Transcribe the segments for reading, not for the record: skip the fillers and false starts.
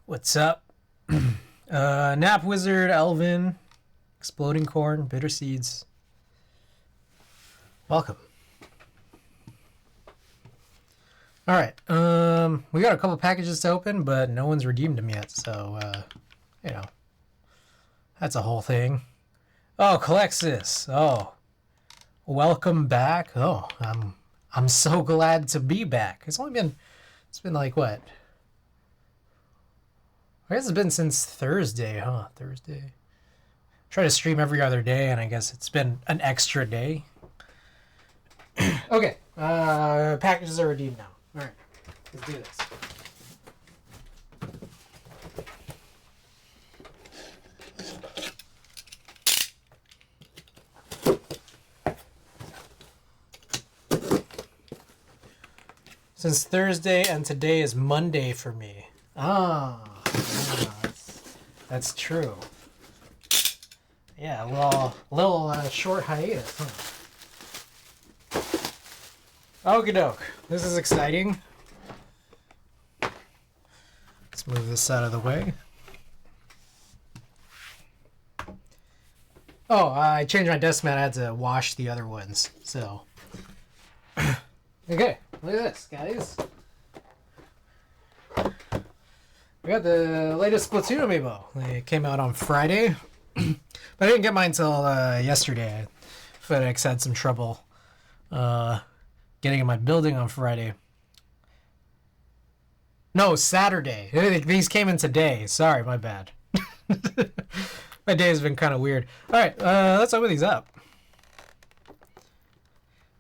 What's up? Nap Wizard, Elvin, Exploding Corn, Bitter Seeds. Welcome. Alright, we got a couple packages to open, but no one's redeemed them yet, so, you know, that's a whole thing. Oh, Calexis. Oh, welcome back. Oh, I'm so glad to be back. It's been like, what? I guess it's been since Thursday, huh? Thursday. Try to stream every other day, and I guess it's been an extra day. Okay, packages are redeemed now. All right, let's do this. Since Thursday and today is Monday for me. That's true. Yeah, a little short hiatus, huh? Okie doke. This is exciting. Let's move this out of the way. Oh, I changed my desk mat. I had to wash the other ones, so. Okay, look at this, guys. We got the latest Splatoon amiibo. They came out on Friday, but I didn't get mine until yesterday. FedEx had some trouble getting in my building on Friday. No, Saturday. These came in today. Sorry, my bad. My day has been kind of weird. All right, let's open these up.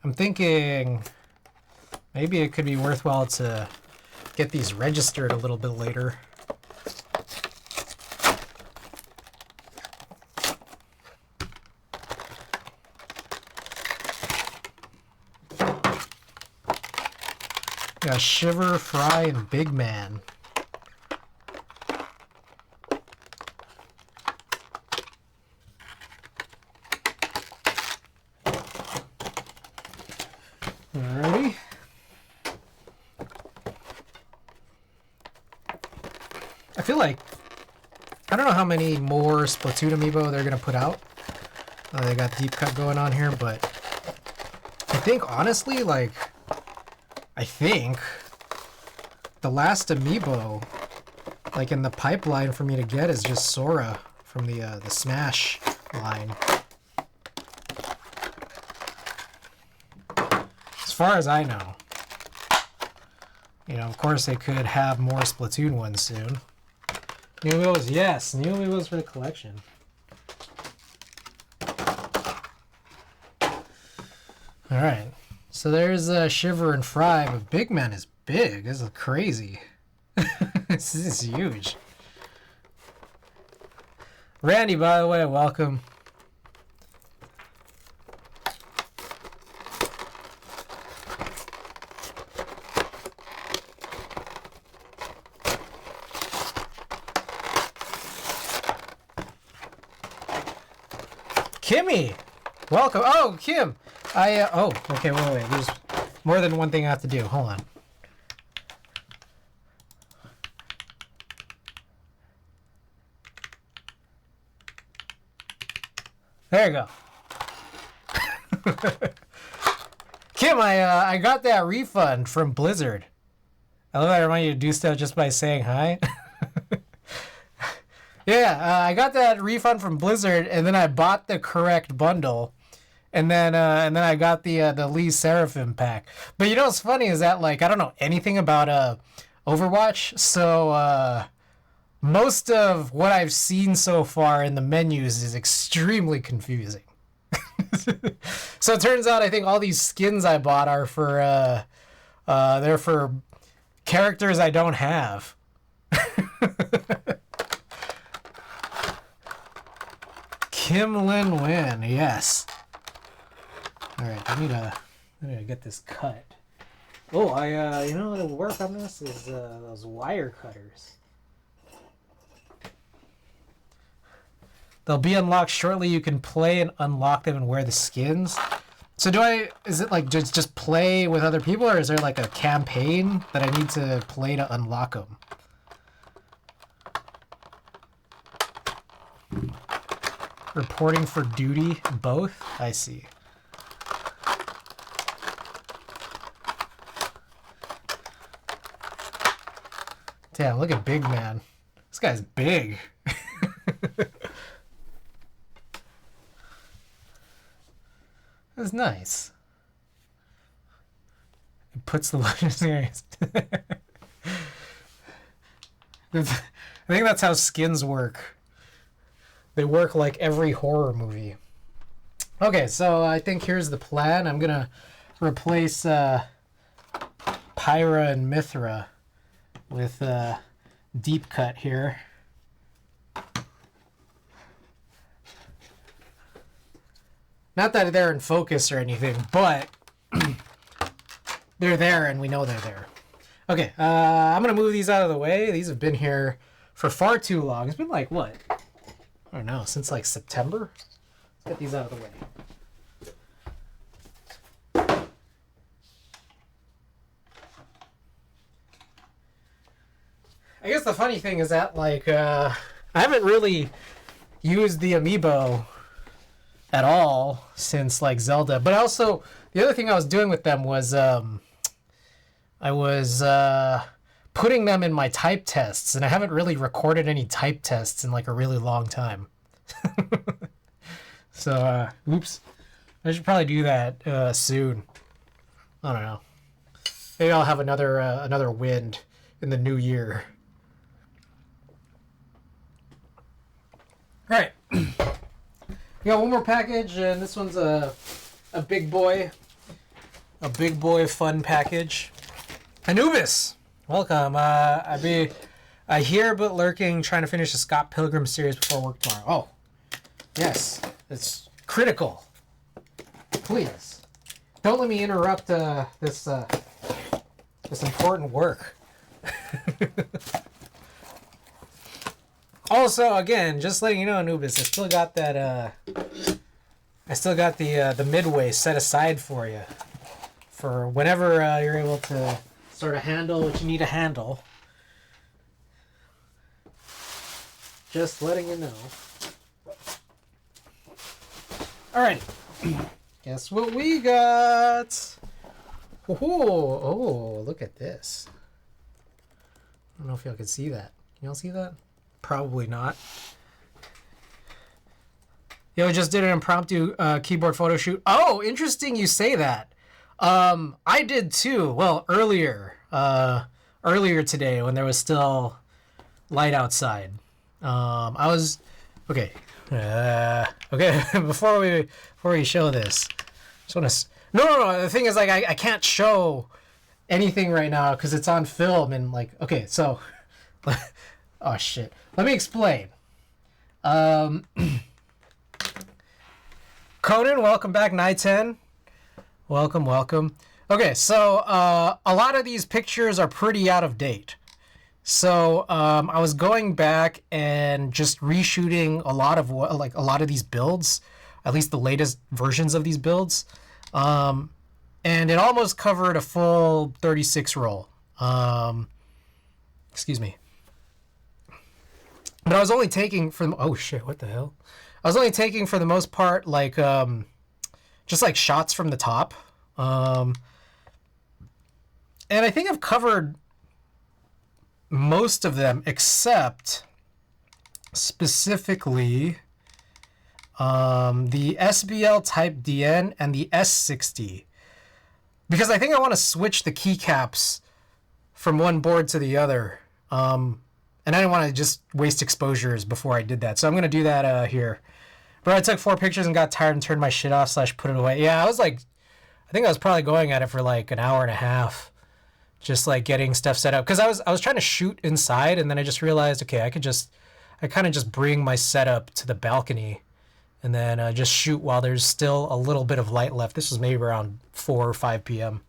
I'm thinking maybe it could be worthwhile to get these registered a little bit later. Got Shiver, Fry, and Big Man. Alrighty. I feel like I don't know how many more Splatoon amiibo they're gonna put out. They got deep cut going on here, but I think honestly, like, I think the last amiibo, like, in the pipeline for me to get is just Sora from the Smash line. As far as I know. You know, of course they could have more Splatoon ones soon. New amiibos, yes, new amiibos for the collection. Alright. So there's Shiver and Fry, but Big Man is big. This is crazy. This is huge. Randy, by the way, welcome. Kimmy, welcome. Oh, Kim. Oh, okay, wait. There's more than one thing I have to do. Hold on. There you go. Kim, I got that refund from Blizzard. I love that I remind you to do stuff just by saying hi. Yeah, I got that refund from Blizzard, and then I bought the correct bundle. And then I got the Lee Seraphim pack. But you know what's funny is that, like, I don't know anything about Overwatch, so most of what I've seen so far in the menus is extremely confusing. So it turns out I think all these skins I bought are for they're for characters I don't have. Kim Lin Win, yes. All right, I need to get this cut. Oh, you know what'll work on this is those wire cutters. They'll be unlocked shortly. You can play and unlock them and wear the skins. So is it like just play with other people, or is there like a campaign that I need to play to unlock them? Reporting for duty, both? I see. Damn, look at Big Man. This guy's big. That's nice. It puts the legendaries. I think that's how skins work. They work like every horror movie. Okay, so I think here's the plan. I'm gonna replace Pyra and Mithra with Deep Cut here. Not that they're in focus or anything, but they're there and we know they're there. Okay, I'm going to move these out of the way. These have been here for far too long. It's been like, what? I don't know, since like September? Let's get these out of the way. I guess the funny thing is that, like, I haven't really used the amiibo at all since, like, Zelda. But also, the other thing I was doing with them was, I was putting them in my type tests, and I haven't really recorded any type tests in, like, a really long time. So, oops. I should probably do that soon. I don't know. Maybe I'll have another wind in the new year. All right. We got one more package, and this one's a big boy. A big boy fun package. Anubis! Welcome. I here but lurking, trying to finish the Scott Pilgrim series before work tomorrow. Oh, yes. It's critical. Please. Don't let me interrupt this important work. Also, again, just letting you know, Anubis, I still got that, the midway set aside for you. For whenever you're able to sort of handle what you need to handle. Just letting you know. Alright. Guess what we got? Oh, look at this. I don't know if y'all can see that. Y'all see that? Probably not. Yo, just did an impromptu keyboard photo shoot. Oh, interesting you say that. I did too. Well, earlier today when there was still light outside. I was okay. Okay. before we show this, just want to. No. The thing is, like, I can't show anything right now because it's on film and like. Okay, so. Oh shit. Let me explain. Conan, welcome back. Night 10. Welcome. Okay, so a lot of these pictures are pretty out of date. So I was going back and just reshooting a lot of these builds, at least the latest versions of these builds, and it almost covered a full 36 roll. Excuse me. But I was only taking oh shit, what the hell? I was only taking for the most part like just like shots from the top. And I think I've covered most of them except specifically the SBL Type DN and the S60. Because I think I want to switch the keycaps from one board to the other. And I didn't want to just waste exposures before I did that. So I'm going to do that here. But I took 4 pictures and got tired and turned my shit off / put it away. Yeah, I think I was probably going at it for like an hour and a half. Just like getting stuff set up. Because I was trying to shoot inside and then I just realized, okay, I kind of just bring my setup to the balcony and then just shoot while there's still a little bit of light left. This was maybe around 4 or 5 p.m.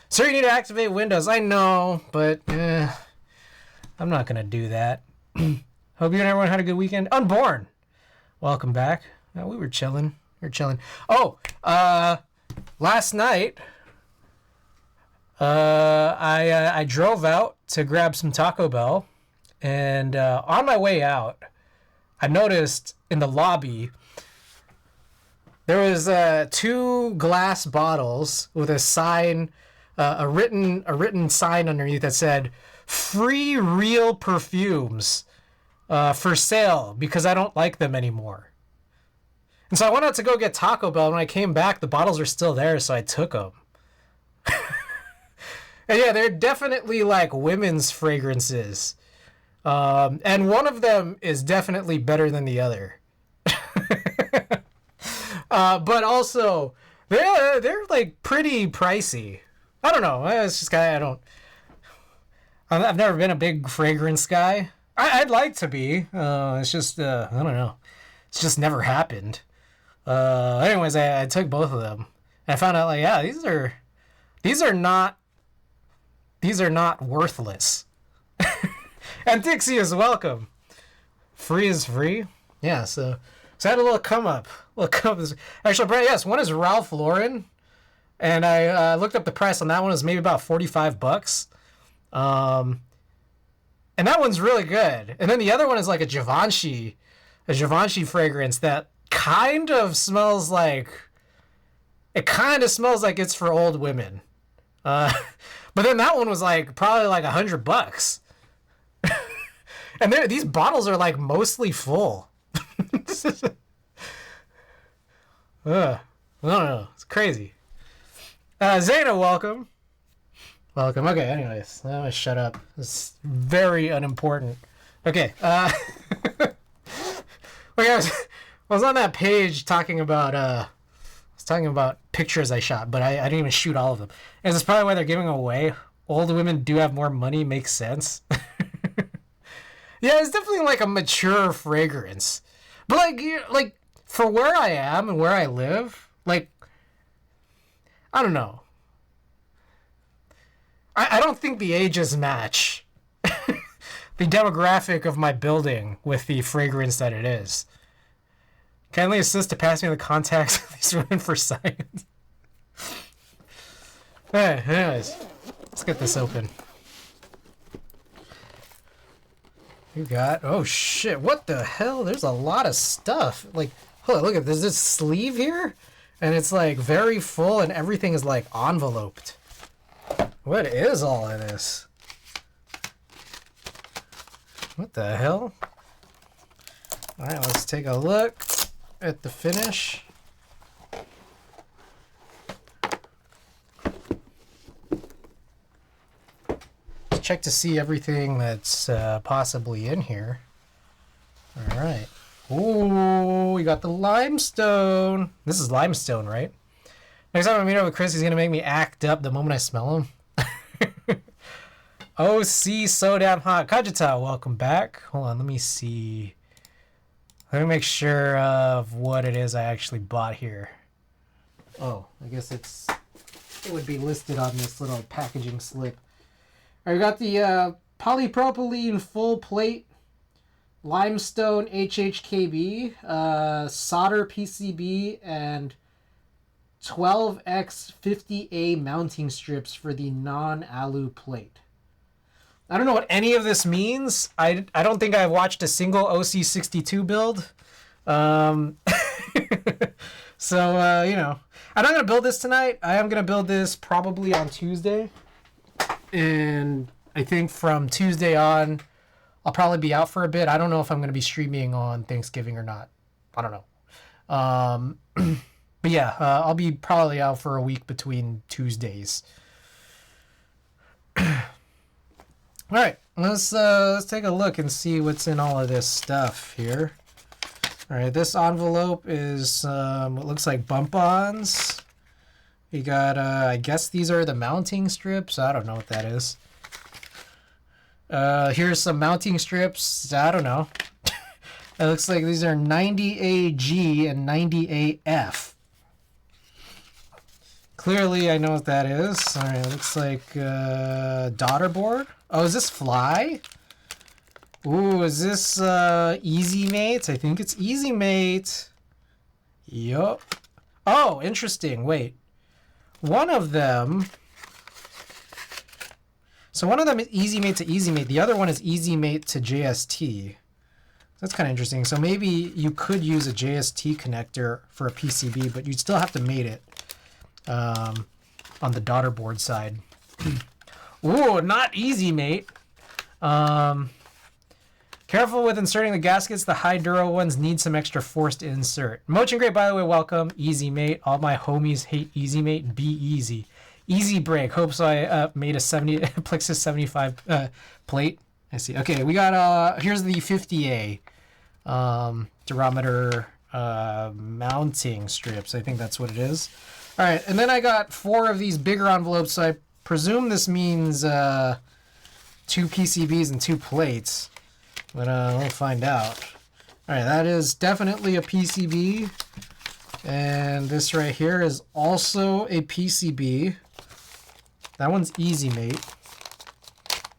So you need to activate Windows. I know, but I'm not going to do that. Hope you and everyone had a good weekend. Unborn. Welcome back. We were chilling. Oh, last night, I drove out to grab some Taco Bell. And on my way out, I noticed in the lobby, there was 2 glass bottles with a sign, a written sign underneath that said, "Free real perfumes for sale because I don't like them anymore." And so I went out to go get Taco Bell. When I came back, the bottles are still there, so I took them. And yeah, they're definitely like women's fragrances. And one of them is definitely better than the other. But also, they're like pretty pricey. I don't know. It's just I've never been a big fragrance guy. I'd like to be. It's just I don't know. It's just never happened. Anyways, I took both of them, and I found out like, yeah, these are not worthless. And Dixie is welcome. Free is free. Yeah. So I had a little come up. Actually, Brad, yes, one is Ralph Lauren, and I looked up the price on that one. It was maybe about $45. And that one's really good. And then the other one is like a Givenchy fragrance that kind of smells like it's for old women. But then that one was like probably like $100. And these bottles are like mostly full. I don't know. It's crazy. Zayna, welcome. Welcome. Okay, anyways. I'm gonna shut up. It's very unimportant. Okay. Okay, I was on that page talking about pictures I shot, but I didn't even shoot all of them. And it's probably why they're giving away. Old women do have more money, makes sense. Yeah, it's definitely like a mature fragrance. But like for where I am and where I live, like, I don't know. I don't think the ages match the demographic of my building with the fragrance that it is. Kindly assist to pass me the contacts of these women for science. Hey, anyways, let's get this open. You got, oh shit, what the hell? There's a lot of stuff. Like, hold on, look at this. There's this sleeve here, and it's like very full, and everything is like enveloped. What is all of this? What the hell? All right, let's take a look at the finish. Let's check to see everything that's possibly in here. All right. Ooh, we got the limestone. This is limestone, right? Next time I meet up with Chris, he's going to make me act up the moment I smell him. OC so damn hot. Kajita, welcome back. Hold on, let me see. Let me make sure of what it is I actually bought here. Oh, I guess it would be listed on this little packaging slip. I got the polypropylene full plate limestone HHKB, solder PCB, and 12x50A mounting strips for the non-alu plate. I don't know what any of this means. I don't think I've watched a single OC62 build. So, you know, I'm not going to build this tonight. I am going to build this probably on Tuesday. And I think from Tuesday on, I'll probably be out for a bit. I don't know if I'm going to be streaming on Thanksgiving or not. I don't know. But yeah, I'll be probably out for a week between Tuesdays. All right, let's take a look and see what's in all of this stuff here. All right, this envelope is what looks like bump-ons. We got, I guess these are the mounting strips. I don't know what that is. Here's some mounting strips. I don't know. It looks like these are 90AG and 90AF. Clearly, I know what that is. All right, looks like daughter board. Oh, is this Fly? Ooh, is this Easy Mate? I think it's Easy Mate. Yup. Oh, interesting. Wait. One of them... So one of them is Easy Mate to Easy Mate. The other one is Easy Mate to JST. That's kind of interesting. So maybe you could use a JST connector for a PCB, but you'd still have to mate it on the daughter board side. Ooh, not easy, mate. Careful with inserting the gaskets. The high duro ones need some extra force to insert. Motion Great, by the way, welcome. Easy, mate. All my homies hate easy, mate. Be easy. Easy break. Hope so. I made a 70 Plexus 75 plate. I see. Okay, we got here's the 50A durometer mounting strips. I think that's what it is. All right, and then I got 4 of these bigger envelopes. So I presume this means 2 PCBs and 2 plates, but we'll find out. All right, that is definitely a PCB, and this right here is also a PCB. That one's easy, mate.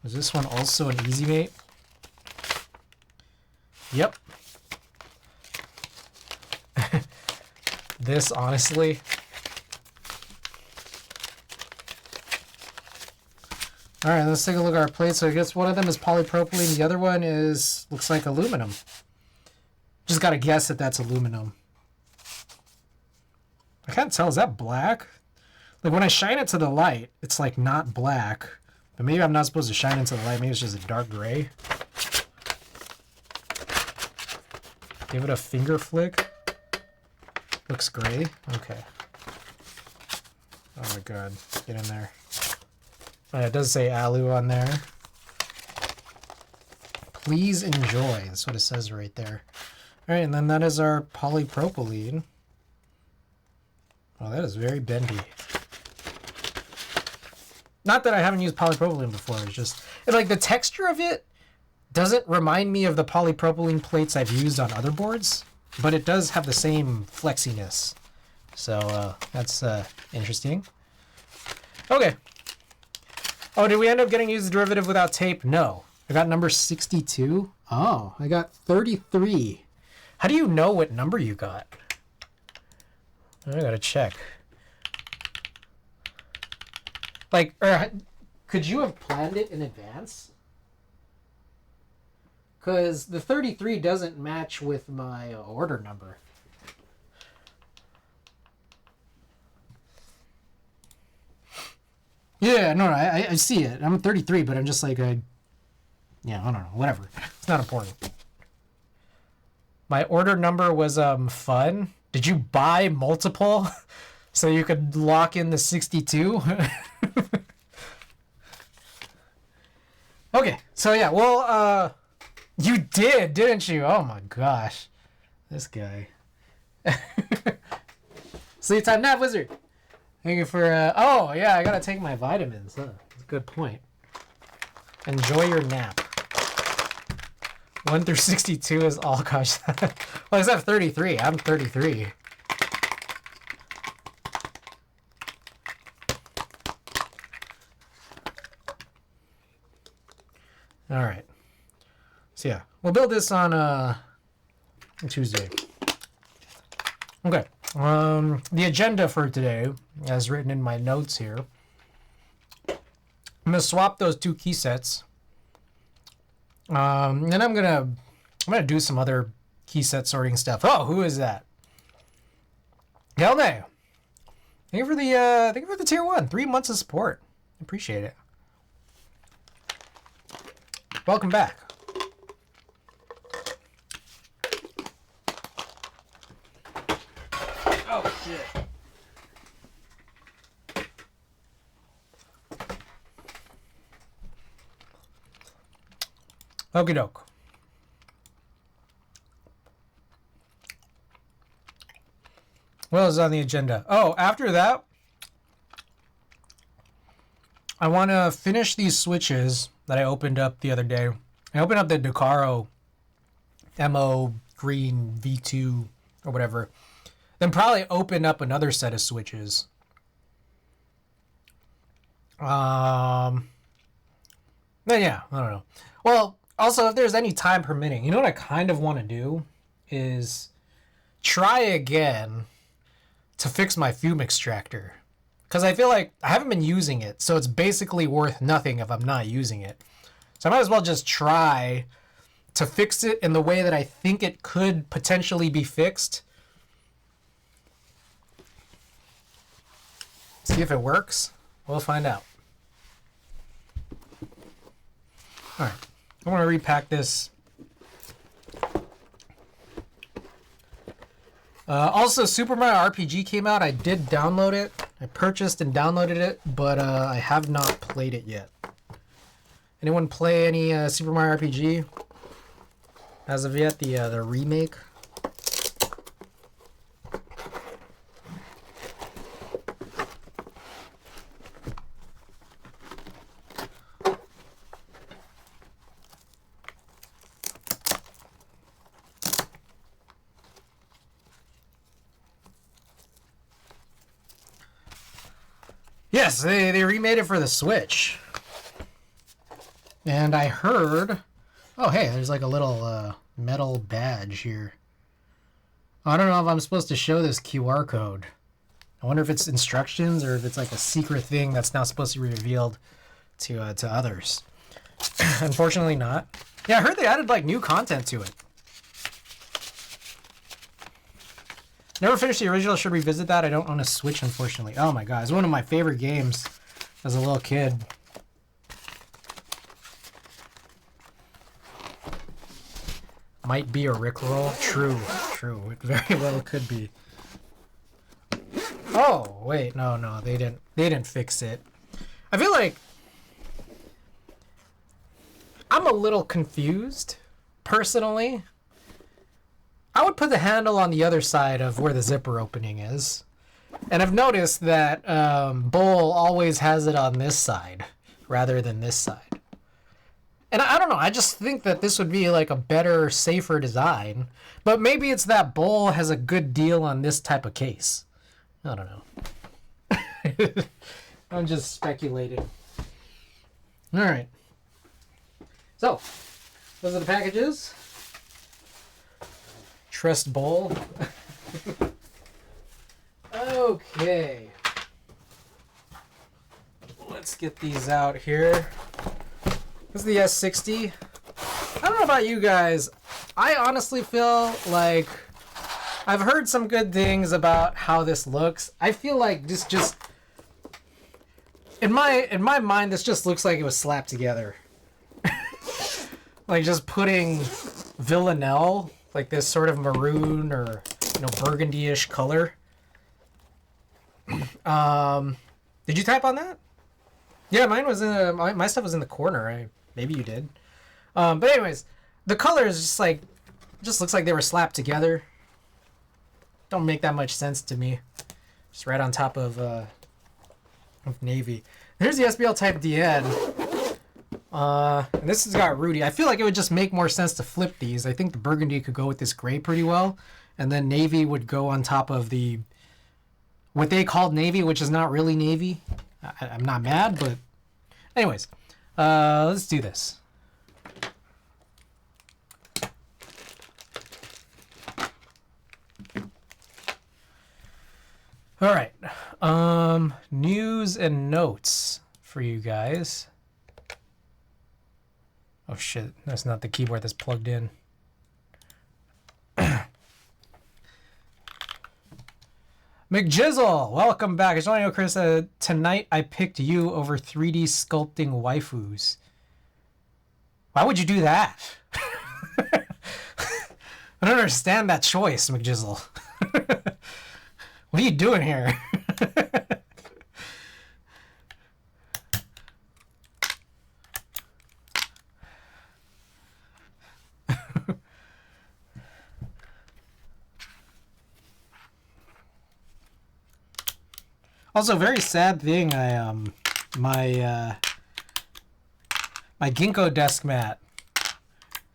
Is this one also an easy, mate? Yep. This, honestly. All right, let's take a look at our plates. So I guess one of them is polypropylene. The other one looks like aluminum. Just got to guess that that's aluminum. I can't tell. Is that black? Like when I shine it to the light, it's like not black. But maybe I'm not supposed to shine into the light. Maybe it's just a dark gray. Give it a finger flick. Looks gray. Okay. Oh my god. Get in there. It does say alu on there. Please enjoy. That's what it says right there. All right, and then that is our polypropylene. Oh, that is very bendy. Not that I haven't used polypropylene before. It's just like the texture of it doesn't remind me of the polypropylene plates I've used on other boards, but it does have the same flexiness. So that's interesting. Okay. Oh, did we end up getting to use the derivative without tape? No. I got number 62. Oh, I got 33. How do you know what number you got? I gotta check. Like, could you have planned it in advance? Because the 33 doesn't match with my order number. Yeah, no, I see it. I'm 33, but I'm just like, yeah, I don't know, whatever. It's not important. My order number was fun. Did you buy multiple so you could lock in the 62? Okay, so yeah, well, you did, didn't you? Oh my gosh. This guy. Sleep time nap wizard. Thank you for, oh yeah, I gotta take my vitamins. That's a good point. Enjoy your nap. 1 through 62 is all gosh. Well, except 33. I'm 33. All right. So yeah, we'll build this on Tuesday. Okay. The agenda for today, as written in my notes here, I'm gonna swap those 2 key sets. Then I'm gonna do some other key set sorting stuff. Oh, who is that? Gelne. Thank you for the tier 1. 3 months of support. Appreciate it. Welcome back. Oh shit. Okie doke. What is on the agenda? Oh, after that, I want to finish these switches that I opened up the other day. I opened up the Decaro MO Green V2 or whatever. Then probably open up another set of switches. Then yeah, I don't know. Well, also, if there's any time permitting, you know what I kind of want to do is try again to fix my fume extractor. Because I feel like I haven't been using it, so it's basically worth nothing if I'm not using it. So I might as well just try to fix it in the way that I think it could potentially be fixed. See if it works. We'll find out. All right, I want to repack this. Also, Super Mario RPG came out. I did download it. I purchased and downloaded it, but I have not played it yet. Anyone play any Super Mario RPG as of yet? The remake. Yes, they remade it for the Switch. And I heard... Oh, hey, there's like a little metal badge here. I don't know if I'm supposed to show this QR code. I wonder if it's instructions or if it's like a secret thing that's not supposed to be revealed to others. Unfortunately not. Yeah, I heard they added like new content to it. Never finished the original, should revisit that. I don't own a Switch, unfortunately. Oh my god, it's one of my favorite games as a little kid. Might be a Rickroll. True, true. It very well could be. Oh, wait, no, they didn't fix it. I feel like I'm a little confused, personally. I would put the handle on the other side of where the zipper opening is. And I've noticed that Bowl always has it on this side rather than this side. And I don't know, I just think that this would be like a better, safer design. But maybe it's that Bowl has a good deal on this type of case. I don't know. I'm just speculating. Alright. So, those are the packages. Trust Bowl. Okay. Let's get these out here. This is the S60. I don't know about you guys. I honestly feel like I've heard some good things about how this looks. I feel like this just in my mind this just looks like it was slapped together. Like just putting Villanelle, like this sort of maroon or burgundy-ish color. Did you type on that? Yeah, mine was in my stuff was in the corner. Maybe you did. But anyways, the color is just looks like they were slapped together. Don't make that much sense to me. Just right on top of navy. Here's the SBL Type DN. And this has got Rudy. I feel like it would just make more sense to flip these. I think the burgundy could go with this gray pretty well, and then navy would go on top of the what they called navy, which is not really navy. I'm not mad, but anyways, let's do this. All right, news and notes for you guys. Oh shit, that's not the keyboard that's plugged in. McJizzle, welcome back. I just want to know, Chris, tonight I picked you over 3D sculpting waifus. Why would you do that? I don't understand that choice, McJizzle. What are you doing here? Also, very sad thing. My Ginkgo desk mat,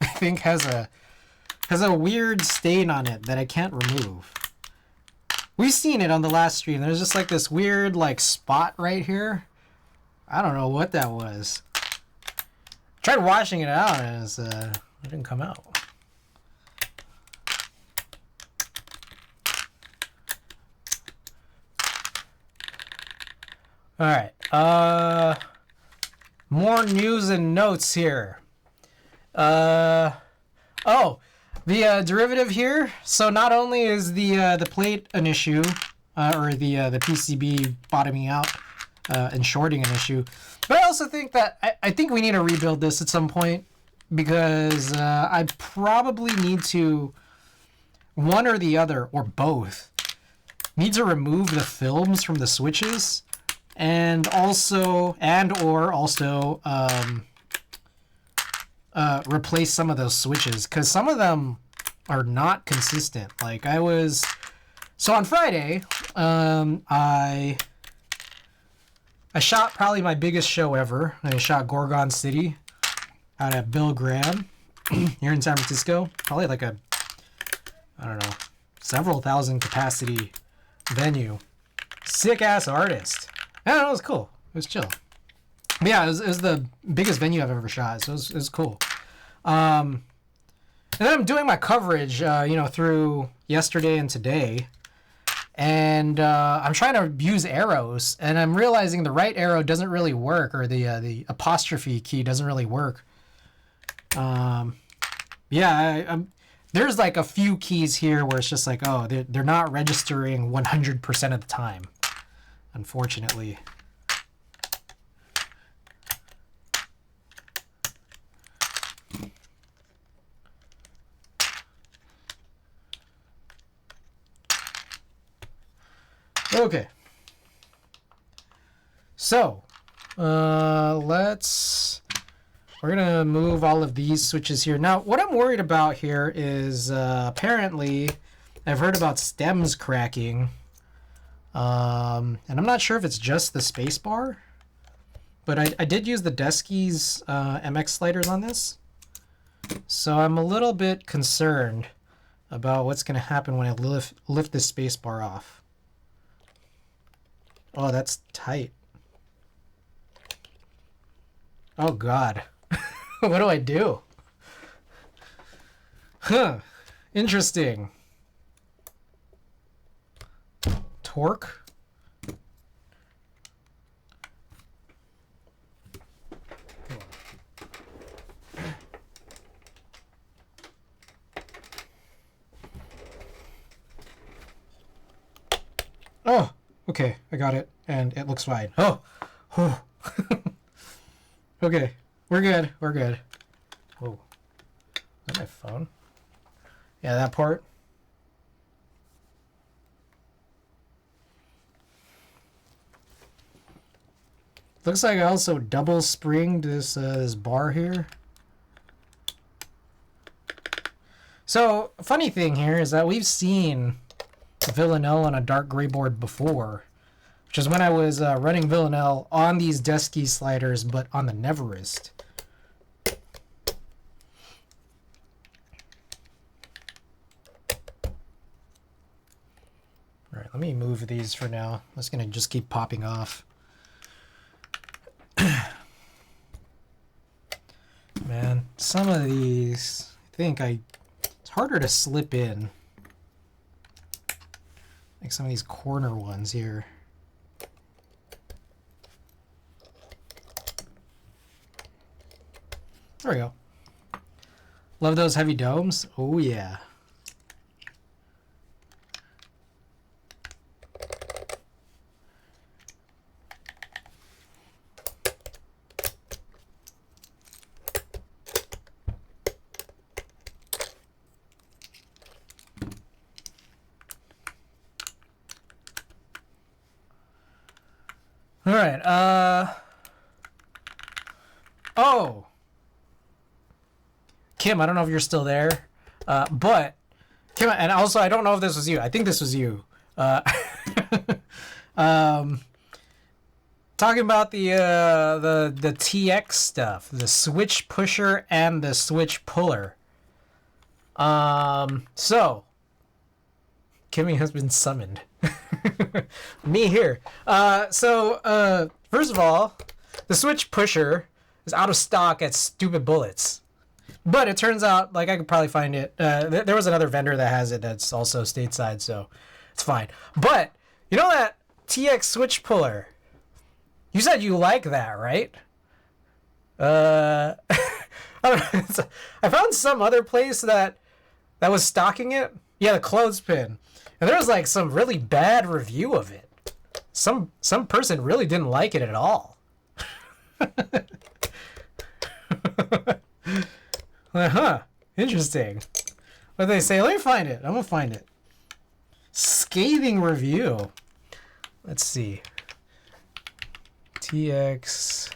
I think has a weird stain on it that I can't remove. We've seen it on the last stream. There's just like this weird spot right here. I don't know what that was. Tried washing it out and it didn't come out. All right. More news and notes here. Oh, the derivative here. So not only is the plate an issue, or the PCB bottoming out and shorting an issue, but I also think that I think we need to rebuild this at some point, because I probably need to, one or the other or both, need to remove the films from the switches, and also replace some of those switches, because some of them are not consistent. Like so on Friday, I shot probably my biggest show ever. I shot Gorgon City out at Bill Graham here in San Francisco. Probably like I don't know, several thousand capacity venue. Sick ass artist. I don't know, it was cool. It was chill. But yeah, it was the biggest venue I've ever shot, so it was cool. And then I'm doing my coverage, through yesterday and today, and I'm trying to use arrows, and I'm realizing the right arrow doesn't really work, or the apostrophe key doesn't really work. There's like a few keys here where it's just like, oh, they're not registering 100% of the time, unfortunately. Okay. So, we're gonna move all of these switches here. Now, what I'm worried about here is, apparently, I've heard about stems cracking. And I'm not sure if it's just the spacebar, but I did use the Deskies MX sliders on this. So I'm a little bit concerned about what's gonna happen when I lift this spacebar off. Oh, that's tight. Oh, God. What do I do? Huh. Interesting. Torque? Oh, okay. I got it. And it looks fine. Oh. Okay. We're good. We're good. Whoa. Is that my phone? Yeah, that part. Looks like I also double springed this bar here. So, funny thing here is that we've seen Villanelle on a dark gray board before, which is when I was running Villanelle on these Desky sliders, but on the Neverest. All right, let me move these for now. I'm just gonna keep popping off. Man, some of these, I think it's harder to slip in. Like some of these corner ones here. There we go. Love those heavy domes. Oh yeah. All right. Oh. Kim, I don't know if you're still there, but Kim, and also I don't know if this was you. I think this was you. Talking about the TX stuff, the switch pusher and the switch puller. So Kimmy has been summoned. Me here. First of all, the switch pusher is out of stock at Stupid Bullets. But it turns out, like, I could probably find it. There was another vendor that has it that's also stateside, so it's fine. But, you know that TX switch puller? You said you like that, right? I I found some other place that was stocking it. Yeah, the clothespin. And there was like some really bad review of it. Some person really didn't like it at all. Like, huh, interesting. What did they say? Let me find it. I'm gonna find it. Scathing review. Let's see. TX.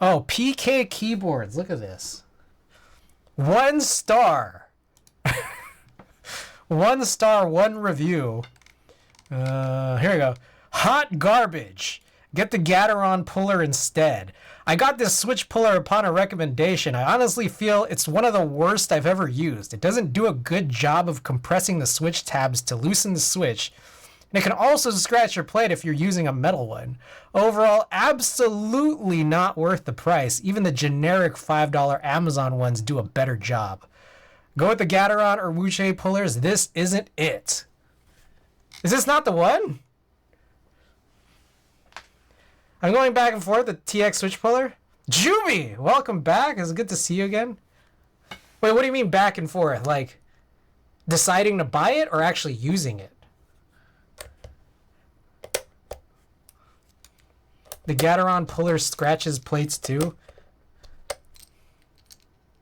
Oh, PK keyboards. Look at this. 1 star. 1 star, 1 review. Here we go. Hot garbage. Get the Gateron puller instead. I got this switch puller upon a recommendation. I honestly feel it's one of the worst I've ever used. It doesn't do a good job of compressing the switch tabs to loosen the switch. And it can also scratch your plate if you're using a metal one. Overall, absolutely not worth the price. Even the generic $5 Amazon ones do a better job. Go with the Gateron or Wuche pullers. This isn't it. Is this not the one? I'm going back and forth, the TX switch puller. Juby, welcome back. It's good to see you again. Wait, what do you mean back and forth? Like, deciding to buy it or actually using it? The Gateron puller scratches plates too.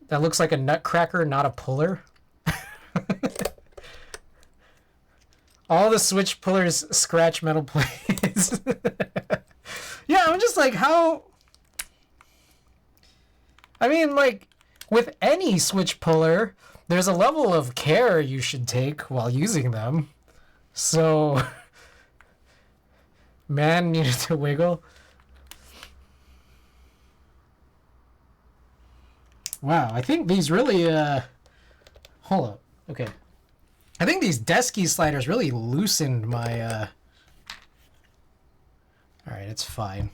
That looks like a nutcracker, not a puller. All the switch pullers scratch metal plates. Yeah, I'm just like, how... I mean, like, with any switch puller, there's a level of care you should take while using them. So, man needed to wiggle. Wow, I think these really, hold up. Okay. I think these Desky sliders really loosened my, Alright, it's fine.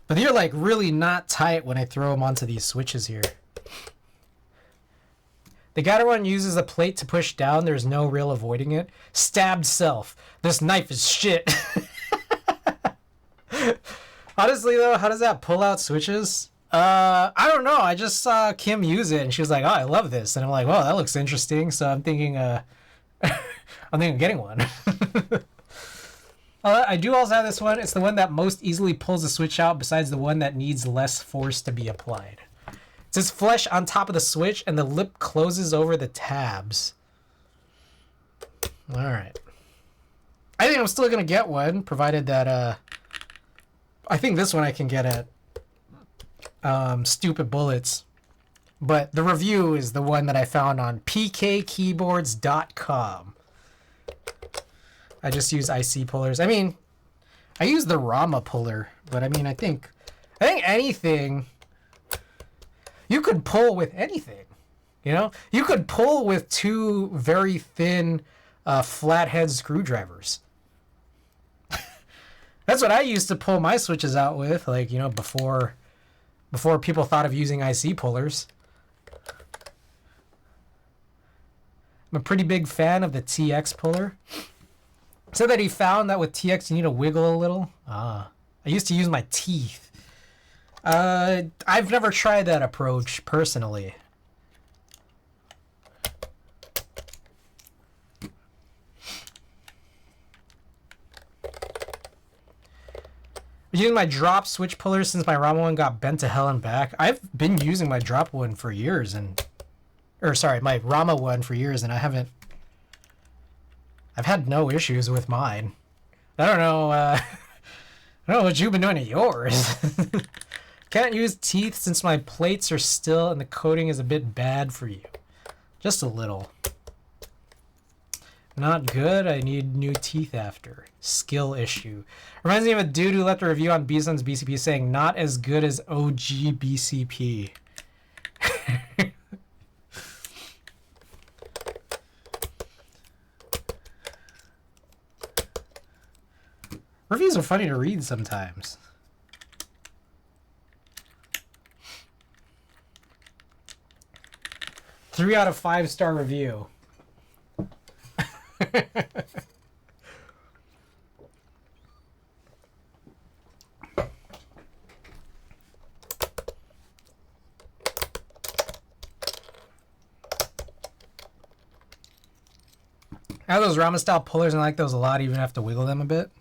But they're like really not tight when I throw them onto these switches here. The Gateron uses a plate to push down. There's no real avoiding it. Stabbed self. This knife is shit. Honestly though, how does that pull out switches? I don't know. I just saw Kim use it and she was like, oh, I love this. And I'm like, well, that looks interesting. So I'm thinking, I'm thinking of getting one. I do also have this one. It's the one that most easily pulls the switch out besides the one that needs less force to be applied. It says flesh on top of the switch and the lip closes over the tabs. Alright. I think I'm still going to get one, provided that, I think this one I can get at Stupid Bullets. But the review is the one that I found on pkkeyboards.com. I just use IC pullers. I mean, I use the Rama puller, but I mean, I think anything, you could pull with anything, you know? You could pull with 2 very thin flathead screwdrivers. That's what I used to pull my switches out with, like, you know, before people thought of using IC pullers. I'm a pretty big fan of the TX puller. Said that he found that with TX you need to wiggle a little. I used to use my teeth. I've never tried that approach personally. I'm using my drop switch puller since my Rama one got bent to hell and back. I've been using my drop one for years my Rama one for years and I've had no issues with mine. I don't know what you've been doing to yours. Can't use teeth since my plates are still and the coating is a bit bad for you. Just a little. Not good. I need new teeth after. Skill issue. Reminds me of a dude who left a review on Bson's BCP saying not as good as OG BCP. Reviews are funny to read sometimes. Three out of 5-star review. I have those ramen style pullers and I like those a lot, even have to wiggle them a bit.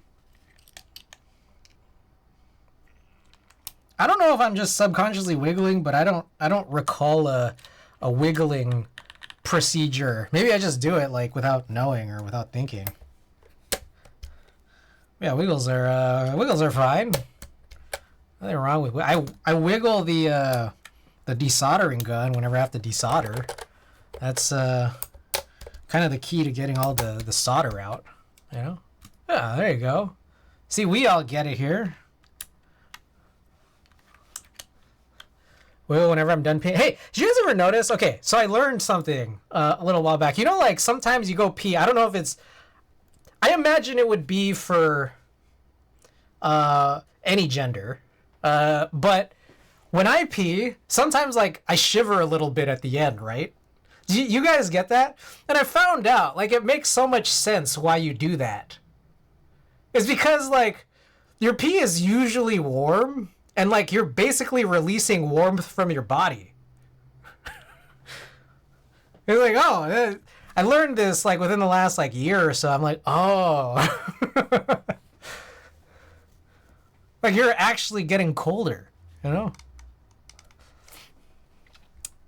I don't know if I'm just subconsciously wiggling, but I don't recall a wiggling procedure. Maybe I just do it like without knowing or without thinking. Yeah, wiggles are fine. Nothing wrong with I wiggle the desoldering gun whenever I have to desolder. That's kind of the key to getting all the solder out, you know? Yeah, there you go. See, we all get it here. Well, whenever I'm done peeing. Hey, did you guys ever notice? Okay, so I learned something a little while back. You know, like sometimes you go pee. I don't know if it's. I imagine it would be for any gender, but when I pee, sometimes like I shiver a little bit at the end, right? You guys get that? And I found out like it makes so much sense why you do that. It's because like your pee is usually warm. And, like, you're basically releasing warmth from your body. It's like, oh, I learned this, like, within the last, like, year or so. I'm like, oh. Like, you're actually getting colder, you know?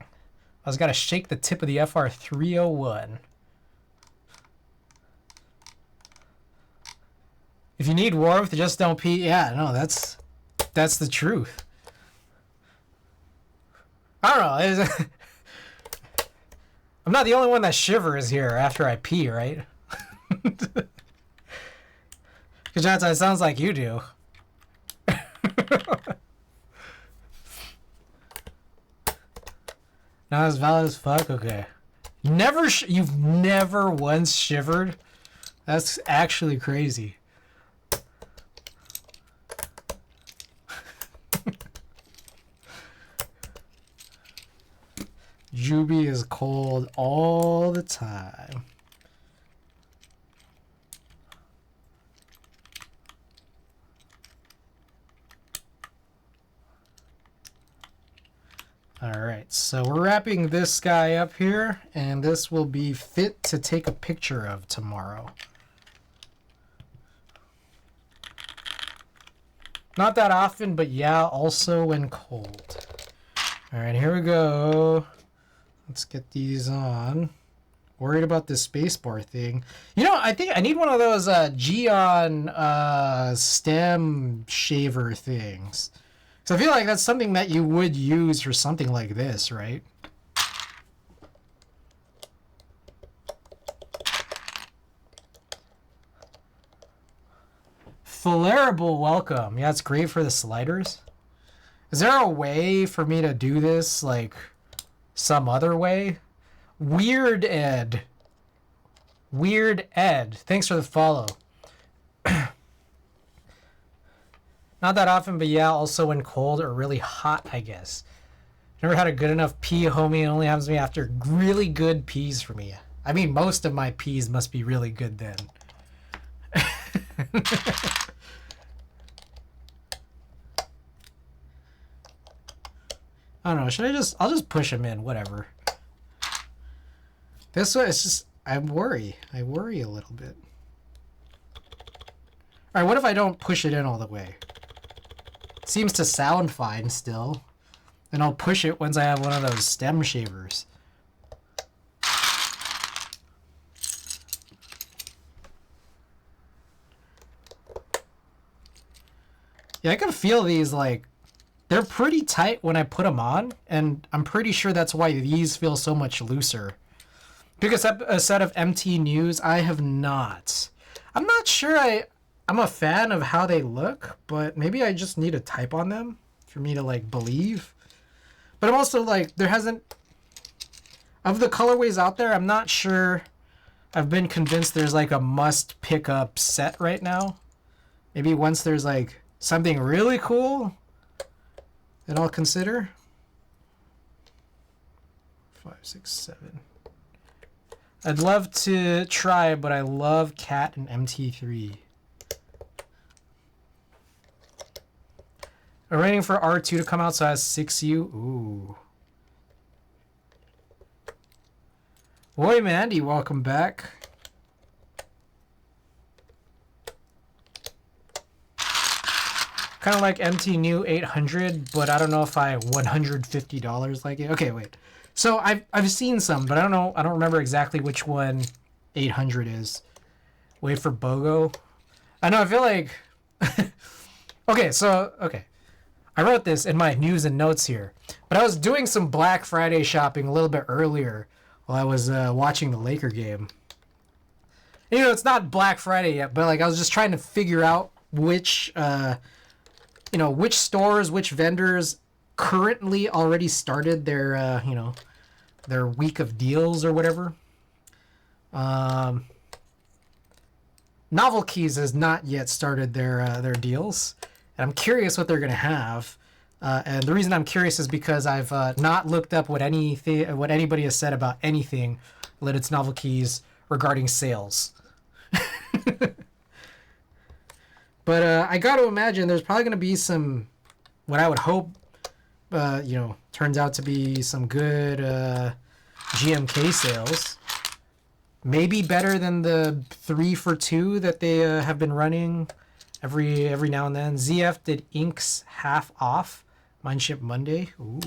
I just got to shake the tip of the FR301. If you need warmth, just don't pee. Yeah, no, that's the truth. I don't know. I'm not the only one that shivers here after I pee, right? Because it sounds like you do. Not as valid as fuck? Okay. You've never once shivered? That's actually crazy. Juby is cold all the time. All right, so we're wrapping this guy up here, and this will be fit to take a picture of tomorrow. Not that often, but yeah, also when cold. All right, here we go. Let's get these on. Worried about this spacebar thing. You know, I think I need one of those Geon stem shaver things. So I feel like that's something that you would use for something like this, right? Filarable welcome. Yeah, it's great for the sliders. Is there a way for me to do this, like, some other way? Weird Ed. Weird Ed. Thanks for the follow. Not that often, but yeah, also when cold or really hot, I guess. Never had a good enough pee, homie. It only happens to me after really good pees for me. I mean, most of my pees must be really good then. I don't know. I'll just push him in, whatever. This way, it's just, I worry a little bit. All right, what if I don't push it in all the way? Seems to sound fine still. Then I'll push it once I have one of those stem shavers. Yeah, I can feel these, like, they're pretty tight when I put them on, and I'm pretty sure that's why these feel so much looser. Pick a set of MT News. I have not. I'm not sure I'm a fan of how they look, but maybe I just need to type on them for me to, like, believe. But I'm also, like, there hasn't... Of the colorways out there, I'm not sure... I've been convinced there's, like, a must-pick-up set right now. Maybe once there's, like, something really cool that I'll consider. 5, 6, 7. I'd love to try, but I love Cat and MT3. I'm waiting for R2 to come out, so it has 6U. Ooh. Boy, Mandy, welcome back. Kind of like MT New 800, but I don't know if I $150 like it. Okay, wait. So I've seen some, but I don't know. I don't remember exactly which one 800 is. Wait for BOGO. I know. I feel like. Okay. I wrote this in my news and notes here, but I was doing some Black Friday shopping a little bit earlier while I was watching the Laker game. You know, it's not Black Friday yet, but like I was just trying to figure out which which stores, which vendors currently already started their their week of deals or whatever. Novel Keys has not yet started their deals, and I'm curious what they're gonna have. And the reason I'm curious is because I've not looked up what anybody has said about anything related to Novel Keys regarding sales. But I got to imagine there's probably going to be some, what I would hope, turns out to be some good GMK sales. Maybe better than the 3 for 2 that they have been running every now and then. ZF did inks half off. Mine shipped Monday. Ooh.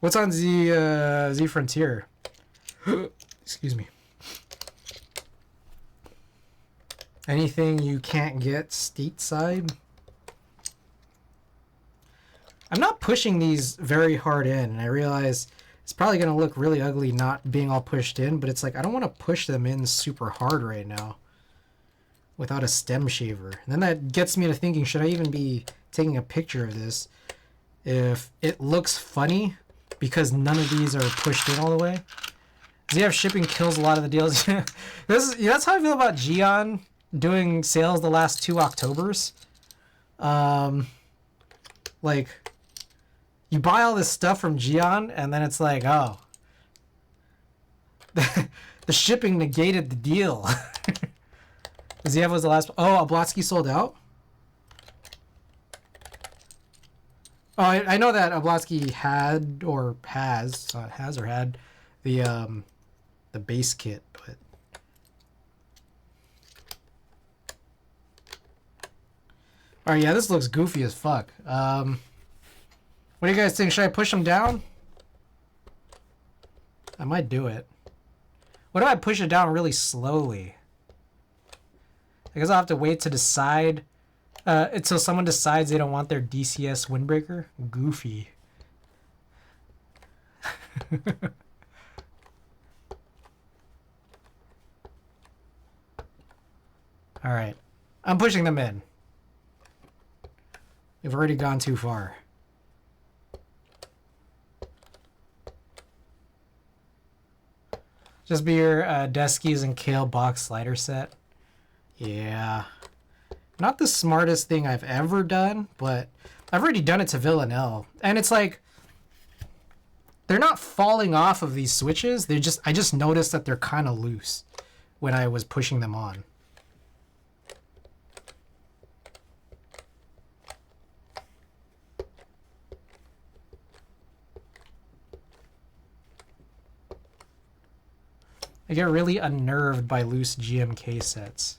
What's on Z Frontier? Excuse me. Anything you can't get stateside? I'm not pushing these very hard in, and I realize it's probably going to look really ugly not being all pushed in, but it's like I don't want to push them in super hard right now without a stem shaver. And then that gets me to thinking, should I even be taking a picture of this if it looks funny because none of these are pushed in all the way? ZF shipping kills a lot of the deals. That's how I feel about Gion doing sales the last 2 Octobers. Like, you buy all this stuff from Gion, and then it's like, oh, the shipping negated the deal. ZF was the last. Oh, Ablotsky sold out. Oh, I know that Ablotsky had or has had the base kit, but. All right, yeah, this looks goofy as fuck. What do you guys think? Should I push them down? I might do it. What if I push it down really slowly? I guess I'll have to wait to decide until someone decides they don't want their DCS windbreaker. Goofy. All right. I'm pushing them in. We've already gone too far. Just be your Deskies and Kale box slider set. Yeah. Not the smartest thing I've ever done, but I've already done it to Villanelle. And it's like, they're not falling off of these switches. I just noticed that they're kind of loose when I was pushing them on. I get really unnerved by loose GMK sets.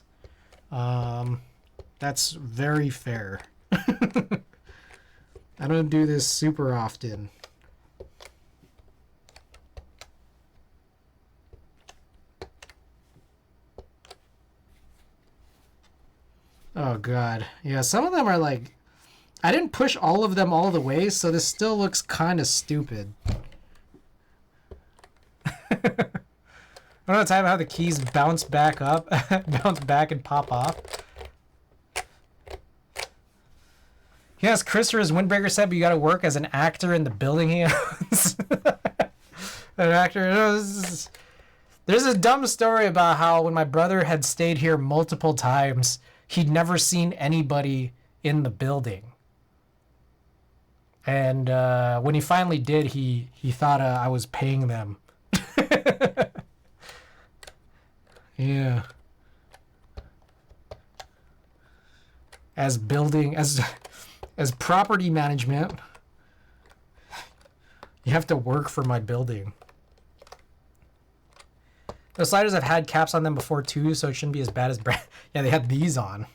That's very fair. I don't do this super often. Oh god. Yeah, some of them are like, I didn't push all of them all the way, so this still looks kind of stupid. I don't know the time how the keys bounce back up, bounce back and pop off. Yes, Chris for his windbreaker set, but you got to work as an actor in the building he owns. An actor. There's a dumb story about how when my brother had stayed here multiple times, he'd never seen anybody in the building. And when he finally did, he thought I was paying them. Yeah. As property management, you have to work for my building. The sliders have had caps on them before too, so it shouldn't be as bad as yeah, they had these on.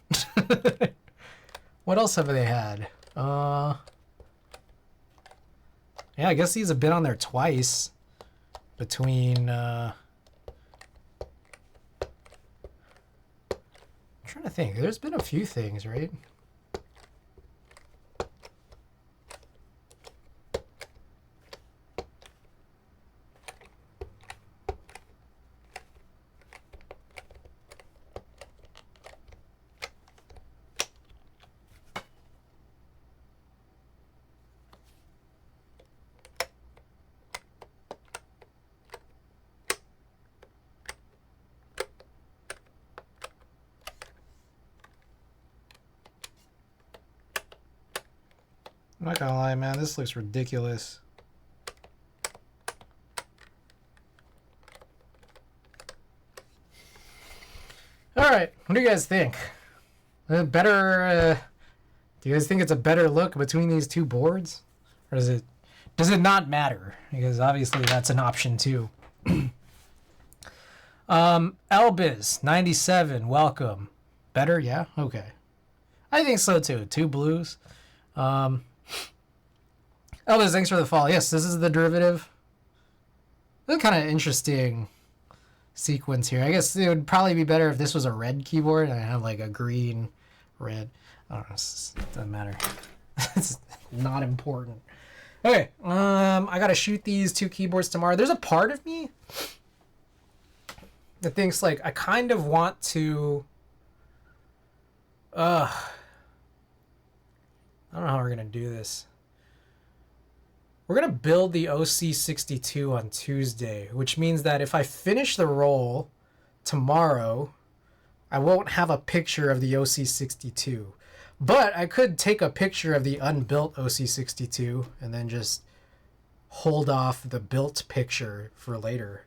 What else have they had? Yeah, I guess these have been on there twice between I'm trying to think. There's been a few things, right? I'm not gonna lie, man, this looks ridiculous. Alright, what do you guys think? Better, do you guys think it's a better look between these two boards? Or does it not matter? Because obviously that's an option too. Elbiz 97, welcome. Better, yeah? Okay. I think so too. Two blues. Elvis, thanks for the follow. Yes, this is the derivative. That's kind of interesting sequence here. I guess it would probably be better if this was a red keyboard and I have like a green, red. I don't know. It doesn't matter. It's not important. Okay. I gotta shoot these two keyboards tomorrow. There's a part of me that thinks like I kind of want to. I don't know how we're gonna do this. We're going to build the OC62 on Tuesday, which means that if I finish the roll tomorrow, I won't have a picture of the OC62. But I could take a picture of the unbuilt OC62 and then just hold off the built picture for later.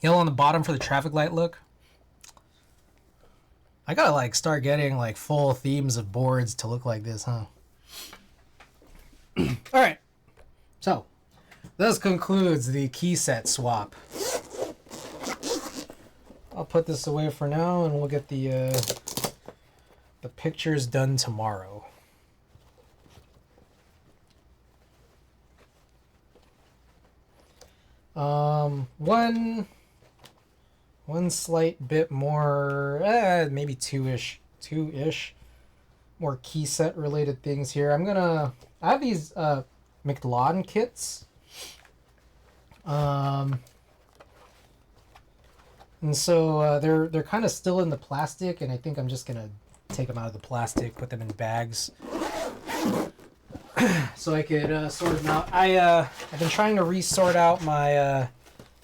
Yellow on the bottom for the traffic light look. I gotta like start getting like full themes of boards to look like this, huh? All right, so this concludes the key set swap. I'll put this away for now, and we'll get the pictures done tomorrow. One slight bit more, maybe two-ish more key set related things here. I have these McLawn kits. And so they're kind of still in the plastic, and I think I'm just gonna take them out of the plastic, put them in bags, so I could sort them out. I've been trying to resort out my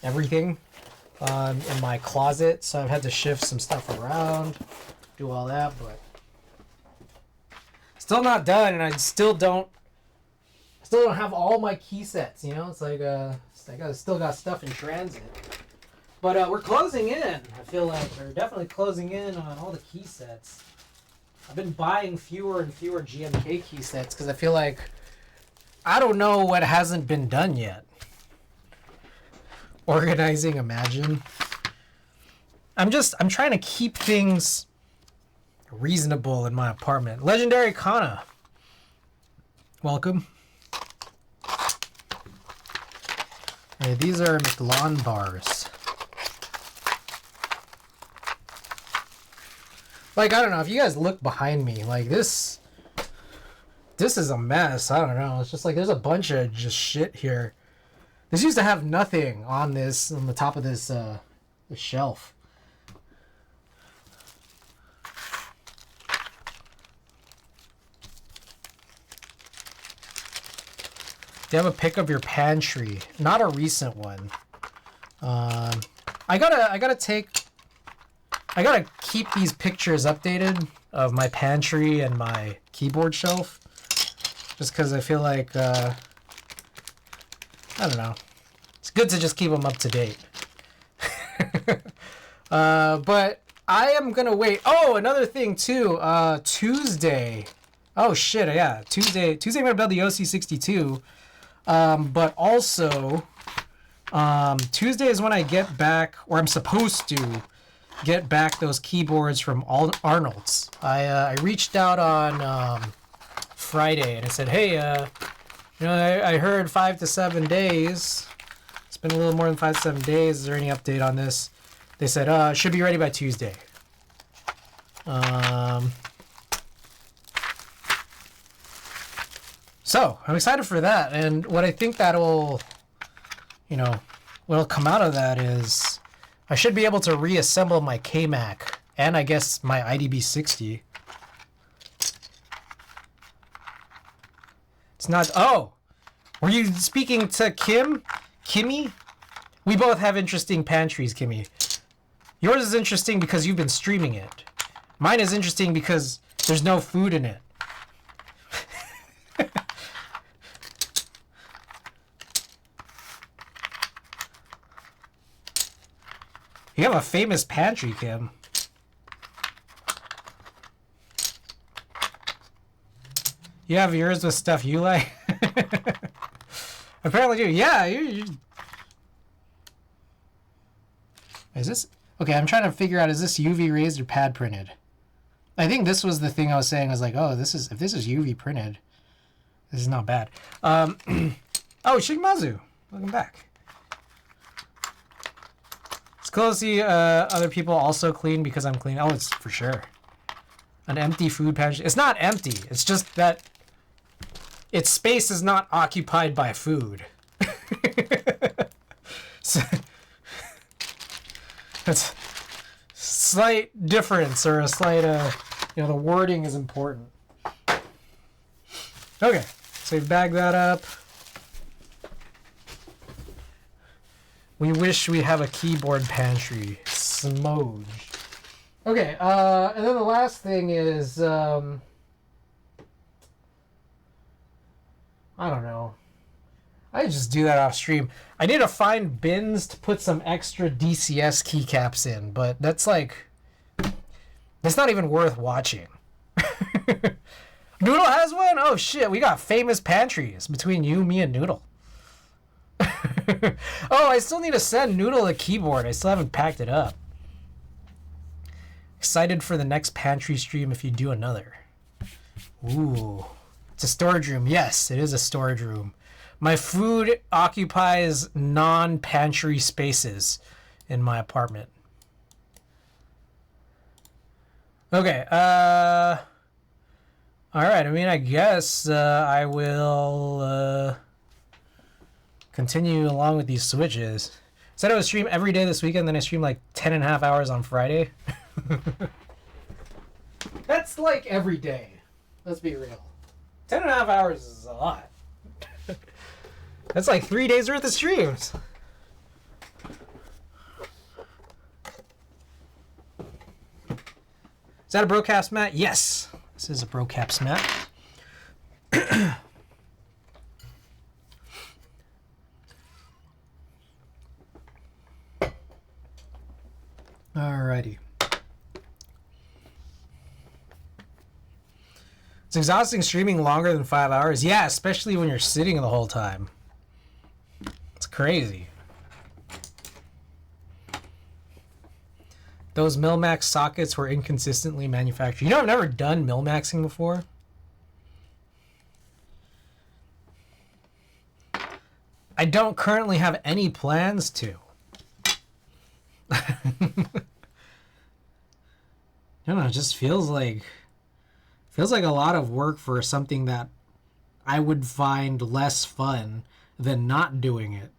everything in my closet, so I've had to shift some stuff around, do all that, but still not done, and I still don't have all my key sets. You know, it's like I still got stuff in transit, but we're closing in. I feel like we're definitely closing in on all the key sets. I've been buying fewer and fewer GMK key sets because I feel like I don't know what hasn't been done yet. Organizing, imagine. I'm trying to keep things reasonable in my apartment. Legendary Kana, welcome. Alright, these are McLawn bars. Like, I don't know, if you guys look behind me, like this is a mess. I don't know. It's just like there's a bunch of just shit here. This used to have nothing on the top of this the shelf. Do you have a pic of your pantry? Not a recent one. I gotta keep these pictures updated of my pantry and my keyboard shelf, just because I feel like I don't know. It's good to just keep them up to date. But I am gonna wait. Oh, another thing too. Tuesday. Oh shit, yeah. Tuesday I'm gonna build the OC62. But also, Tuesday is when I get back, or I'm supposed to get back those keyboards from Arnold's. I reached out on Friday and I said, hey, I heard 5 to 7 days. It's been a little more than 5 to 7 days. Is there any update on this? They said, should be ready by Tuesday. So I'm excited for that. And what I think that'll, what'll come out of that is I should be able to reassemble my KMac and I guess my IDB60. It's not, oh, were you speaking to Kimmy? We both have interesting pantries, Kimmy. Yours is interesting because you've been streaming it. Mine is interesting because there's no food in it. You have a famous pantry, Kim. You have yours with stuff you like? Apparently you. Yeah, you... Is this... Okay, I'm trying to figure out, is this UV raised or pad printed? I think this was the thing I was saying. I was like, oh, if this is UV printed, this is not bad. Oh, Shigmazu, welcome back. It's cool to see other people also clean because I'm clean. Oh, it's for sure. An empty food pantry. It's not empty. It's just that its space is not occupied by food. So, that's slight difference or a slight, the wording is important. Okay, so we've bagged that up. We wish we have a keyboard pantry. Smoge. Okay, and then the last thing is, I don't know. I just do that off stream. I need to find bins to put some extra DCS keycaps in, but that's like, that's not even worth watching. Noodle has one? Oh shit, we got famous pantries between you, me, and Noodle. Oh, I still need to send Noodle a keyboard. I still haven't packed it up. Excited for the next pantry stream if you do another. Ooh. It's a storage room. Yes, it is a storage room. My food occupies non-pantry spaces in my apartment. Okay, alright, I mean, I guess I will continue along with these switches. Said I would stream every day this weekend, then I streamed like 10.5 hours on Friday. That's like every day. Let's be real. 10.5 hours is a lot. That's like 3 days worth of streams. Is that a brocaps mat? Yes. This is a brocaps mat. Alrighty. It's exhausting streaming longer than 5 hours. Yeah, especially when you're sitting the whole time. It's crazy. Those Milmax sockets were inconsistently manufactured. You know, I've never done Milmaxing before. I don't currently have any plans to. I don't know, it just feels like a lot of work for something that I would find less fun than not doing it.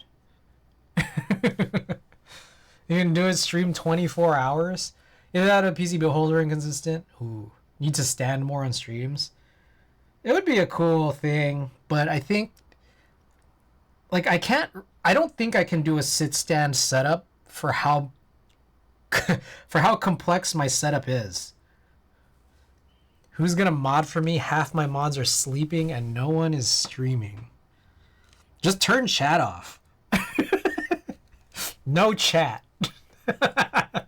You can do it stream 24 hours. Is that a PCB holder inconsistent? Ooh, need to stand more on streams. It would be a cool thing, but I think I don't think I can do a sit stand setup for how complex my setup is. Who's gonna mod for me? Half my mods are sleeping and no one is streaming. Just turn chat off. No chat. I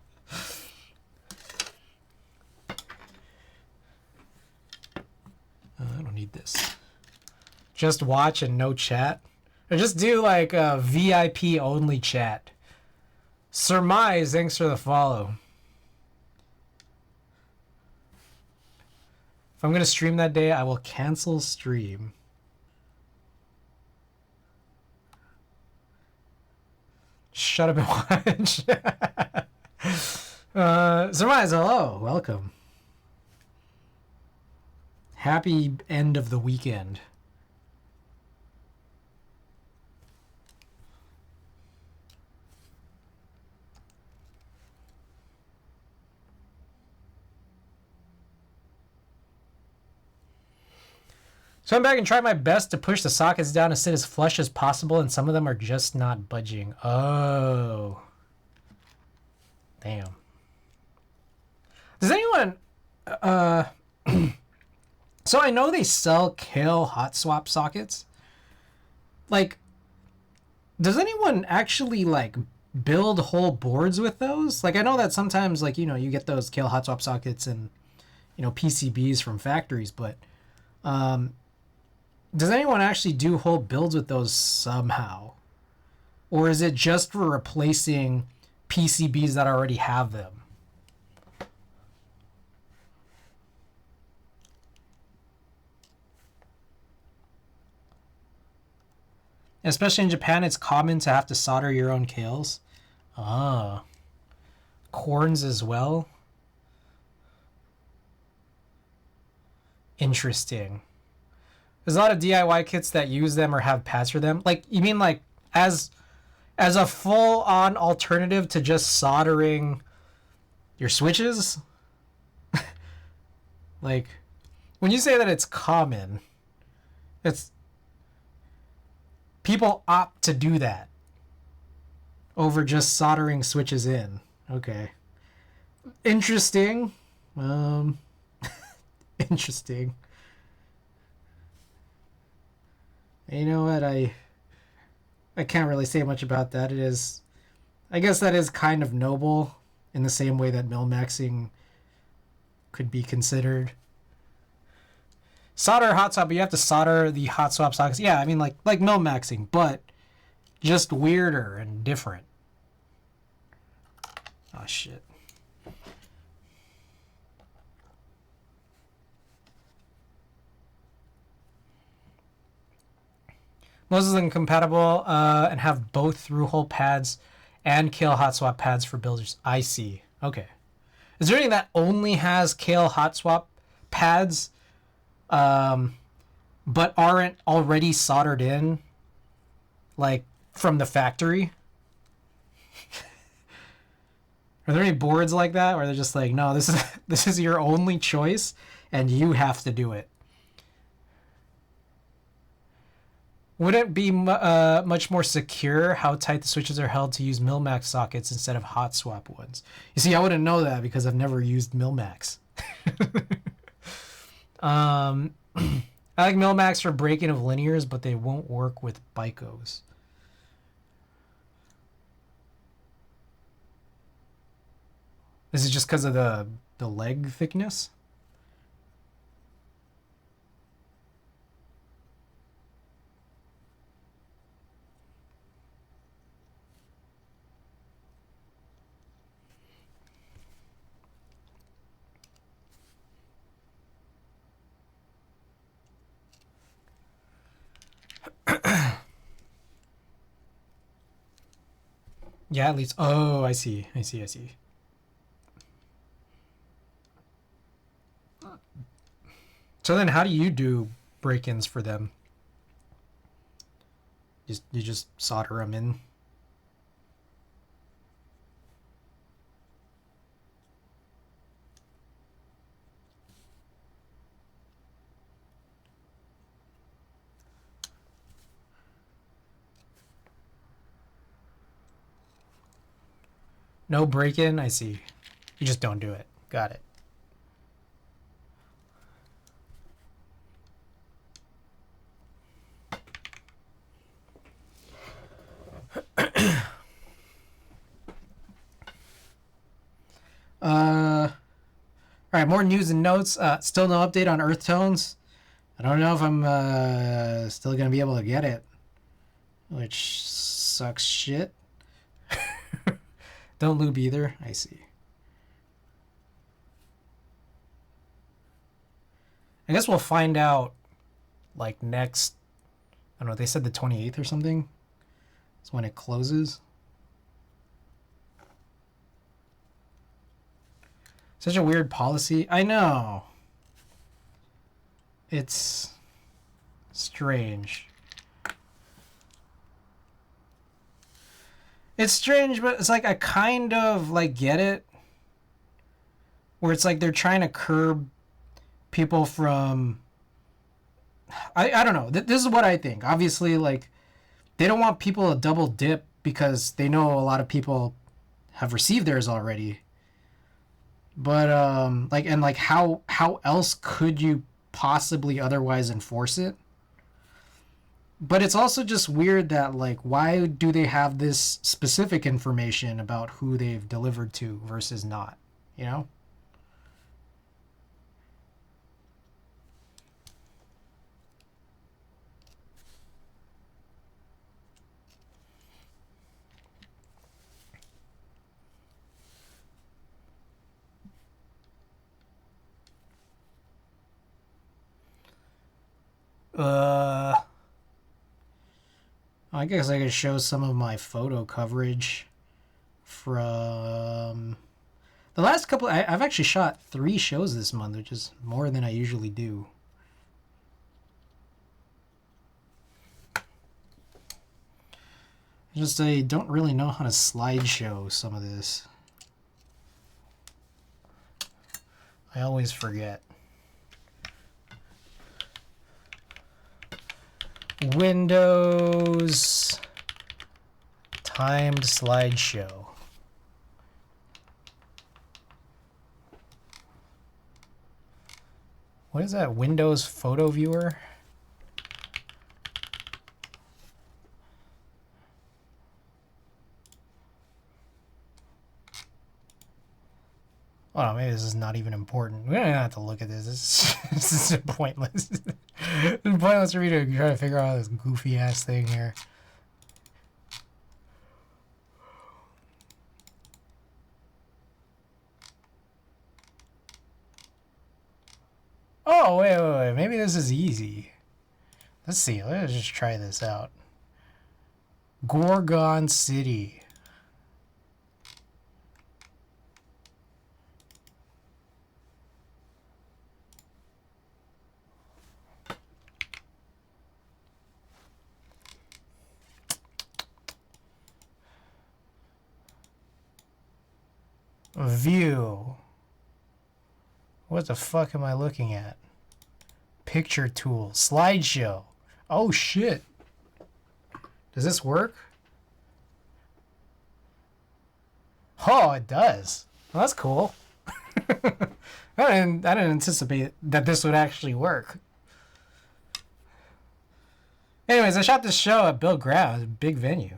don't need this. Just watch and no chat. Or just do like a VIP only chat. Surmise, thanks for the follow. If I'm going to stream that day, I will cancel stream. Shut up and watch. Surmise, hello. Welcome. Happy end of the weekend. So I'm back and try my best to push the sockets down to sit as flush as possible, and some of them are just not budging. Oh. Damn. Does anyone... So I know they sell kale hot swap sockets. Like, does anyone actually, like, build whole boards with those? Like, I know that sometimes, like, you know, you get those kale hot swap sockets and, you know, PCBs from factories, but... does anyone actually do whole builds with those somehow? Or is it just for replacing PCBs that already have them? Especially in Japan, it's common to have to solder your own kales. Ah. Corns as well. Interesting. There's a lot of DIY kits that use them or have pads for them. Like, you mean like as a full-on alternative to just soldering your switches? Like, when you say that it's common, it's... people opt to do that over just soldering switches in. Okay. Interesting. Interesting. You know what? I can't really say much about that. It is... I guess that is kind of noble in the same way that mil-maxing could be considered. Solder hot swap, but you have to solder the hot swap sockets. Yeah, I mean like mil-maxing, but just weirder and different. Oh shit. Most of them compatible and have both through-hole pads and kale hot swap pads for builders. I see. Okay. Is there anything that only has kale hot swap pads but aren't already soldered in, like, from the factory? Are there any boards like that where they're just like, no, this is your only choice and you have to do it? Would it be much more secure how tight the switches are held to use mil-max sockets instead of hot swap ones? You see, I wouldn't know that because I've never used mil-max. I like mil-max for breaking of linears, but they won't work with bicos. Is it just because of the leg thickness? Yeah, at least. Oh, I see. So then how do you do break-ins for them? You just solder them in? No break-in? I see. You just don't do it. Got it. All right, more news and notes. Still no update on Earth Tones. I don't know if I'm still going to be able to get it. which sucks shit. Don't lube either. I see. I guess we'll find out like next, I don't know, they said the 28th or something. It's when it closes. Such a weird policy. I know. It's strange. It's strange, but it's like I kind of like get it. Where it's like they're trying to curb people from... I don't know. This is what I think. Obviously, like, they don't want people to double dip because they know a lot of people have received theirs already. But how else could you possibly otherwise enforce it? But it's also just weird that, like, why do they have this specific information about who they've delivered to versus not, you know? I guess I could show some of my photo coverage from the last couple. I've actually shot 3 shows this month, which is more than I usually do. I don't really know how to slideshow some of this. I always forget. Windows timed slideshow. What is that? Windows photo viewer? Oh, maybe this is not even important. We don't even have to look at this. This is pointless. It's pointless for me to try to figure out this goofy ass thing here. Oh, wait. Maybe this is easy. Let's see. Let's just try this out. Gorgon City. View. What the fuck am I looking at? Picture tool. Slideshow. Oh shit. Does this work? Oh, it does. Well, that's cool. I didn't anticipate that this would actually work. Anyways, I shot this show at Bill Graham, a big venue.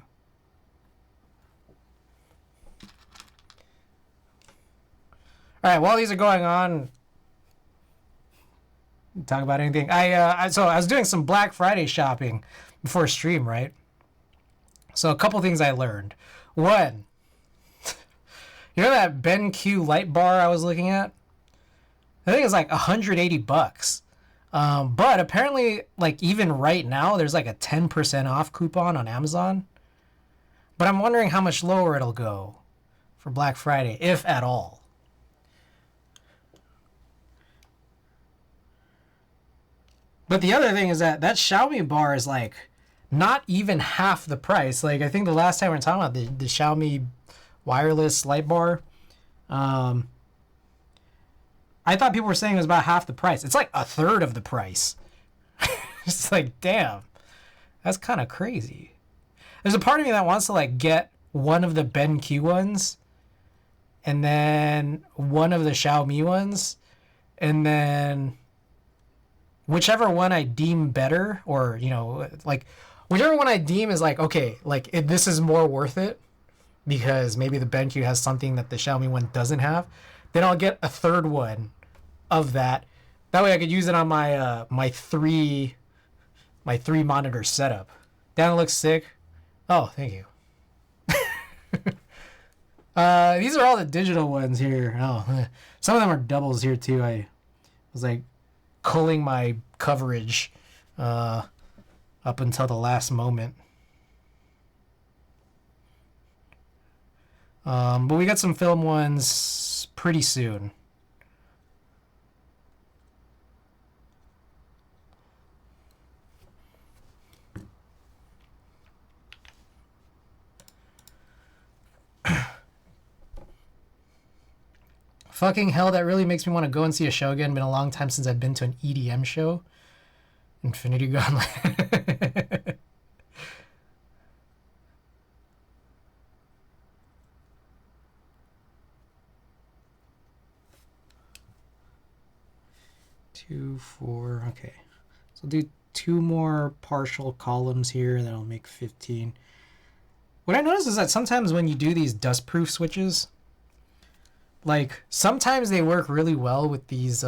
All right, while these are going on, talk about anything. So I was doing some Black Friday shopping before stream, right? So a couple things I learned. One, you know that BenQ light bar I was looking at? I think it's like $180. But apparently, like even right now, there's like a 10% off coupon on Amazon. But I'm wondering how much lower it'll go for Black Friday, if at all. But the other thing is that Xiaomi bar is like not even half the price. Like I think the last time we were talking about the Xiaomi wireless light bar, I thought people were saying it was about half the price. It's like a third of the price. It's like, damn, that's kind of crazy. There's a part of me that wants to like get one of the BenQ ones and then one of the Xiaomi ones and then whichever one I deem better, or, you know, like, whichever one I deem is like, okay, like, this is more worth it, because maybe the BenQ has something that the Xiaomi one doesn't have, then I'll get a third one of that. That way I could use it on my my three monitor setup. That looks sick. Oh, thank you. These are all the digital ones here. Oh, some of them are doubles here too. I was like culling my coverage up until the last moment. But we got some film ones pretty soon. Fucking hell, that really makes me want to go and see a show again. Been a long time since I've been to an EDM show. Infinity Gauntlet. Two, four, okay. So I'll do 2 more partial columns here, that'll make 15. What I notice is that sometimes when you do these dustproof switches, like sometimes they work really well with these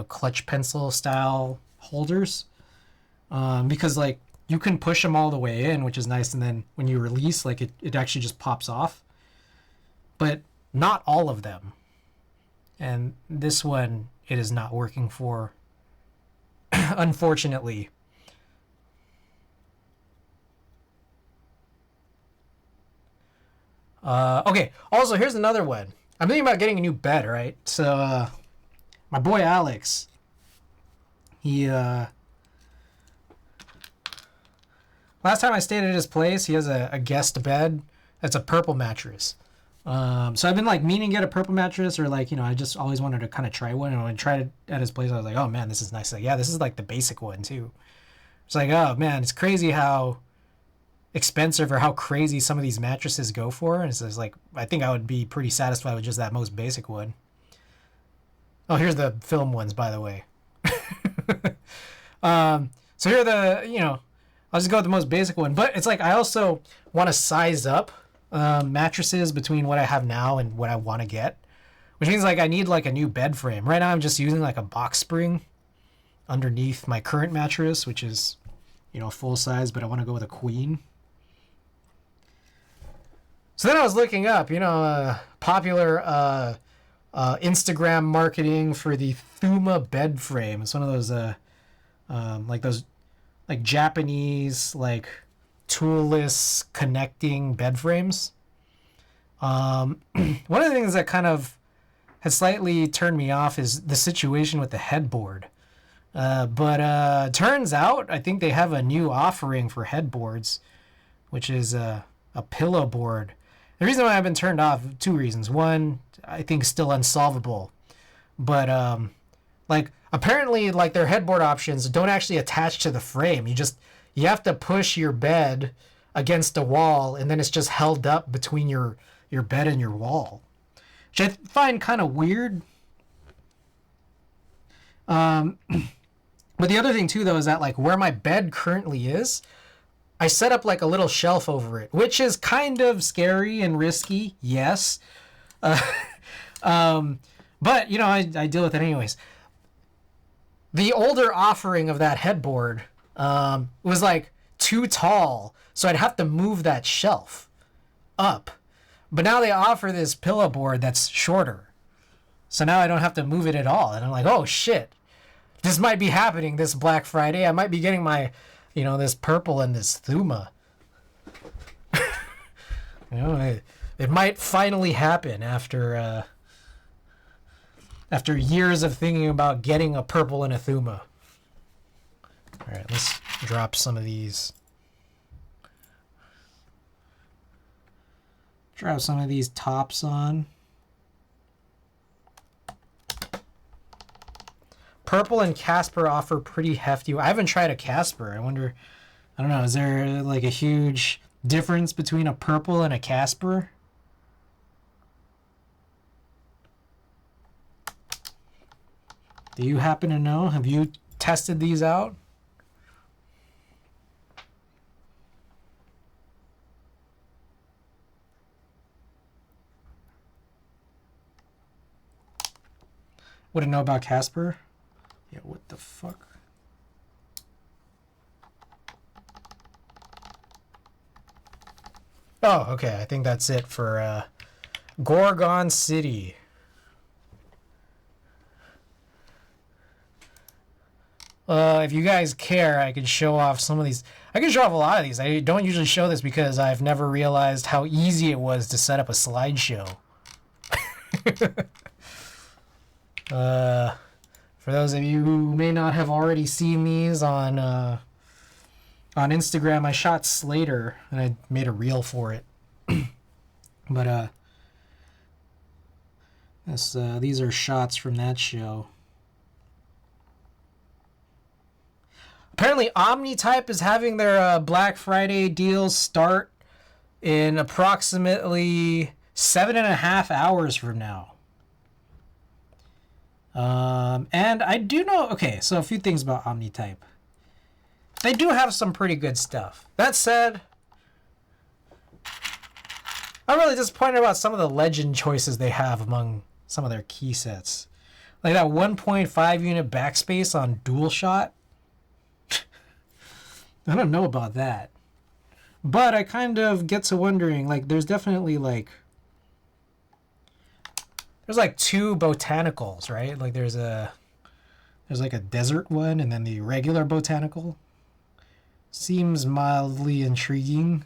clutch pencil style holders, because like you can push them all the way in, which is nice, and then when you release, like it actually just pops off. But not all of them, and this one it is not working for, unfortunately. Okay, also here's another one. I'm thinking about getting a new bed, right? So my boy Alex, he last time I stayed at his place, he has a guest bed that's a purple mattress. So I've been like meaning to get a purple mattress, or like, I just always wanted to kind of try one. And when I tried it at his place, I was like, oh man, this is nice. Like, yeah, this is like the basic one too. It's like, oh man, it's crazy how expensive or how crazy some of these mattresses go for. And it's just like, I think I would be pretty satisfied with just that most basic one. Oh, here's the film ones, by the way. So here are the, I'll just go with the most basic one. But it's like, I also want to size up mattresses between what I have now and what I want to get. Which means like I need like a new bed frame. Right now I'm just using like a box spring underneath my current mattress, which is, full size, but I want to go with a queen. So then I was looking up, popular Instagram marketing for the Thuma bed frame. It's one of those Japanese toolless connecting bed frames. One of the things that kind of has slightly turned me off is the situation with the headboard. But turns out I think they have a new offering for headboards, which is a pillow board. The reason why I've been turned off, 2 reasons. One, I think still unsolvable. But apparently their headboard options don't actually attach to the frame. You have to push your bed against a wall, and then it's just held up between your bed and your wall, which I find kind of weird. But the other thing too, though, is that where my bed currently is, I set up a little shelf over it, which is kind of scary and risky, yes. But I deal with it anyways. The older offering of that headboard was too tall, so I'd have to move that shelf up. But now they offer this pillow board that's shorter, so now I don't have to move it at all. And I'm like, oh shit, this might be happening this Black Friday. I might be getting my, this purple and this Thuma. It might finally happen after years of thinking about getting a purple and a Thuma. All right, let's drop some of these. Drop some of these tops on. Purple and Casper offer pretty hefty. I haven't tried a Casper. I wonder, I don't know, is there a huge difference between a purple and a Casper? Do you happen to know? Have you tested these out? Wouldn't know about Casper? Yeah, what the fuck? Oh, okay. I think that's it for Gorgon City. If you guys care, I can show off some of these. I can show off a lot of these. I don't usually show this because I've never realized how easy it was to set up a slideshow. For those of you who may not have already seen these on Instagram, I shot Slater and I made a reel for it. But these are shots from that show. Apparently, Omnitype is having their Black Friday deals start in approximately 7.5 hours from now. And I do know... Okay, so a few things about Omnitype. They do have some pretty good stuff. That said, I'm really disappointed about some of the legend choices they have among some of their key sets. Like that 1.5 unit backspace on DualShot. I don't know about that. But I kind of get to wondering, like, there's definitely, like... There's, like, two botanicals, right? Like, there's like, a desert one, and then the regular botanical. Seems mildly intriguing.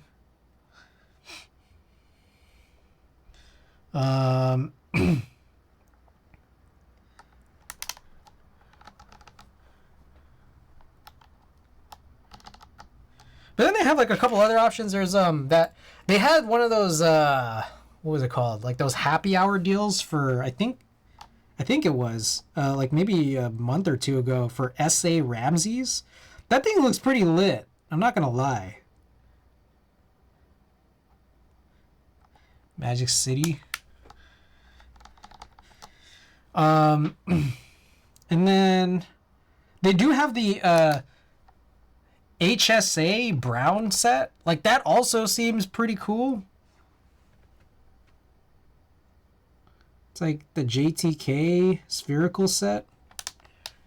But then they have like a couple other options. There's that they had one of those what was it called? Like those happy hour deals for I think it was like maybe a month or two ago for S.A. Ramsey's. That thing looks pretty lit. I'm not gonna lie. Magic City. And then they do have the HSA Brown set. Like that also seems pretty cool. It's like the JTK spherical set.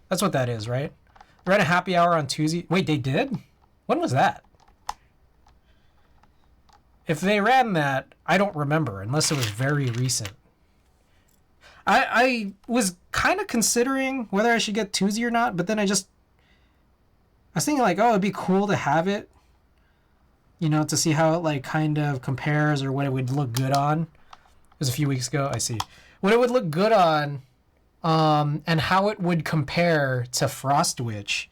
That's what that is, right? They ran a happy hour on Tuesday. Wait, they did? When was that? If they ran that, I don't remember, unless it was very recent. I was kind of considering whether I should get Tuesday or not, but then I was thinking like, oh, it'd be cool to have it, you know, to see how it like kind of compares or what it would look good on. It was a few weeks ago. I see. What it would look good on, and how it would compare to Frostwitch.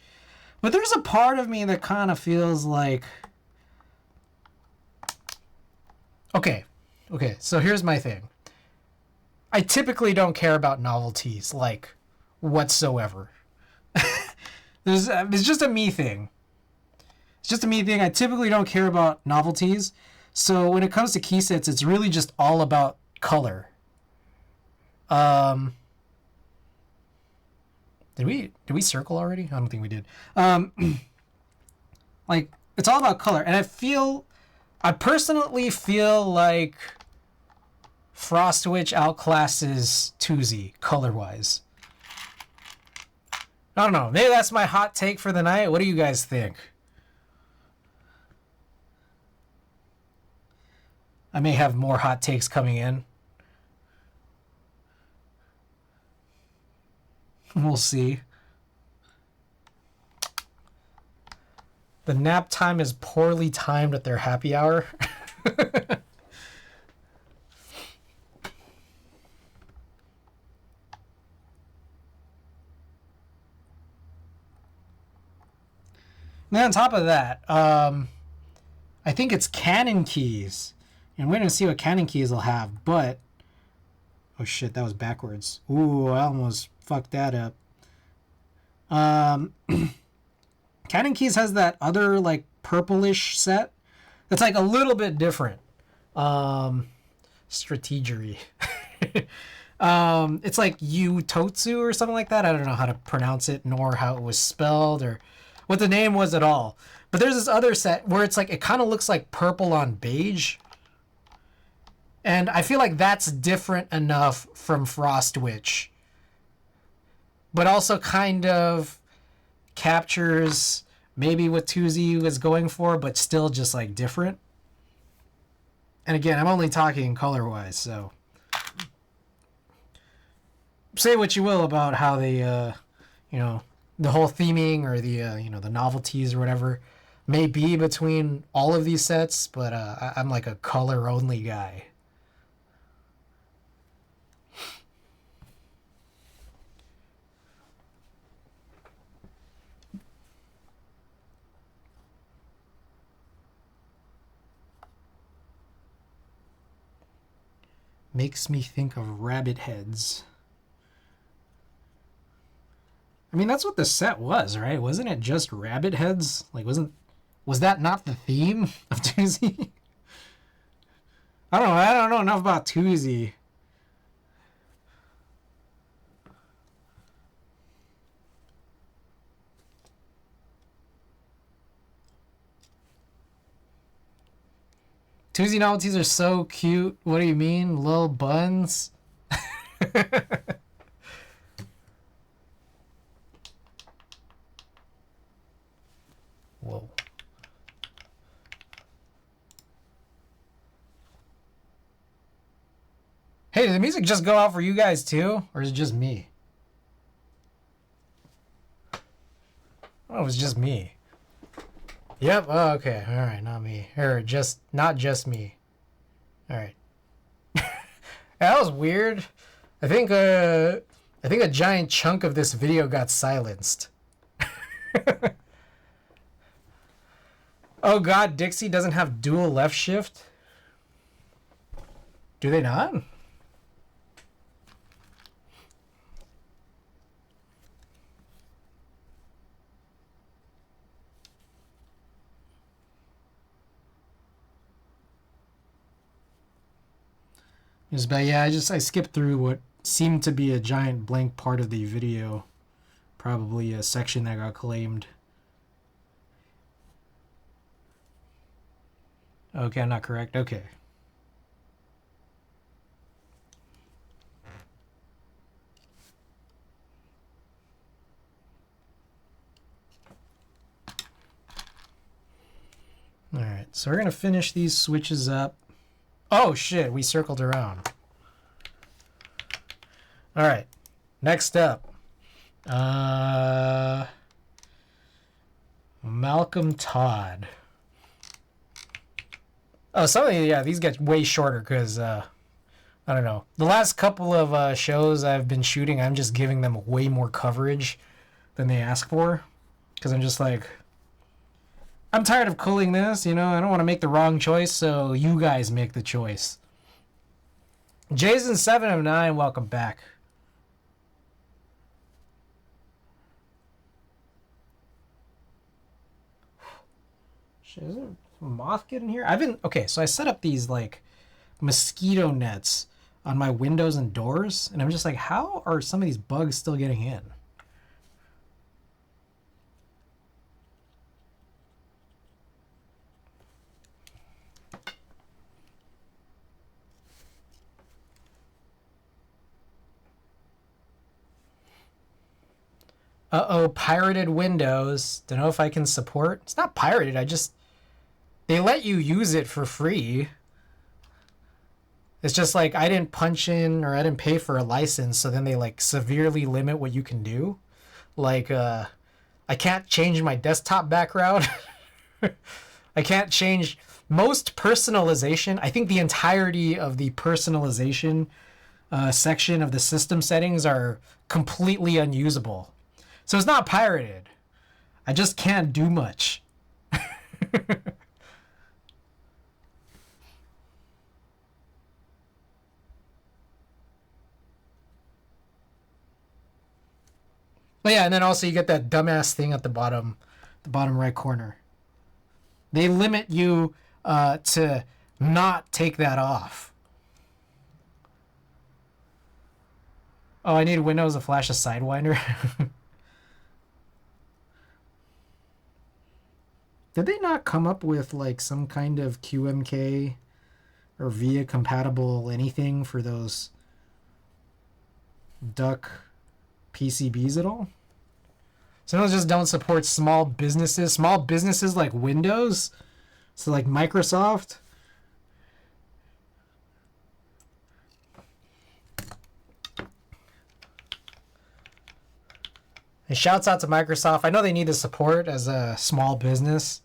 But there's a part of me that kind of feels like... Okay, so here's my thing. I typically don't care about novelties, like, whatsoever. It's just a me thing. It's just a me thing. I typically don't care about novelties. So when it comes to key sets, it's really just all about color. Did we circle already? I don't think we did. Like, it's all about color. And I personally feel like Frostwitch outclasses Tuesday color-wise. I don't know. Maybe that's my hot take for the night. What do you guys think? I may have more hot takes coming in. We'll see. The nap time is poorly timed at their happy hour. Then on top of that, I think it's Canon keys. And we're going to see what Canon keys will have, but... Oh shit, that was backwards. Ooh, I almost fucked that up. Canon keys has that other, like, purplish set that's, like, a little bit different. Strategery. It's like Totsu or something like that. I don't know how to pronounce it, nor how it was spelled, or what the name was at all. But there's this other set where it's like, it kind of looks like purple on beige. And I feel like that's different enough from Frostwitch. But also kind of captures maybe what Tuesday was going for, but still just like different. And again, I'm only talking color-wise, so say what you will about how they, you know, the whole theming or the, you know, the novelties or whatever may be between all of these sets, but I'm like a color-only guy. Makes me think of rabbit heads. I mean, that's what the set was, right? Wasn't it just rabbit heads? Like, was that not the theme of zzZZ? I don't know enough about zzZZ. zzZZ novelties are so cute. What do you mean? Little buns? Whoa. Hey, did the music just go out for you guys too? Or is it just me? Oh, it was just me. Yep. Oh, okay. All right. Not me. Or not just me. All right. That was weird. I think a giant chunk of this video got silenced. Oh God, Dixie doesn't have dual left shift. Do they not? But yeah, I skipped through what seemed to be a giant blank part of the video. Probably a section that got claimed. Okay, I'm not correct. Okay. Alright, so we're going to finish these switches up. Oh shit, we circled around. Alright, next up. Malcolm Todd. Oh, these get way shorter because, I don't know. The last couple of shows I've been shooting, I'm just giving them way more coverage than they ask for. Because I'm just like, I'm tired of culling this, you know? I don't want to make the wrong choice, so you guys make the choice. Jason709, welcome back. Shit, is there a moth get in here? Okay, so I set up these, like, mosquito nets on my windows and doors, and I'm just like, how are some of these bugs still getting in? Uh-oh, pirated Windows. Don't know if I can support. It's not pirated, they let you use it for free. It's just like I didn't punch in or I didn't pay for a license, so then they like severely limit what you can do. Like I can't change my desktop background. I can't change most personalization. I think the entirety of the personalization section of the system settings are completely unusable. So it's not pirated. I just can't do much. But yeah, and then also you get that dumbass thing at the bottom right corner. They limit you to not take that off. Oh, I need Windows to flash a Sidewinder. Did they not come up with like some kind of QMK or VIA compatible anything for those duck PCBs at all? Some of those just don't support small businesses like Windows. So like Microsoft. And shouts out to Microsoft. I know they need the support as a small business.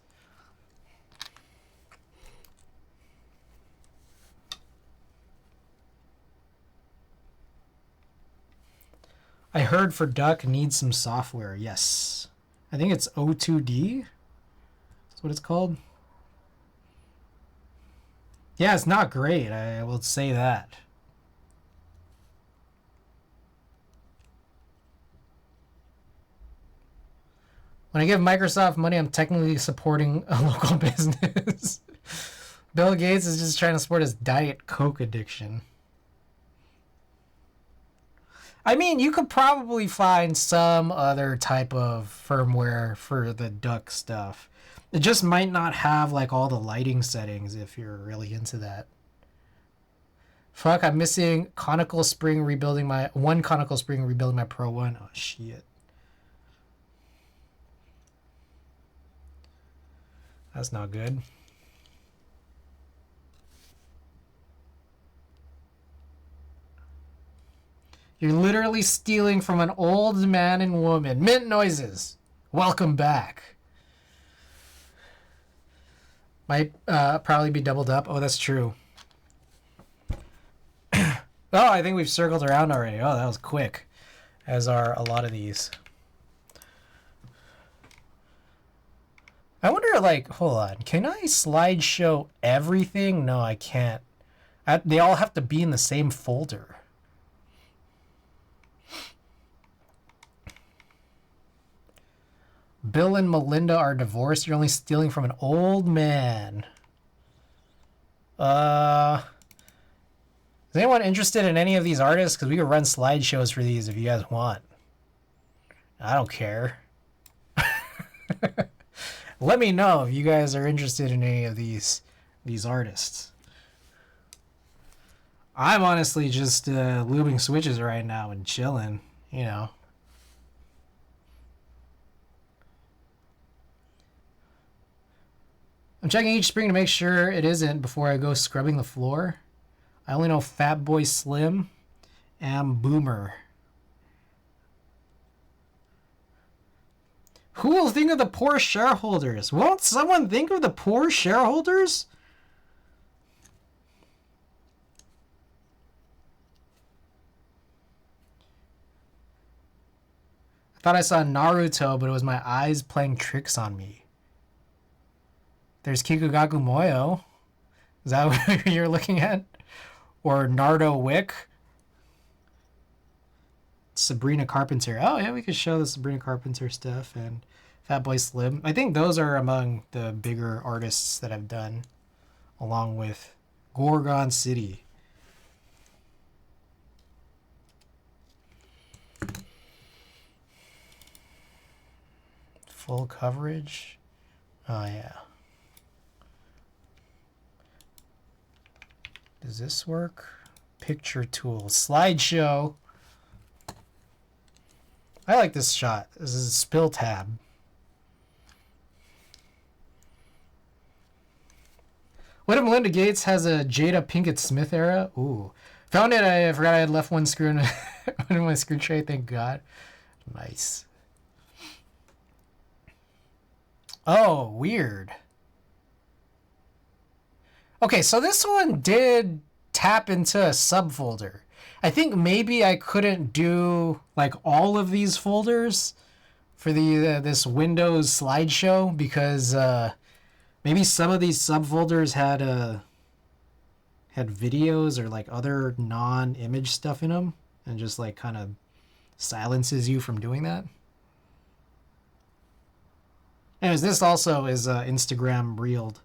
I heard for Duck needs some software. Yes. I think it's O2D. That's what it's called. Yeah, it's not great. I will say that. When I give Microsoft money, I'm technically supporting a local business. Bill Gates is just trying to support his Diet Coke addiction. I mean, you could probably find some other type of firmware for the Duck stuff. It just might not have like all the lighting settings if you're really into that. Fuck, I'm missing conical spring rebuilding my conical spring rebuilding my Pro 1. Oh shit. That's not good. You're literally stealing from an old man and woman. Mint noises. Welcome back. Might probably be doubled up. Oh, that's true. Oh, I think we've circled around already. Oh, that was quick. As are a lot of these. I wonder, like, hold on. Can I slideshow everything? No, I can't. They all have to be in the same folder. Bill and Melinda are divorced. You're only stealing from an old man. Is anyone interested in any of these artists? Because we could run slideshows for these if you guys want. I don't care. Let me know if you guys are interested in any of these artists. I'm honestly just lubing switches right now and chilling, you know. I'm checking each spring to make sure it isn't before I go scrubbing the floor. I only know Fat Boy Slim and Boomer. Who will think of the poor shareholders? Won't someone think of the poor shareholders? I thought I saw Naruto, but it was my eyes playing tricks on me. There's Kikugaku Moyo. Is that what you're looking at? Or Nardo Wick? Sabrina Carpenter. Oh, yeah, we could show the Sabrina Carpenter stuff and Fatboy Slim. I think those are among the bigger artists that I've done, along with Gorgon City. Full coverage. Oh, yeah. Does this work? Picture tool. Slideshow. I like this shot. This is a spill tab. What if Melinda Gates has a Jada Pinkett Smith era? Ooh. Found it. I forgot I had left one screw in, in my screw tray. Thank God. Nice. Oh, weird. Okay, so this one did tap into a subfolder. I think maybe I couldn't do like all of these folders for the this Windows slideshow because maybe some of these subfolders had videos or like other non-image stuff in them and just like kind of silences you from doing that. Anyways, this also is Instagram reeled,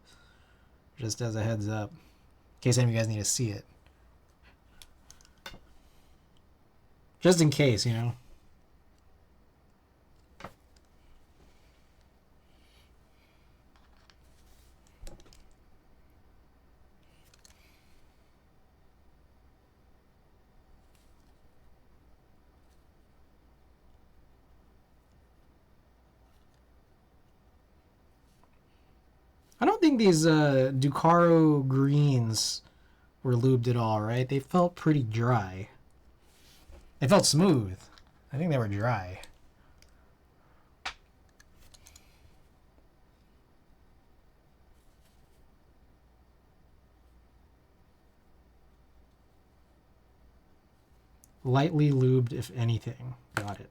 just as a heads up, in case any of you guys need to see it. Just in case, you know. I don't think these Ducaro greens were lubed at all, right? They felt pretty dry. They felt smooth. I think they were dry. Lightly lubed, if anything. Got it.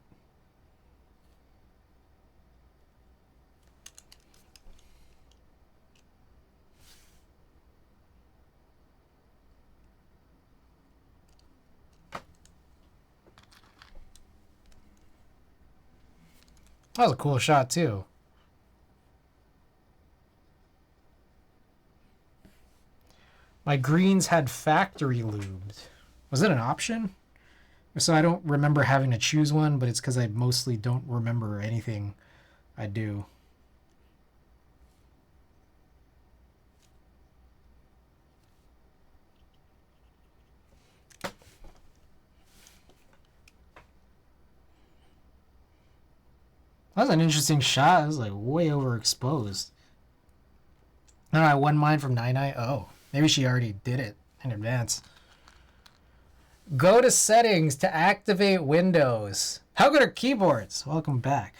That was a cool shot, too. My greens had factory lubed. Was it an option? So I don't remember having to choose one, but it's because I mostly don't remember anything I do. That was an interesting shot. It was like way overexposed. No, I won mine from 99. Oh, maybe she already did it in advance. Go to settings to activate Windows. How good are keyboards? Welcome back.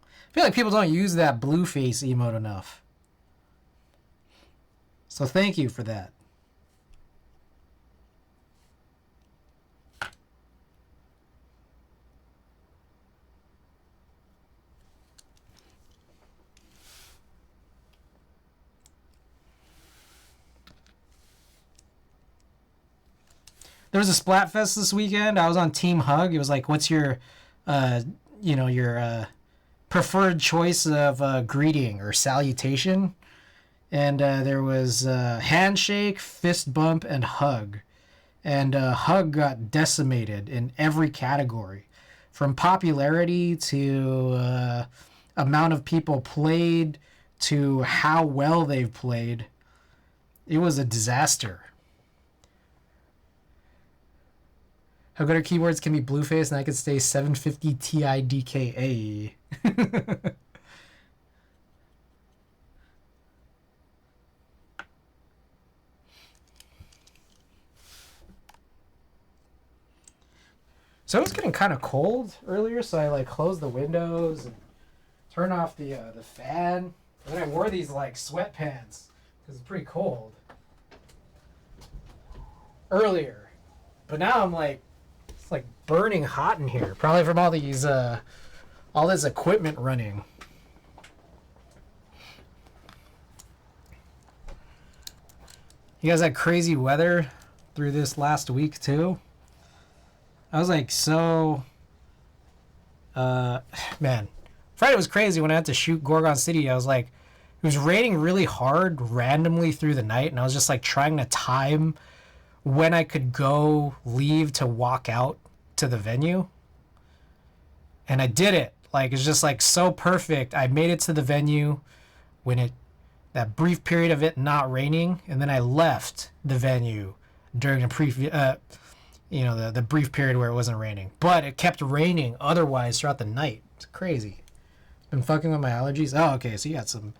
I feel like people don't use that blue face emote enough. So thank you for that. There was a Splatfest this weekend. I was on Team Hug. It was like, what's your, your preferred choice of greeting or salutation? And there was handshake, fist bump, and hug. And hug got decimated in every category, from popularity to amount of people played to how well they've played. It was a disaster. How good our keyboards can be blueface, and I could stay 750 Ti DKA. So it was getting kind of cold earlier, so I like closed the windows and turned off the fan. And then I wore these like sweatpants because it's pretty cold earlier. But now I'm like, it's like burning hot in here, probably from all these all this equipment running. You guys had crazy weather through this last week too. I was like, man, Friday was crazy when I had to shoot Gorgon City. I was like, it was raining really hard randomly through the night, and I was just like trying to time when I could go leave to walk out to the venue. And I did it. Like, it's just like so perfect. I made it to the venue when that brief period of it not raining, and then I left the venue during the brief period where it wasn't raining. But it kept raining otherwise throughout the night. It's crazy. Been fucking with my allergies. Oh, okay, so you got some...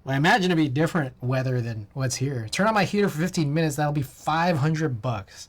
Well, I imagine it'd be different weather than what's here. Turn on my heater for 15 minutes, that'll be $500.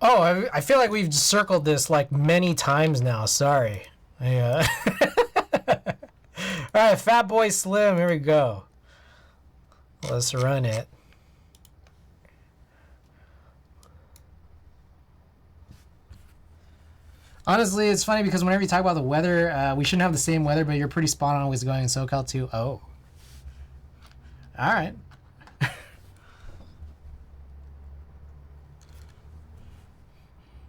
Oh, I feel like we've circled this like many times now. Sorry. Yeah. All right, Fat Boy Slim. Here we go. Let's run it. Honestly, it's funny because whenever you talk about the weather, we shouldn't have the same weather, but you're pretty spot on always going in SoCal too. Oh. All right.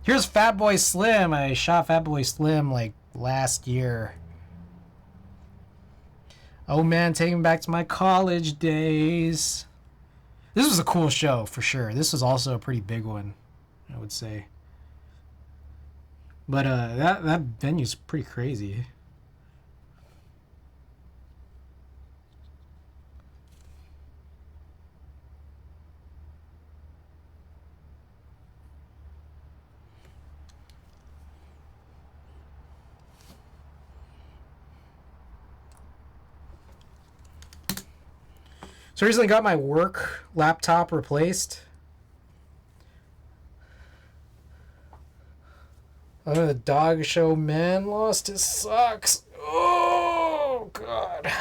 Here's Fat Boy Slim. I shot Fat Boy Slim like last year. Oh man, taking me back to my college days. This was a cool show for sure. This was also a pretty big one, I would say. But that venue's pretty crazy. So I recently got my work laptop replaced. Oh, the dog show man lost his socks. Oh, God.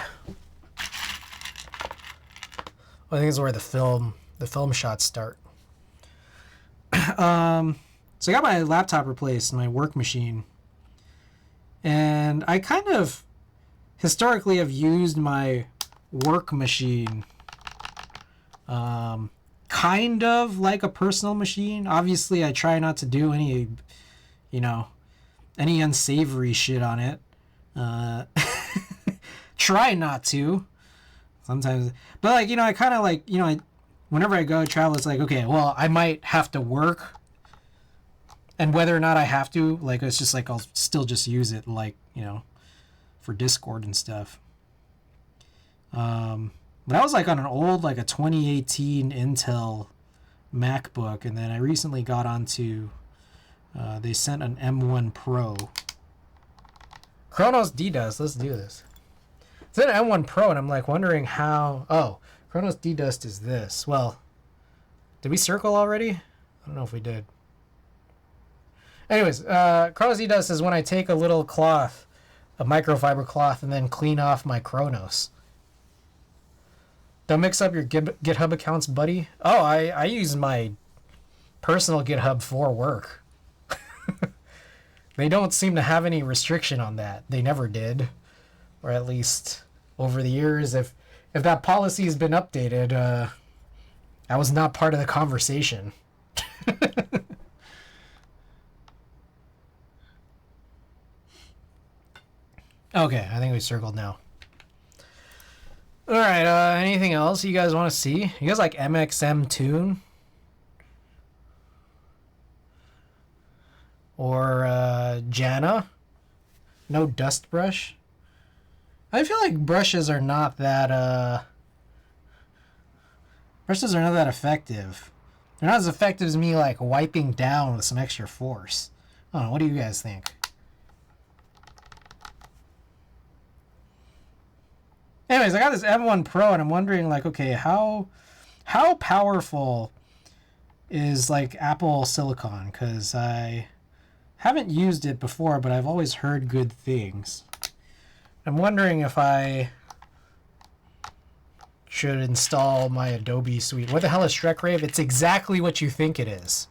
I think it's where the film shots start. So I got my laptop replaced, my work machine. And I kind of historically have used my work machine kind of like a personal machine. Obviously, I try not to do any, any unsavory shit on it. Try not to. Sometimes. But, I kind of whenever I go travel, it's like, okay, well, I might have to work. And whether or not I have to, it's just I'll still just use it, for Discord and stuff. But I was on an old, a 2018 Intel MacBook, and then I recently got onto, they sent an M1 Pro. Chronos D-Dust, let's do this. It's an M1 Pro, and I'm wondering how, Chronos D-Dust is this. Well, did we circle already? I don't know if we did. Anyways, Chronos D-Dust is when I take a little cloth, a microfiber cloth, and then clean off my Chronos. Don't mix up your GitHub accounts, buddy. Oh, I use my personal GitHub for work. They don't seem to have any restriction on that. They never did. Or at least over the years. If that policy has been updated, I was not part of the conversation. Okay, I think we circled now. Alright, anything else you guys want to see? You guys like MXM Tune? Or Jana? No dust brush? I feel like brushes are not that effective. They're not as effective as me wiping down with some extra force. I don't know, what do you guys think? Anyways, I got this M1 Pro, and I'm wondering, okay, how powerful is, Apple Silicon? Because I haven't used it before, but I've always heard good things. I'm wondering if I should install my Adobe suite. What the hell is Shrekrave? It's exactly what you think it is.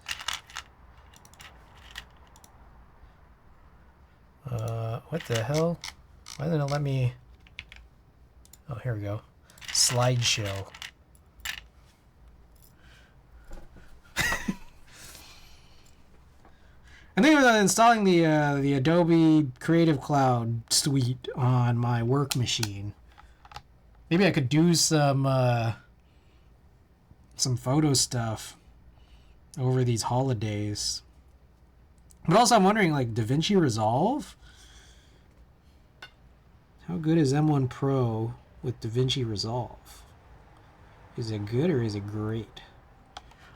What the hell? Why didn't it let me... Oh, here we go. Slideshow. I think about installing the Adobe Creative Cloud suite on my work machine. Maybe I could do some photo stuff over these holidays. But also, I'm wondering, DaVinci Resolve? How good is M1 Pro with DaVinci Resolve? Is it good or is it great?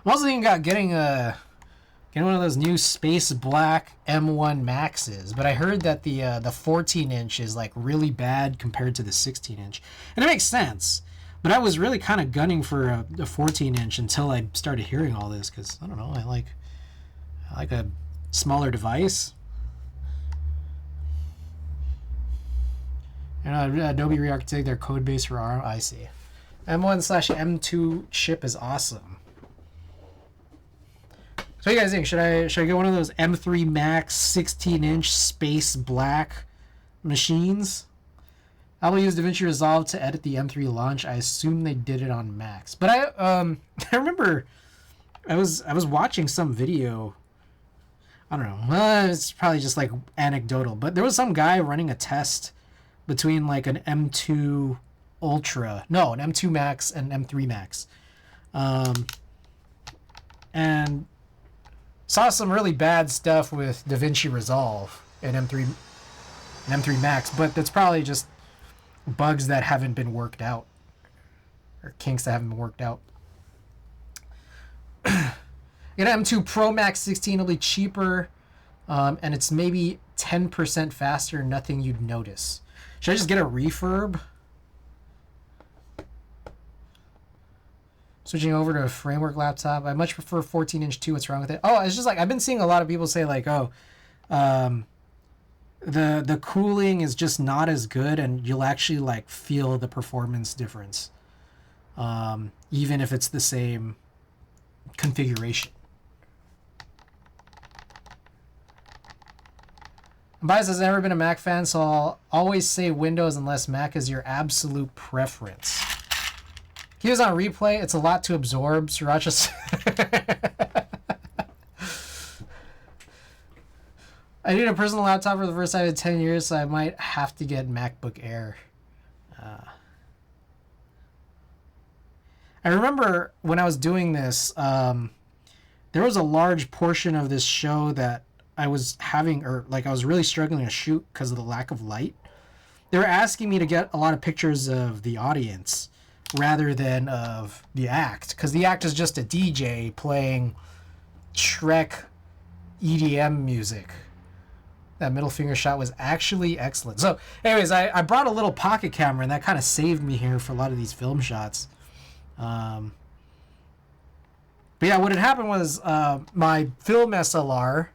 I'm also thinking about getting one of those new space black M1 Maxes, but I heard that the 14-inch is really bad compared to the 16-inch, and it makes sense. But I was really kind of gunning for a 14-inch until I started hearing all this, because I don't know, I like a smaller device. Adobe re-architect their code base for ARM. I see. M1/M2 chip is awesome. So what do you guys think? Should I get one of those M3 Max 16-inch space black machines? I will use DaVinci Resolve to edit the M3 launch. I assume they did it on Macs. But I remember I was watching some video. I don't know. It's probably just anecdotal, but there was some guy running a test between an M2 Ultra, no, an M2 Max and M3 Max, and saw some really bad stuff with DaVinci Resolve and M3 Max, but that's probably just bugs that haven't been worked out, or kinks that haven't been worked out. An M2 Pro Max 16 will be cheaper, and it's maybe 10% faster. Nothing you'd notice. Should I just get a refurb? Switching over to a framework laptop. I much prefer 14-inch too. What's wrong with it? Oh, it's just like I've been seeing a lot of people say like, oh, the cooling is just not as good, and you'll actually like feel the performance difference, even if it's the same configuration. Bias has never been a Mac fan, so I'll always say Windows unless Mac is your absolute preference. He was on replay. It's a lot to absorb. Sriracha. I need a personal laptop for the first time in 10 years, so I might have to get MacBook Air. I remember when I was doing this, there was a large portion of this show that I was having, or like I was really struggling to shoot because of the lack of light. They were asking me to get a lot of pictures of the audience rather than of the act, because the act is just a DJ playing Shrek EDM music. That middle finger shot was actually excellent. So anyways, I brought a little pocket camera, and that kind of saved me here for a lot of these film shots. But yeah, what had happened was my film SLR,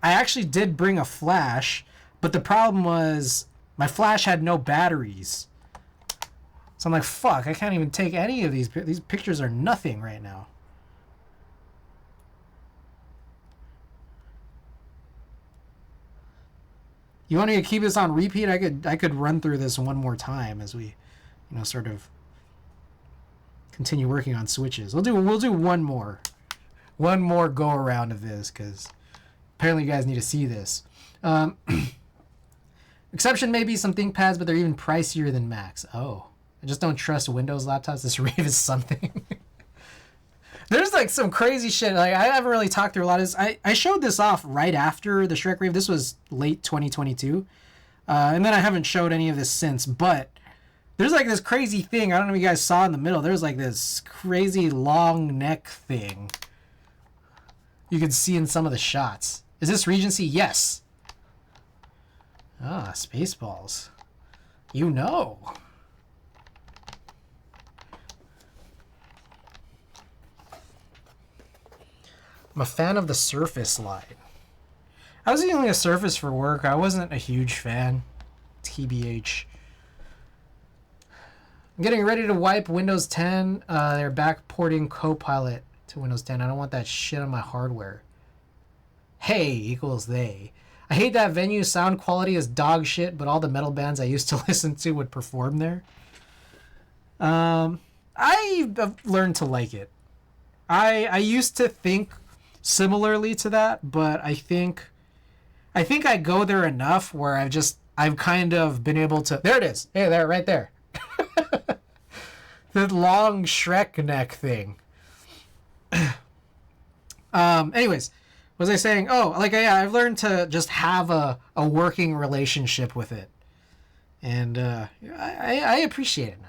I actually did bring a flash, but the problem was my flash had no batteries. So I'm like, fuck, I can't even take any of these. These pictures are nothing right now. You want me to keep this on repeat? I could run through this one more time as we, sort of continue working on switches. We'll do one more go around of this, because apparently you guys need to see this. Exception may be some ThinkPads, but they're even pricier than Macs. Oh, I just don't trust Windows laptops. This rave is something. There's like some crazy shit. Like I haven't really talked through a lot of this. I showed this off right after the Shrek rave. This was late 2022. And then I haven't showed any of this since, but there's like this crazy thing. I don't know if you guys saw in the middle. There's like this crazy long neck thing you can see in some of the shots. Is this Regency? Yes. Ah, Spaceballs. You know. I'm a fan of the Surface line. I was using a Surface for work. I wasn't a huge fan. TBH. I'm getting ready to wipe Windows 10. They're backporting Copilot to Windows 10. I don't want that shit on my hardware. Hey equals they. I hate that venue. Sound quality is dog shit, but all the metal bands I used to listen to would perform there. I've learned to like it. I used to think similarly to that, but I think I go there enough where I've kind of been able to. There it is. Hey, there, right there. The long Shrek neck thing. Anyways, what was I saying? Oh, like yeah, I've learned to just have a working relationship with it, and I appreciate it now.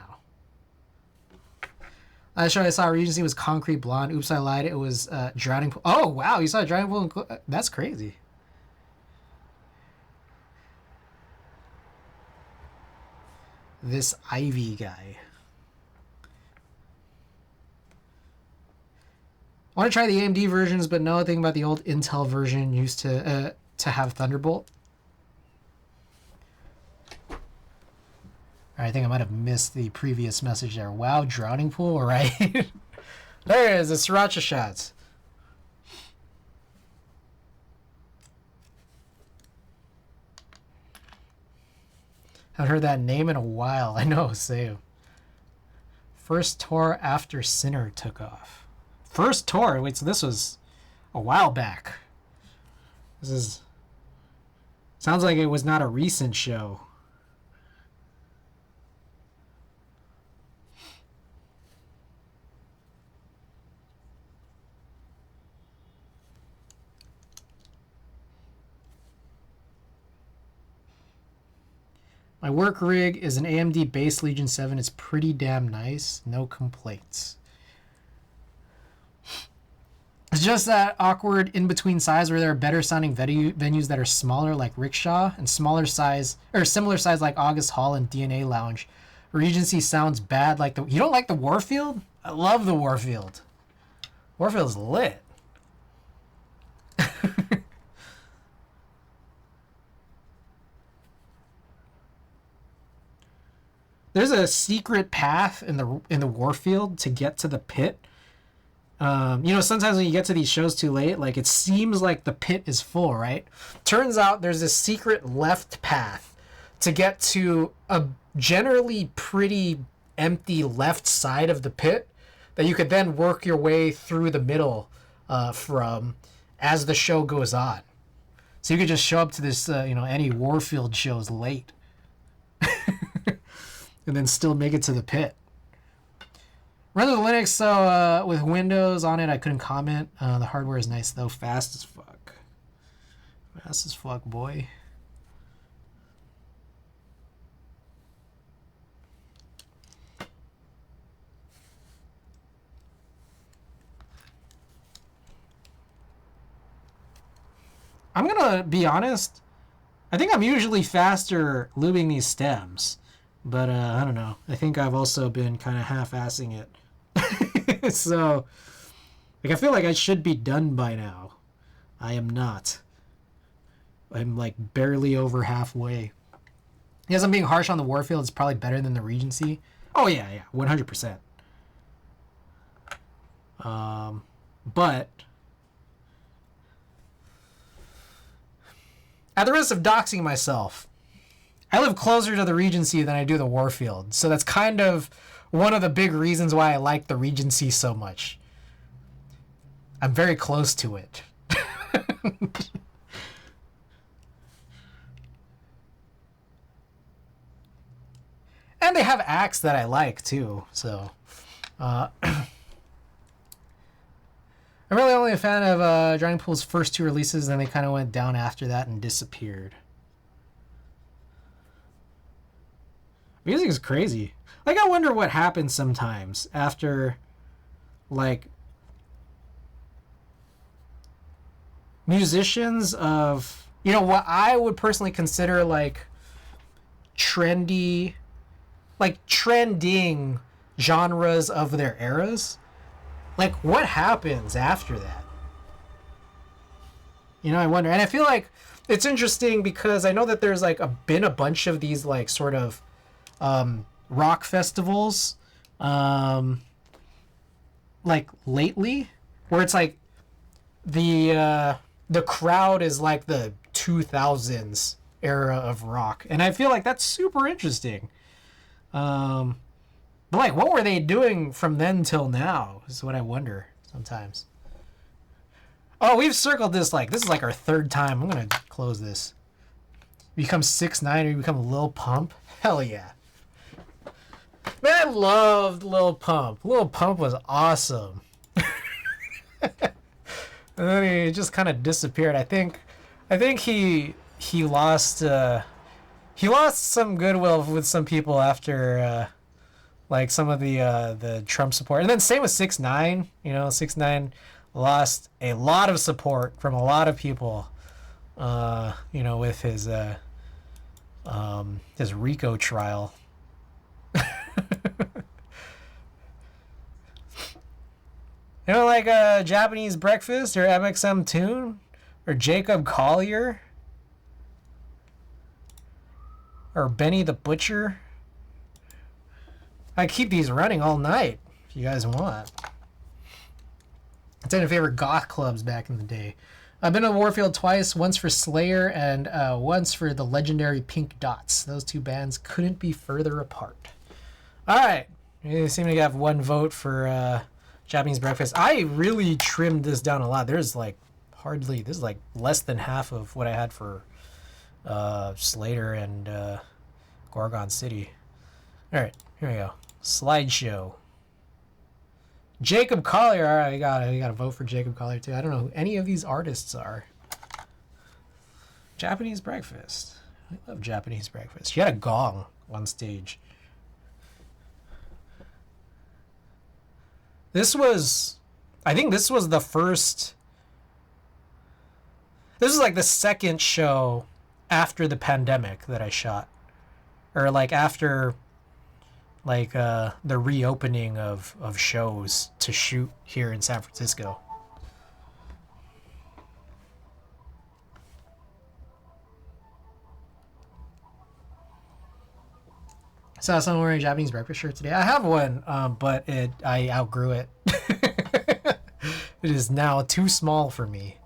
Last show I saw Regency was Concrete Blonde. Oops, I lied. It was Drowning Pool. Oh, wow. You saw Drowning Pool? That's crazy. This Ivy guy. I want to try the AMD versions, but no, thinking about the old Intel version used to have Thunderbolt. I think I might have missed the previous message there. Wow, Drowning Pool, right? There it is, the Sriracha shots. Haven't heard that name in a while. I know, same. First tour after Sinner took off. First tour? Wait, so this was a while back. Sounds like it was not a recent show. My work rig is an AMD base Legion 7. It's pretty damn nice. No complaints. It's just that awkward in-between size where there are better sounding venues that are smaller like Rickshaw and smaller size or similar size like August Hall and DNA Lounge. Regency sounds bad like the... You don't like the Warfield? I love the Warfield. Warfield's lit. There's a secret path in the Warfield to get to the pit. You know, sometimes when you get to these shows too late, like it seems like the pit is full, right? Turns out there's a secret left path to get to a generally pretty empty left side of the pit that you could then work your way through the middle from as the show goes on. So you could just show up to this, you know, any Warfield shows late. And then still make it to the pit. Runs with Linux, so with Windows on it, I couldn't comment. The hardware is nice, though. Fast as fuck. Fast as fuck, boy. I'm gonna be honest. I think I'm usually faster lubing these stems. But I don't know. I think I've also been kind of half-assing it. So, like, I feel like I should be done by now. I am not. I'm, like, barely over halfway. Yes, I'm being harsh on the Warfield. It's probably better than the Regency. Oh, yeah, 100%. But at the risk of doxing myself, I live closer to the Regency than I do the Warfield. So that's kind of one of the big reasons why I like the Regency so much. I'm very close to it. And they have acts that I like too. So I'm really only a fan of Drowning Pool's first two releases, and they kind of went down after that and disappeared. Music is crazy. Like, I wonder what happens sometimes after, like, musicians of, you know, what I would personally consider, like, trendy, like, trending genres of their eras. Like, what happens after that? You know, I wonder. And I feel like it's interesting because I know that there's, like, been a bunch of these, like, sort of rock festivals like lately, where it's like the crowd is like the 2000s era of rock, and I feel like that's super interesting. But like, what were they doing from then till now is what I wonder sometimes. Oh, we've circled this, like, this is like our third time. I'm gonna close this. You become 6ix9ine or you become Lil Pump. Hell yeah. Man, I loved Lil Pump. Lil Pump was awesome. And then he just kind of disappeared. I think he lost some goodwill with some people after like some of the Trump support. And then same with 6ix9ine. You know, 6ix9ine lost a lot of support from a lot of people. You know, with his RICO trial. You know, like Japanese Breakfast or MXM Tune or Jacob Collier or Benny the Butcher. I keep these running all night if you guys want. It's one of my favorite goth clubs back in the day. I've been to Warfield twice, once for Slayer and once for the legendary Pink Dots. Those two bands couldn't be further apart. All right. You seem to have one vote for Japanese Breakfast. I really trimmed this down a lot. There's like hardly, this is like less than half of what I had for Slater and Gorgon City. All right, here we go. Slideshow. Jacob Collier. All right, we got to vote for Jacob Collier too. I don't know who any of these artists are. Japanese Breakfast. I love Japanese Breakfast. She had a gong on stage. I think this was the first. This is like the second show after the pandemic that I shot, or like after like the reopening of shows to shoot here in San Francisco. Saw someone wearing a Japanese breakfast shirt today. I have one, but I outgrew it. It is now too small for me.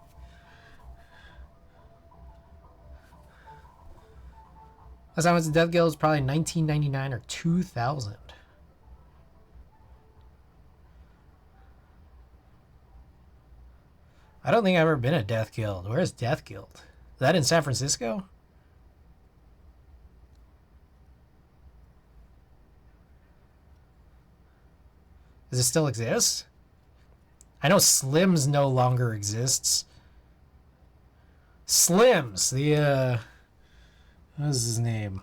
Last time I went to Death Guild was probably 1999 or 2000. I don't think I've ever been at Death Guild. Where's Death Guild? Is that in San Francisco? Does it still exist? I know Slims no longer exists. Slims, the what was his name?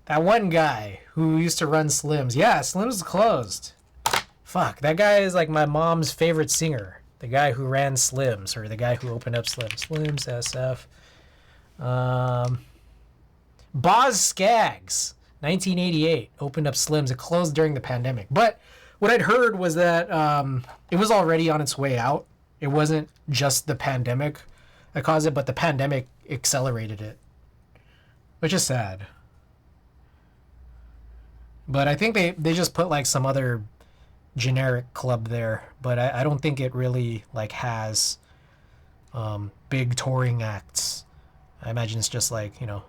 That one guy who used to run Slims. Yeah, Slims is closed. Fuck, that guy is like my mom's favorite singer. The guy who ran Slims, or the guy who opened up Slims. Slims, SF. Boz Scaggs, 1988, opened up Slims. It closed during the pandemic. But what I'd heard was that it was already on its way out. It wasn't just the pandemic that caused it, but the pandemic accelerated it, which is sad. But I think they just put like some other generic club there, but I don't think it really like has big touring acts. I imagine it's just like, you know,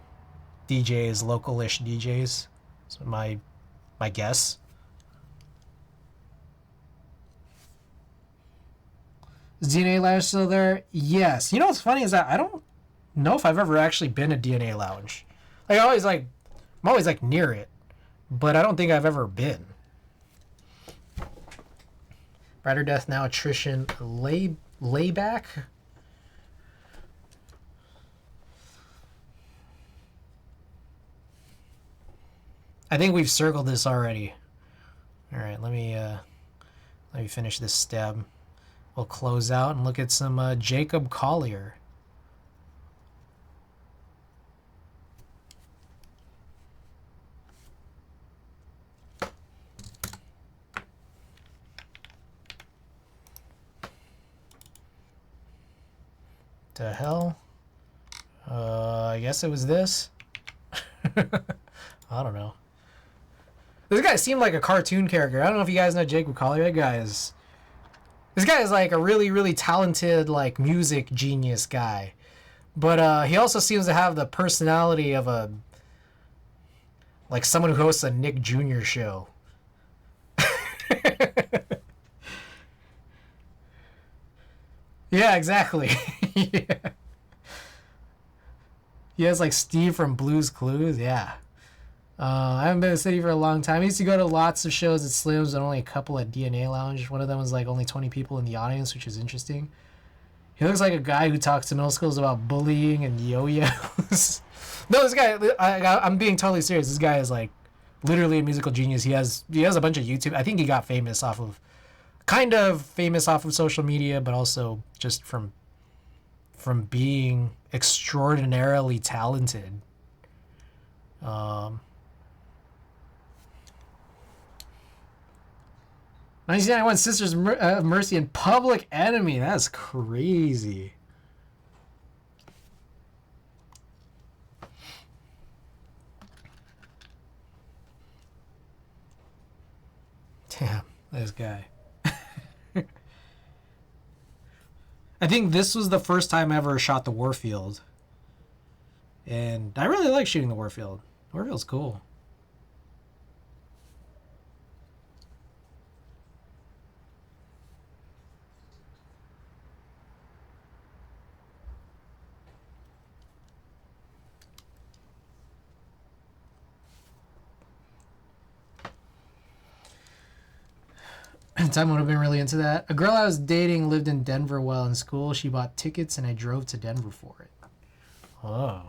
DJs, local-ish DJs. So my guess. Is DNA Lounge still there? Yes. You know what's funny is that I don't know if I've ever actually been to DNA Lounge. Like I'm always like near it, but I don't think I've ever been. Brighter Death now attrition layback. I think we've circled this already. All right, let me finish this stab. We'll close out and look at some Jacob Collier. The hell? I guess it was this. I don't know. This guy seemed like a cartoon character. I don't know if you guys know Jacob Collier. This guy is like a really, really talented like music genius guy. But he also seems to have the personality of like someone who hosts a Nick Jr. show. Yeah, exactly. Yeah. He has like Steve from Blue's Clues. Yeah. I haven't been in the city for a long time. I used to go to lots of shows at Slim's and only a couple at DNA Lounge. One of them was like only 20 people in the audience, which is interesting. He looks like a guy who talks to middle schools about bullying and yo-yos. No, this guy, I'm being totally serious. This guy is like literally a musical genius. He has a bunch of YouTube. I think he got famous off of social media, but also just from being extraordinarily talented. 1991 Sisters of Mercy and Public Enemy. That's crazy. Damn, this guy. I think this was the first time I ever shot the Warfield. And I really like shooting the Warfield. Warfield's cool. Time would have been really into that. A girl I was dating lived in Denver while in school. She bought tickets and I drove to Denver for it. Oh.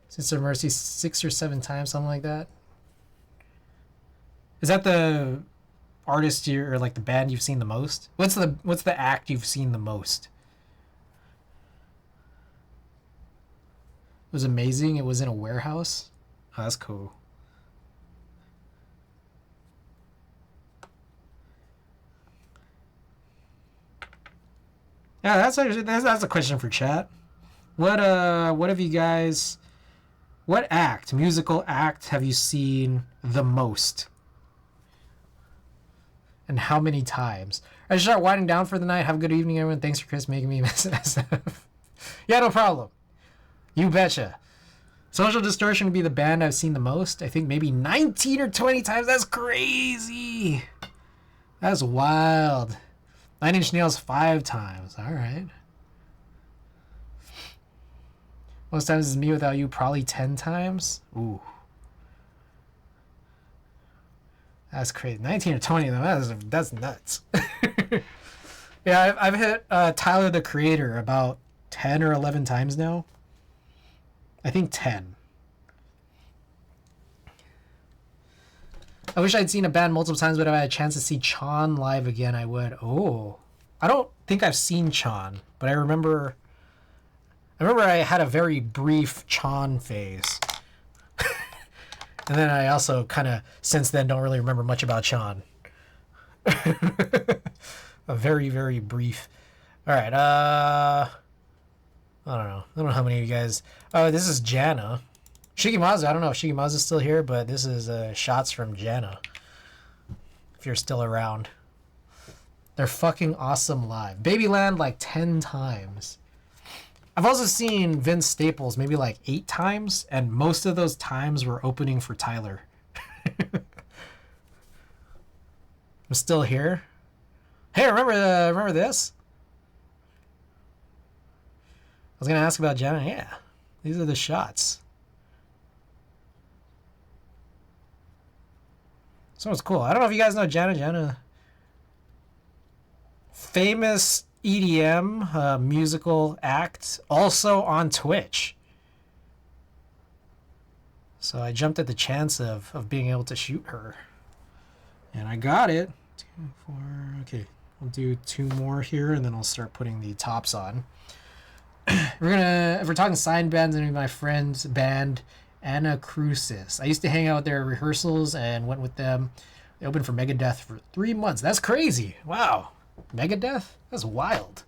Sister Mercy 6 or 7 times, something like that. Is that the artist or like the band you've seen the most? What's the act you've seen the most? was amazing. It was in a warehouse. Oh, that's cool. Yeah, that's a question for chat. What have you guys? What musical act, have you seen the most? And how many times? I should start winding down for the night. Have a good evening, everyone. Thanks for Chris making me miss SF. Yeah, no problem. You betcha. Social Distortion would be the band I've seen the most. I think maybe 19 or 20 times. That's crazy. That's wild. 9 Inch Nails 5 times. All right. Most times it's Me Without You, probably 10 times. Ooh. That's crazy. 19 or 20 of them. That's nuts. Yeah, I've hit Tyler the Creator about 10 or 11 times now. I think 10. I wish I'd seen a band multiple times, but if I had a chance to see Chon live again, I would. Oh. I don't think I've seen Chon, but I remember I had a very brief Chon phase. And then I also kind of, since then, don't really remember much about Chon. A very, very brief. All right. I don't know. I don't know how many of you guys. Oh, this is Jana. Shigimazu. I don't know if Shigimazu's still here, but this is shots from Jana. If you're still around. They're fucking awesome live. Babyland like 10 times. I've also seen Vince Staples maybe like 8 times, and most of those times were opening for Tyler. I'm still here. Hey, remember this? I was gonna ask about Jana. Yeah, these are the shots. So it's cool. I don't know if you guys know Jana. Famous EDM musical act, also on Twitch. So I jumped at the chance of being able to shoot her. And I got it. 2, 4, okay. I'll do 2 more here and then I'll start putting the tops on. If we're talking sign bands, and my friend's band, Anna Crucis. I used to hang out at their rehearsals and went with them. They opened for Megadeth for 3 months. That's crazy. Wow. Megadeth? That's wild.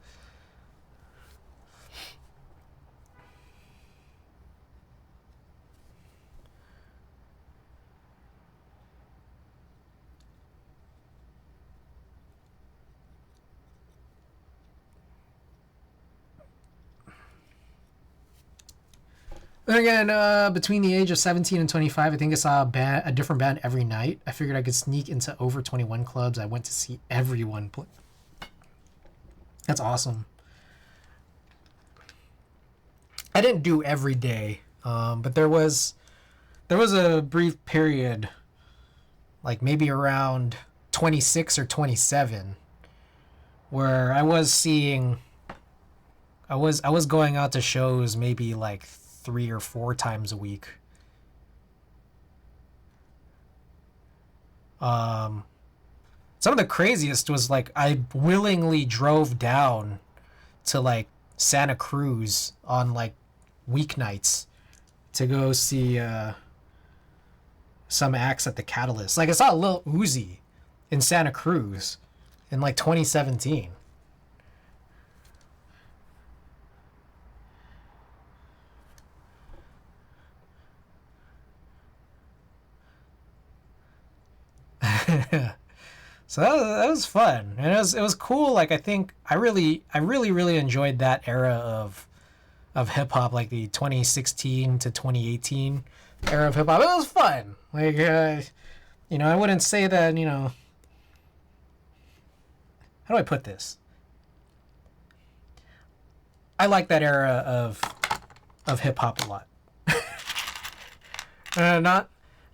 Then again, between the age of 17 and 25, I think I saw a different band every night. I figured I could sneak into over 21 clubs. I went to see everyone play. That's awesome. I didn't do every day, but there was a brief period, like maybe around 26 or 27, where I was going out to shows maybe like 3 or 4 times a week. Some of the craziest was like I willingly drove down to like Santa Cruz on like weeknights to go see some acts at the Catalyst. Like I saw Lil Uzi in Santa Cruz in like 2017. So that was fun, and it was cool. Like I think I really enjoyed that era of hip hop, like the 2016 to 2018 era of hip hop. It was fun. Like I wouldn't say that. How do I put this? I like that era of hip hop a lot.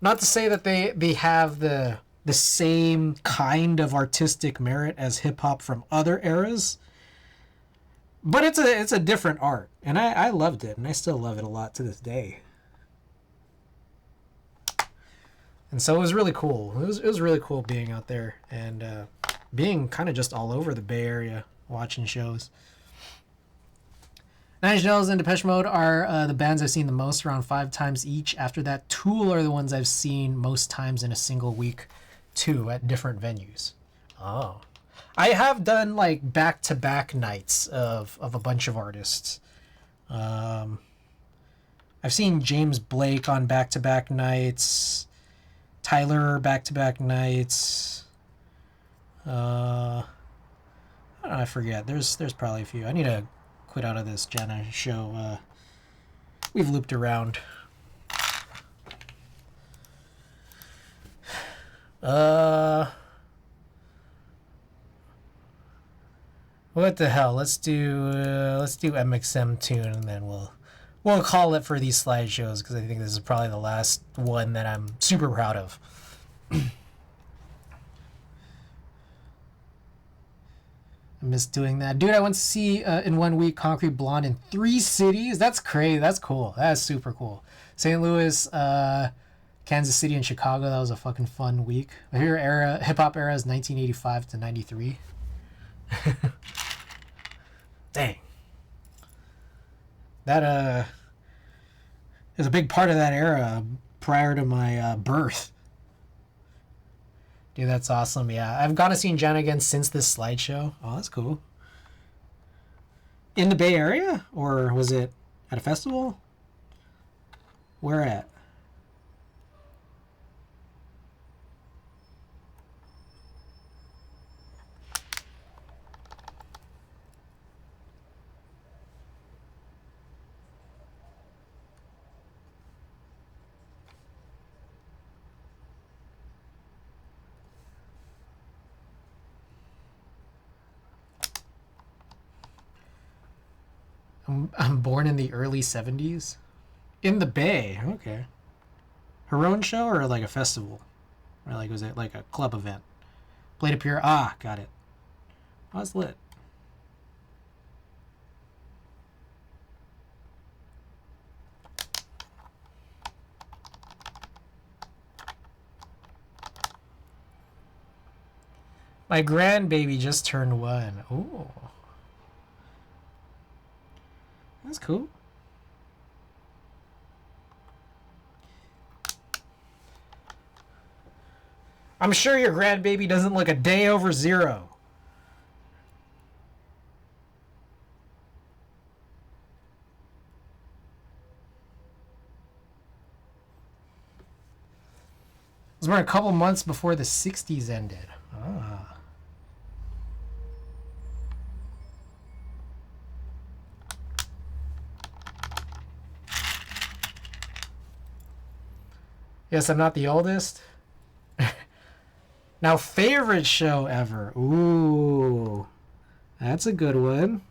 Not to say that they have the same kind of artistic merit as hip hop from other eras, but it's a different art, and I loved it, and I still love it a lot to this day. And so it was really cool. It was really cool being out there and being kind of just all over the Bay Area watching shows. Nine Inch Nails and Depeche Mode are the bands I've seen the most, around 5 times each. After that, Tool are the ones I've seen most times in a single week, too, at different venues. Oh. I have done like back-to-back nights of a bunch of artists. I've seen James Blake on back-to-back nights, Tyler back-to-back nights. I don't know, I forget. There's probably a few. I need to quit out of this Jana show. We've looped around. What the hell? Let's do MXM tune, and then we'll call it for these slideshows, because I think this is probably the last one that I'm super proud of. I miss doing that. Dude, I went to see in 1 week Concrete Blonde in 3 cities. That's crazy. That's cool. That's super cool. St. Louis, Kansas City, and Chicago. That was a fucking fun week. My favorite era, hip hop era, is 1985 to 93. Dang. That is a big part of that era prior to my birth. Dude, that's awesome. Yeah, I've gone to see Jen again since this slideshow. Oh, that's cool. In the Bay Area? Or was it at a festival? Where at? I'm born in the early 70s. In the Bay. Okay. Her own show or like a festival? Or like, was it like a club event? Blade Appear. Ah, got it. Oh, it's lit. My grandbaby just turned 1. Ooh. That's cool. I'm sure your grandbaby doesn't look a day over 0. It was born a couple months before the 60s ended. Ah. Yes, I'm not the oldest. Now, favorite show ever. Ooh. That's a good one.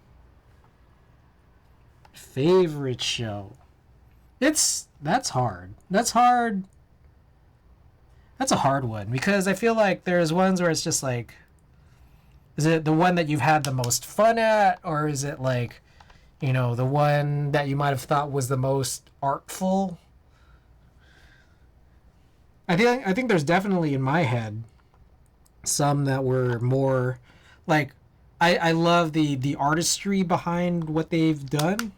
Favorite show. That's hard. That's hard. That's a hard one, because I feel like there's ones where it's just like, is it the one that you've had the most fun at, or is it like, you know, the one that you might have thought was the most artful? I think there's definitely in my head some that were more like, I love the artistry behind what they've done,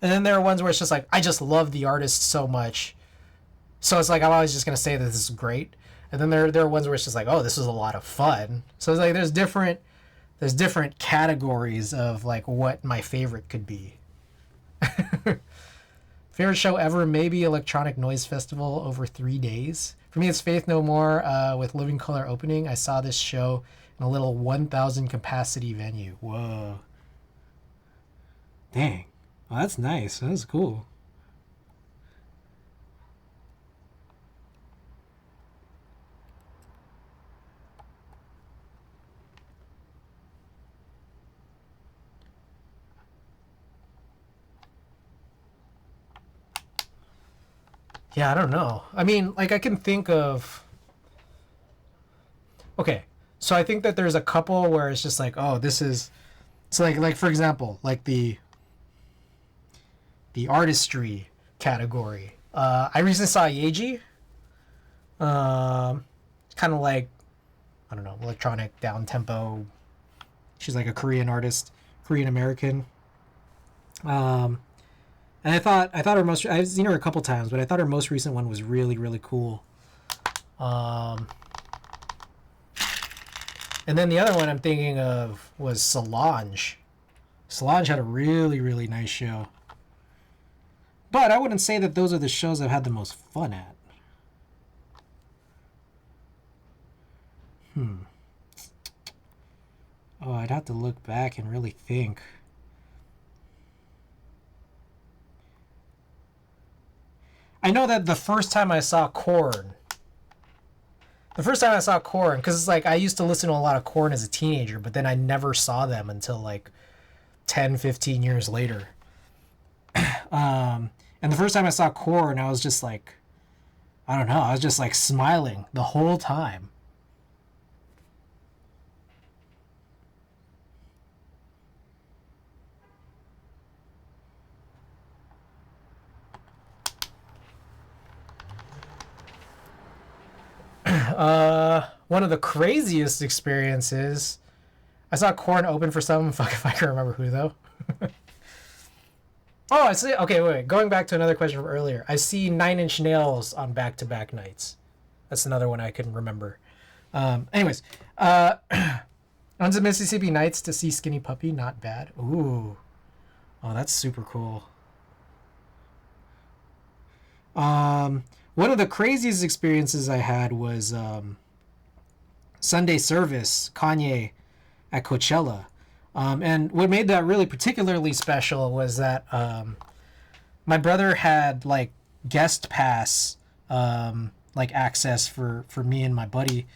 and then there are ones where it's just like, I just love the artist so much, so it's like I'm always just gonna say that this is great. And then there are ones where it's just like, oh, this was a lot of fun. So it's like there's different categories of like what my favorite could be. Favorite show ever, maybe Electronic Noise Festival over 3 days. For me, it's Faith No More with Living Color opening. I saw this show in a little 1,000 capacity venue. Whoa. Dang. Well, that's nice. That's cool. Yeah, I don't know. I mean, like, I can think of... Okay, so I think that there's a couple where it's just like, oh, this is... So, like for example, like the artistry category. I recently saw Yeji. Kind of like, I don't know, electronic, down-tempo. She's like a Korean artist, Korean-American. Um, and I thought her most I've seen her a couple times, but I thought her most recent one was really really cool. Um, and then the other one I'm thinking of was Solange. Solange had a really really nice show, but I wouldn't say that those are the shows I've had the most fun at. Oh, I'd have to look back and really think. I know that the first time I saw Korn, because it's like I used to listen to a lot of Korn as a teenager, but then I never saw them until like 10, 15 years later. And the first time I saw Korn, I was just like, I don't know, I was just like smiling the whole time. One of the craziest experiences. I saw Korn open for someone. Fuck if I can remember who though. Oh, I see. Okay, wait. Going back to another question from earlier, I see Nine Inch Nails on back-to-back nights. That's another one I couldn't remember. Anyways, on to Mississippi Nights to see Skinny Puppy. Not bad. Ooh, oh, that's super cool. One of the craziest experiences I had was Sunday service, Kanye at Coachella. And what made that really particularly special was that my brother had like guest pass, like access for me and my buddy,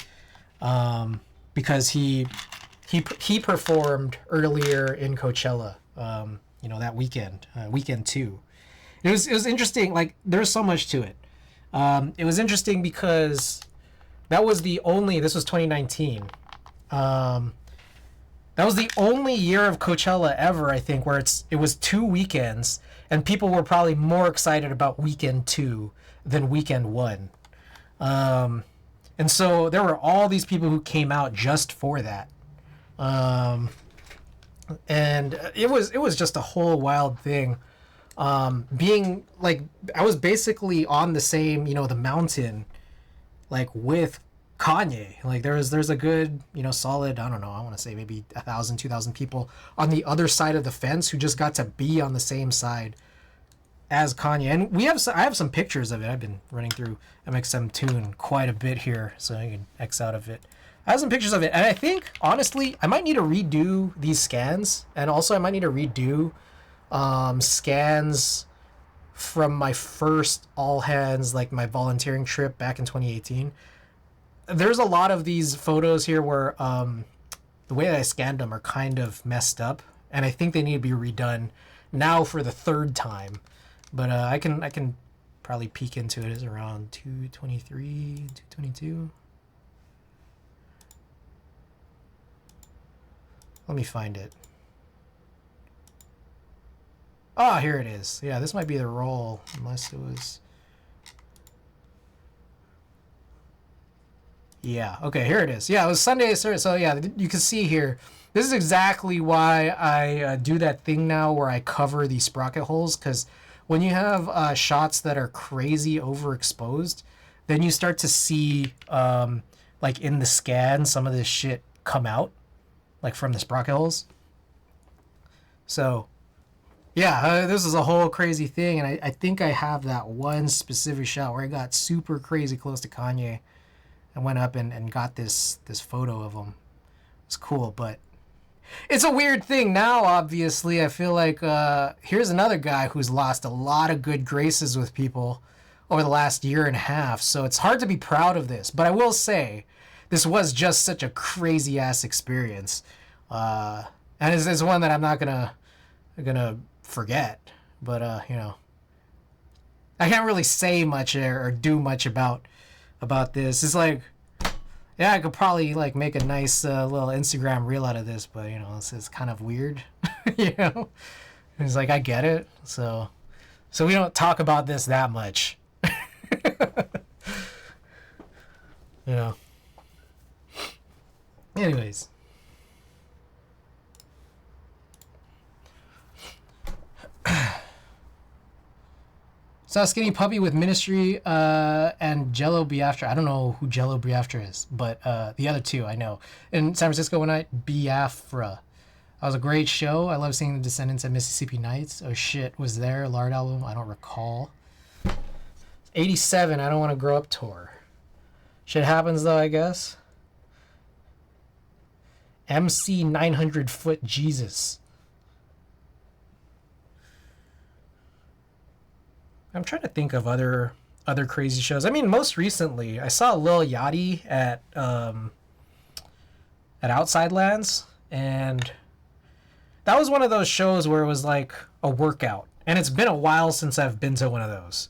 because he performed earlier in Coachella, that weekend, weekend two. It was interesting. Like there's so much to it. It was interesting because this was 2019. That was the only year of Coachella ever, I think, where it was 2 weekends, and people were probably more excited about weekend two than weekend one. And so there were all these people who came out just for that. And it was just a whole wild thing. Being like, I was basically on the same, the mountain, like with Kanye. Like there's a good, solid, I don't know, I want to say maybe 1,000, 2,000 people on the other side of the fence who just got to be on the same side as Kanye. And I have some pictures of it. I've been running through MXM Tune quite a bit here, so I can X out of it. I have some pictures of it, and I think honestly I might need to redo these scans, and also I might need to redo scans from my first all hands, like my volunteering trip back in 2018. There's a lot of these photos here where the way that I scanned them are kind of messed up, and I think they need to be redone now for the third time. But I can probably peek into it. It's around 223, 222. Let me find it. Ah, here it is. Yeah, this might be the roll, unless it was. Yeah, okay, here it is. Yeah, it was Sunday service. So yeah, you can see here. This is exactly why I do that thing now where I cover these sprocket holes, because when you have shots that are crazy overexposed, then you start to see, like in the scan, some of this shit come out, like from the sprocket holes. So yeah, this is a whole crazy thing, and I think I have that one specific shot where I got super crazy close to Kanye. I went up and got this photo of him. It's cool, but it's a weird thing now. Obviously, I feel like here's another guy who's lost a lot of good graces with people over the last year and a half. So it's hard to be proud of this, but I will say this was just such a crazy ass experience, and it's one that I'm not gonna forget. But I can't really say much or do much about this. It's like, yeah, I could probably like make a nice little Instagram reel out of this, but it's kind of weird. you know it's like, I get it, so we don't talk about this that much. you know Anyways, Saw Skinny Puppy with Ministry and Jello Biafra. I don't know who Jello Biafra is, but the other two I know. In San Francisco one night, Biafra. That was a great show. I love seeing the Descendants at Mississippi Nights. Oh shit, was there? Lard album? I don't recall. 87, I don't want to grow up tour. Shit happens though, I guess. MC 900 Foot Jesus. I'm trying to think of other crazy shows. I mean, most recently, I saw Lil Yachty at Outside Lands, and that was one of those shows where it was like a workout. And it's been a while since I've been to one of those.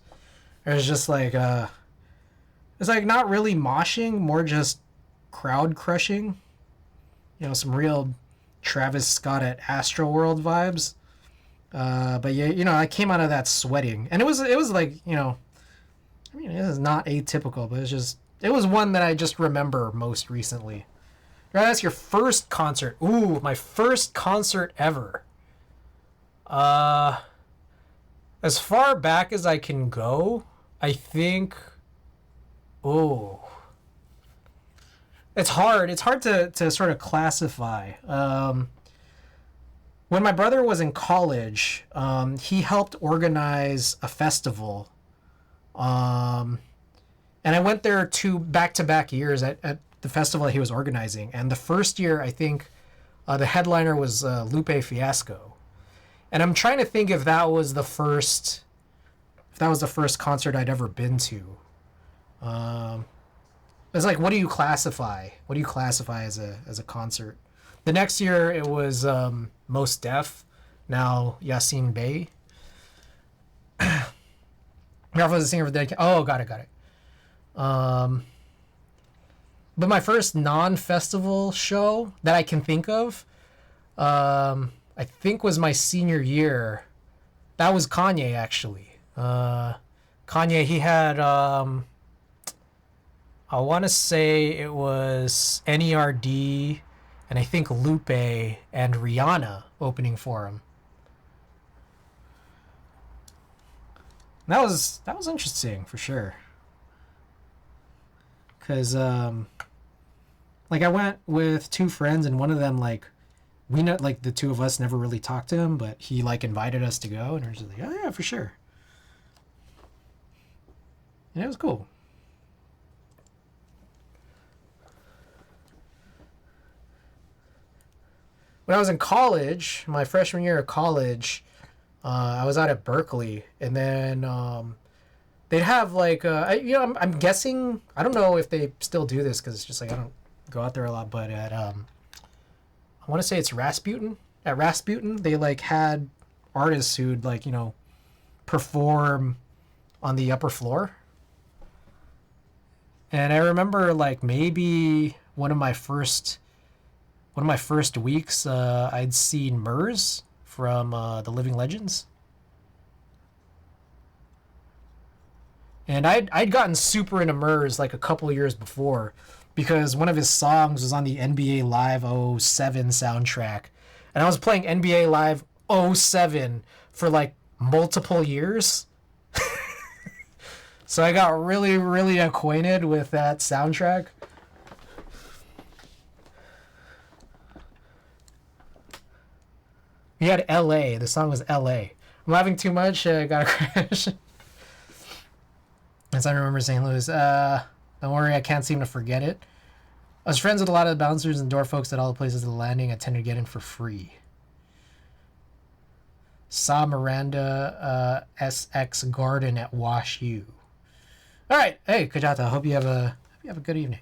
It was just like it's like not really moshing, more just crowd crushing. You know, some real Travis Scott at Astroworld vibes. But yeah, you know, I came out of that sweating, and it was like, you know, I mean, this is not atypical, but it was one that I just remember most recently. Right, that's your first concert. Ooh, my first concert ever. As far back as I can go, I think. Oh, it's hard. It's hard to sort of classify. When my brother was in college, he helped organize a festival. And I went there back-to-back years at the festival he was organizing. And the first year, I think the headliner was Lupe Fiasco. And I'm trying to think if that was the first concert I'd ever been to. It's like, what do you classify? What do you classify as a concert? The next year it was Mos Def, now Yasin Bey. Ralph was a singer for the. Oh, got it. But my first non-festival show that I can think of, I think was my senior year. That was Kanye, actually. Kanye, he had, I want to say it was NERD, and I think Lupe and Rihanna opening for him. And that was interesting for sure. Cause like I went with two friends, and one of them, like, we know, like, the two of us never really talked to him, but he like invited us to go, and we were just like, oh yeah, for sure. And it was cool. When I was in college, my freshman year of college, I was out at Berkeley, and then they'd have like, I'm guessing, I don't know if they still do this because it's just like I don't go out there a lot, but at I want to say it's Rasputin. At Rasputin, they like had artists who'd, like, you know, perform on the upper floor. And I remember, like, maybe one of my first weeks, I'd seen Murs from the Living Legends. And I'd gotten super into Murs like a couple years before, because one of his songs was on the NBA Live 07 soundtrack. And I was playing NBA Live 07 for like multiple years. So I got really, really acquainted with that soundtrack. We had LA. The song was LA. I'm laughing too much. I got a crash. As I remember St. Louis. Don't worry, I can't seem to forget it. I was friends with a lot of the bouncers and door folks at all the places of the landing. I tended to get in for free. Saw Miranda SX Garden at Wash U. All right. Hey, Kajata. I hope you have a good evening.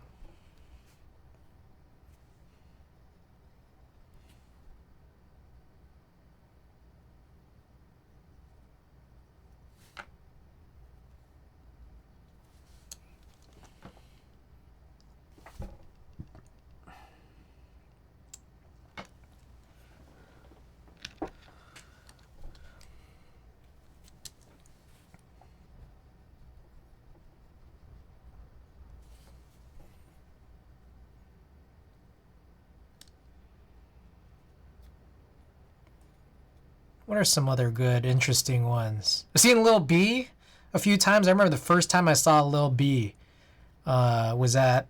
What are some other good, interesting ones? I've seen Lil B. a few times. I remember the first time I saw Lil B was at,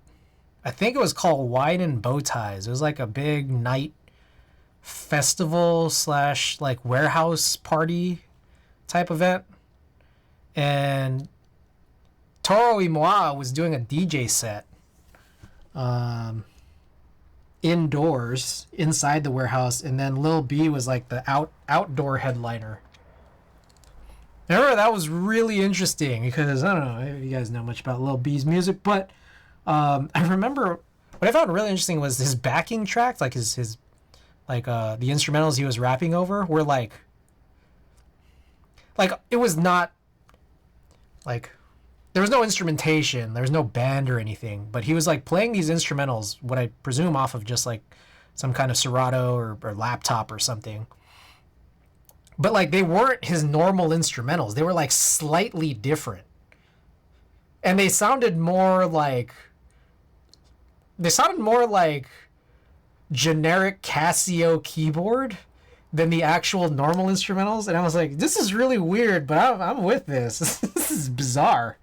I think it was called Wine and Bow Ties. It was like a big night festival slash like warehouse party type event. And Toro y Moi was doing a DJ set indoors inside the warehouse, and then Lil B was like the outdoor headliner. I remember that was really interesting because I don't know if you guys know much about Lil B's music, but I remember what I found really interesting was his backing tracks, like his like the instrumentals he was rapping over were like it was not like there was no instrumentation, there was no band or anything, but he was like playing these instrumentals, what I presume off of just like some kind of Serato or laptop or something. But like they weren't his normal instrumentals. They were like slightly different. And they sounded more like generic Casio keyboard than the actual normal instrumentals. And I was like, this is really weird, but I'm with this. This is bizarre.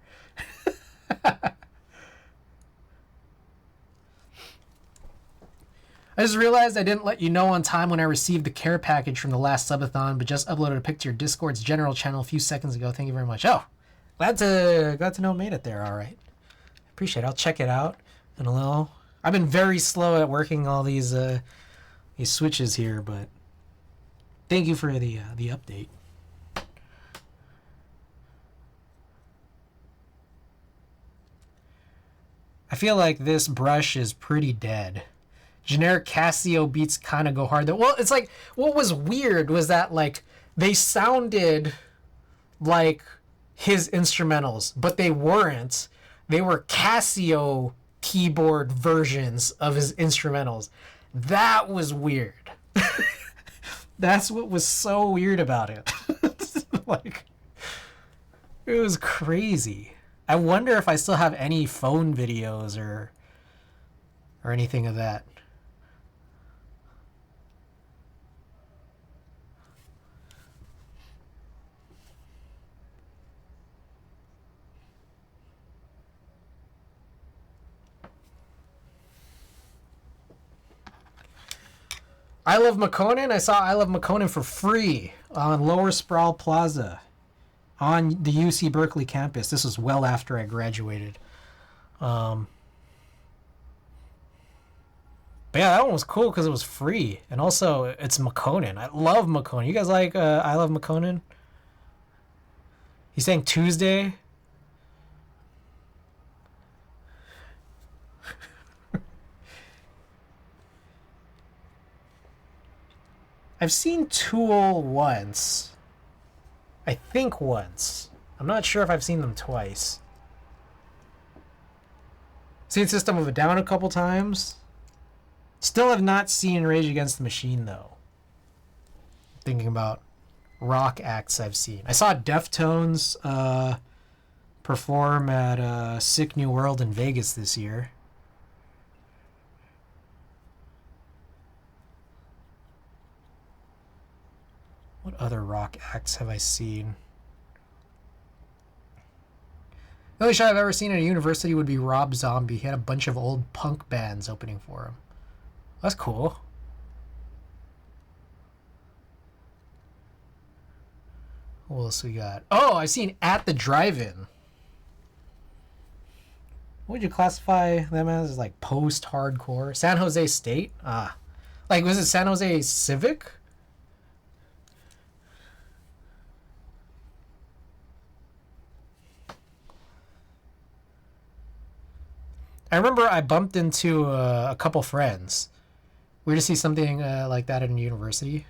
I just realized I didn't let you know on time when I received the care package from the last subathon, but just uploaded a pic to your Discord's general channel a few seconds ago. Thank you very much. Oh, glad to know it made it there. All right, appreciate it. I'll check it out in a little. I've been very slow at working all these switches here, but thank you for the update. I feel like this brush is pretty dead. Generic Casio beats kind of go hard though. Well, it's like what was weird was that like they sounded like his instrumentals, but they weren't. They were Casio keyboard versions of his instrumentals. That was weird. That's what was so weird about it. Like it was crazy. I wonder if I still have any phone videos or anything of that. I Love McConan. I saw I Love McConan for free on Lower Sproul Plaza on the UC Berkeley campus. This was well after I graduated. But yeah, that one was cool because it was free. And also, it's McConan. I love McConan. You guys like I Love McConan? He's saying Tuesday. I've seen Tool once. I think once. I'm not sure if I've seen them twice. Seen System of a Down a couple times. Still have not seen Rage Against the Machine though. Thinking about rock acts I've seen. I saw Deftones perform at Sick New World in Vegas this year. What other rock acts have I seen? The only show I've ever seen at a university would be Rob Zombie. He had a bunch of old punk bands opening for him. That's cool. What else we got? Oh, I've seen At the Drive-In. What would you classify them as? Like post-hardcore? San Jose State? Like was it San Jose Civic? I remember I bumped into a couple friends. We were to see something like that at a university.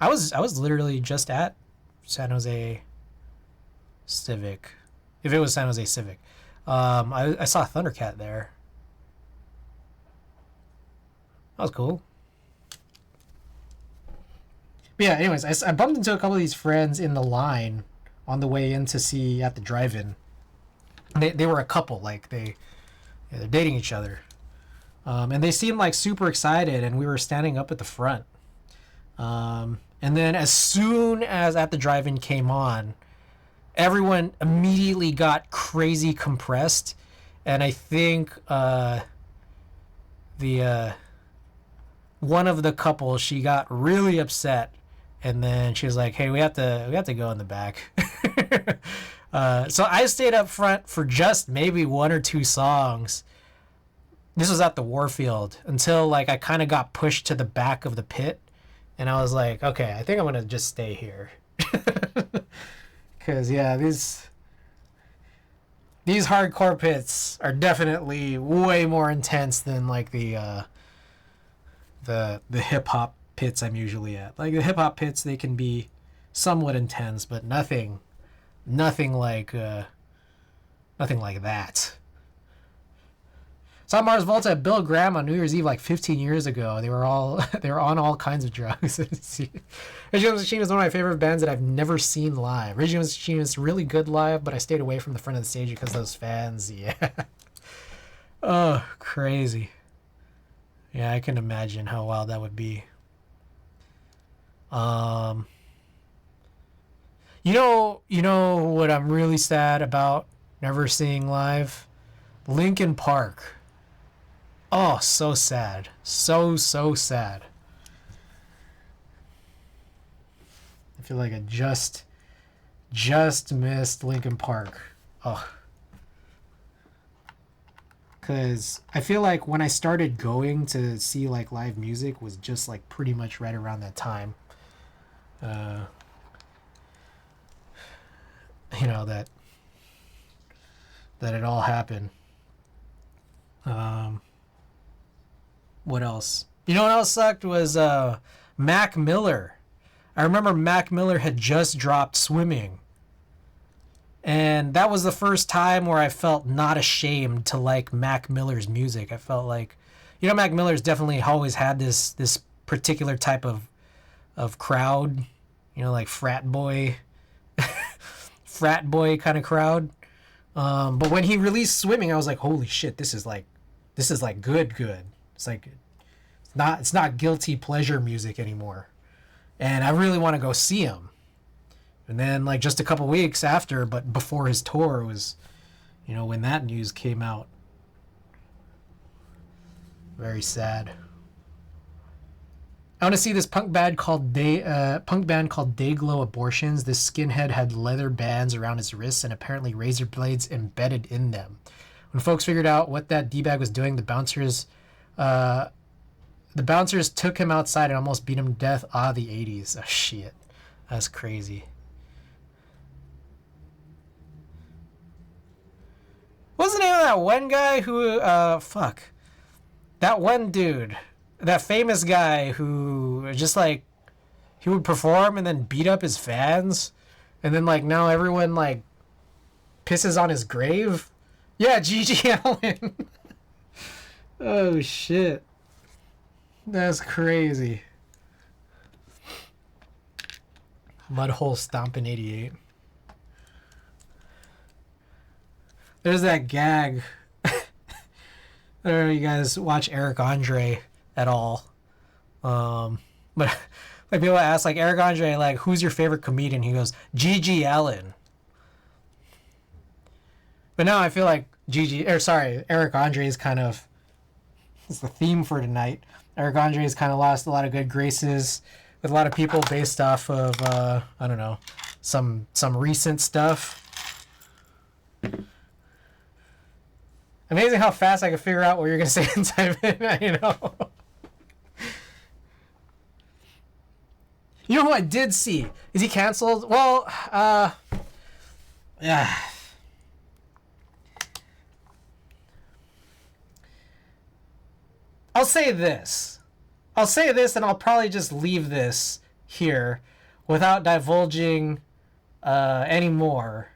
I was literally just at San Jose Civic, if it was San Jose Civic. I saw Thundercat there. That was cool. But yeah, anyways, I bumped into a couple of these friends in the line on the way in to see At the Drive-In. They were a couple, like they're dating each other, and they seemed like super excited, and we were standing up at the front, and then as soon as At the Drive-In came on, everyone immediately got crazy compressed, and I think the one of the couple, she got really upset, and then she was like, "Hey, we have to go in the back." So I stayed up front for just maybe one or two songs. This was at the Warfield until like I kind of got pushed to the back of the pit, and I was like, "Okay, I think I'm gonna just stay here." Because yeah, these hardcore pits are definitely way more intense than like the hip hop pits I'm usually at. Like the hip hop pits, they can be somewhat intense, but nothing like that. Saw Mars Volta at Bill Graham on New Year's Eve like 15 years ago. They were on all kinds of drugs. Rage Against the Machine is one of my favorite bands that I've never seen live. Rage Against the Machine is really good live, but I stayed away from the front of the stage because those fans. Yeah. Oh, crazy. Yeah, I can imagine how wild that would be. You know what I'm really sad about never seeing live? Linkin Park. Oh, so sad. So sad. I feel like I just missed Linkin Park. Oh. Cause I feel like when I started going to see like live music was just like pretty much right around that time. You know that it all happened. What else? You know what else sucked was Mac Miller. I remember Mac Miller had just dropped Swimming. And that was the first time where I felt not ashamed to like Mac Miller's music. I felt like, you know, Mac Miller's definitely always had this particular type of crowd, you know, like frat boy kind of crowd. But when he released Swimming, I was like, holy shit, this is like good. It's like it's not guilty pleasure music anymore. And I really want to go see him. And then like just a couple weeks after, but before his tour was, you know, when that news came out. Very sad. I want to see this punk band called Dayglow Abortions. This skinhead had leather bands around his wrists and apparently razor blades embedded in them. When folks figured out what that D-bag was doing, the bouncers took him outside and almost beat him to death. Ah, the 80s. Oh, shit. That's crazy. What's the name of that one guy who, that one dude, that famous guy who just like, he would perform and then beat up his fans, and then like now everyone like pisses on his grave? Yeah, Gigi Allen. Oh shit. That's crazy. Mudhole Stompin' 88. There's that gag. I don't know if you guys watch Eric Andre at all. But like people ask like Eric Andre, like, who's your favorite comedian? He goes, Gigi Allen. But now I feel like Eric Andre is kind of, it's the theme for tonight. Eric Andre has kind of lost a lot of good graces with a lot of people based off of I don't know, some recent stuff. Amazing how fast I can figure out what you're gonna say and type in, you know. You know who I did see? Is he canceled? Well, yeah. I'll say this and I'll probably just leave this here without divulging any more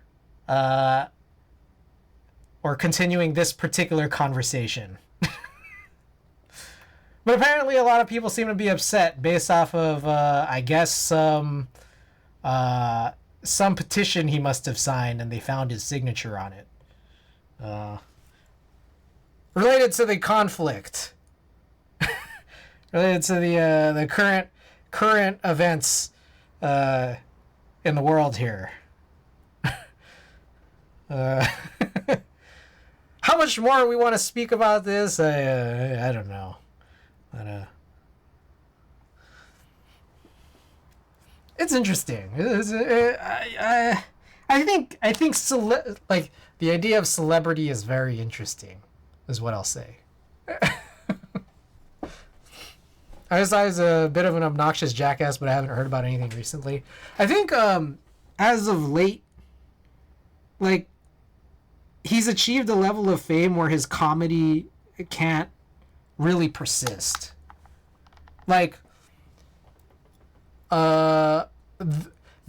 or continuing this particular conversation. But apparently a lot of people seem to be upset based off of, I guess, some petition he must have signed and they found his signature on it. Related to the conflict. Related to the current events in the world here. Uh, how much more we want to speak about this? I don't know. But, it's interesting. I think like the idea of celebrity is very interesting, is what I'll say. I was a bit of an obnoxious jackass, but I haven't heard about anything recently. I think as of late, like, he's achieved a level of fame where his comedy can't really persist. Like, the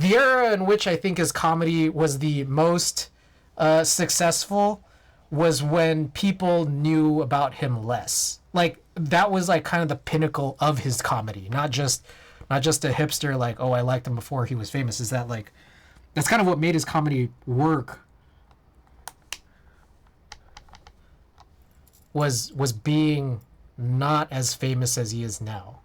era in which I think his comedy was the most successful was when people knew about him less. Like, that was like kind of the pinnacle of his comedy, not just a hipster like, oh, I liked him before he was famous. Is that like, that's kind of what made his comedy work, was being not as famous as he is now.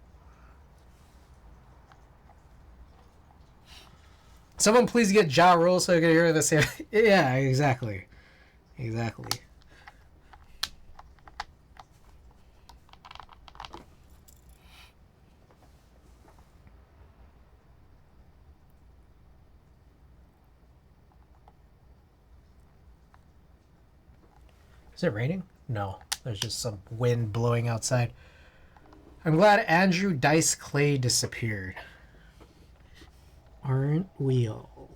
Someone please get Ja Rule so I can hear this. Yeah, exactly. Exactly. Is it raining? No. There's just some wind blowing outside. I'm glad Andrew Dice Clay disappeared. Aren't we all?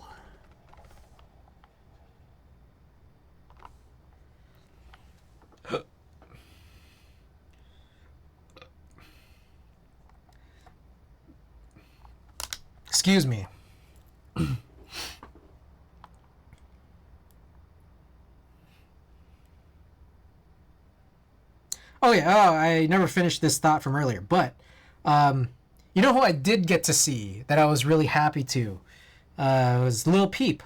Excuse me. Oh yeah, I never finished this thought from earlier, but you know who I did get to see that I was really happy to? Was Lil Peep.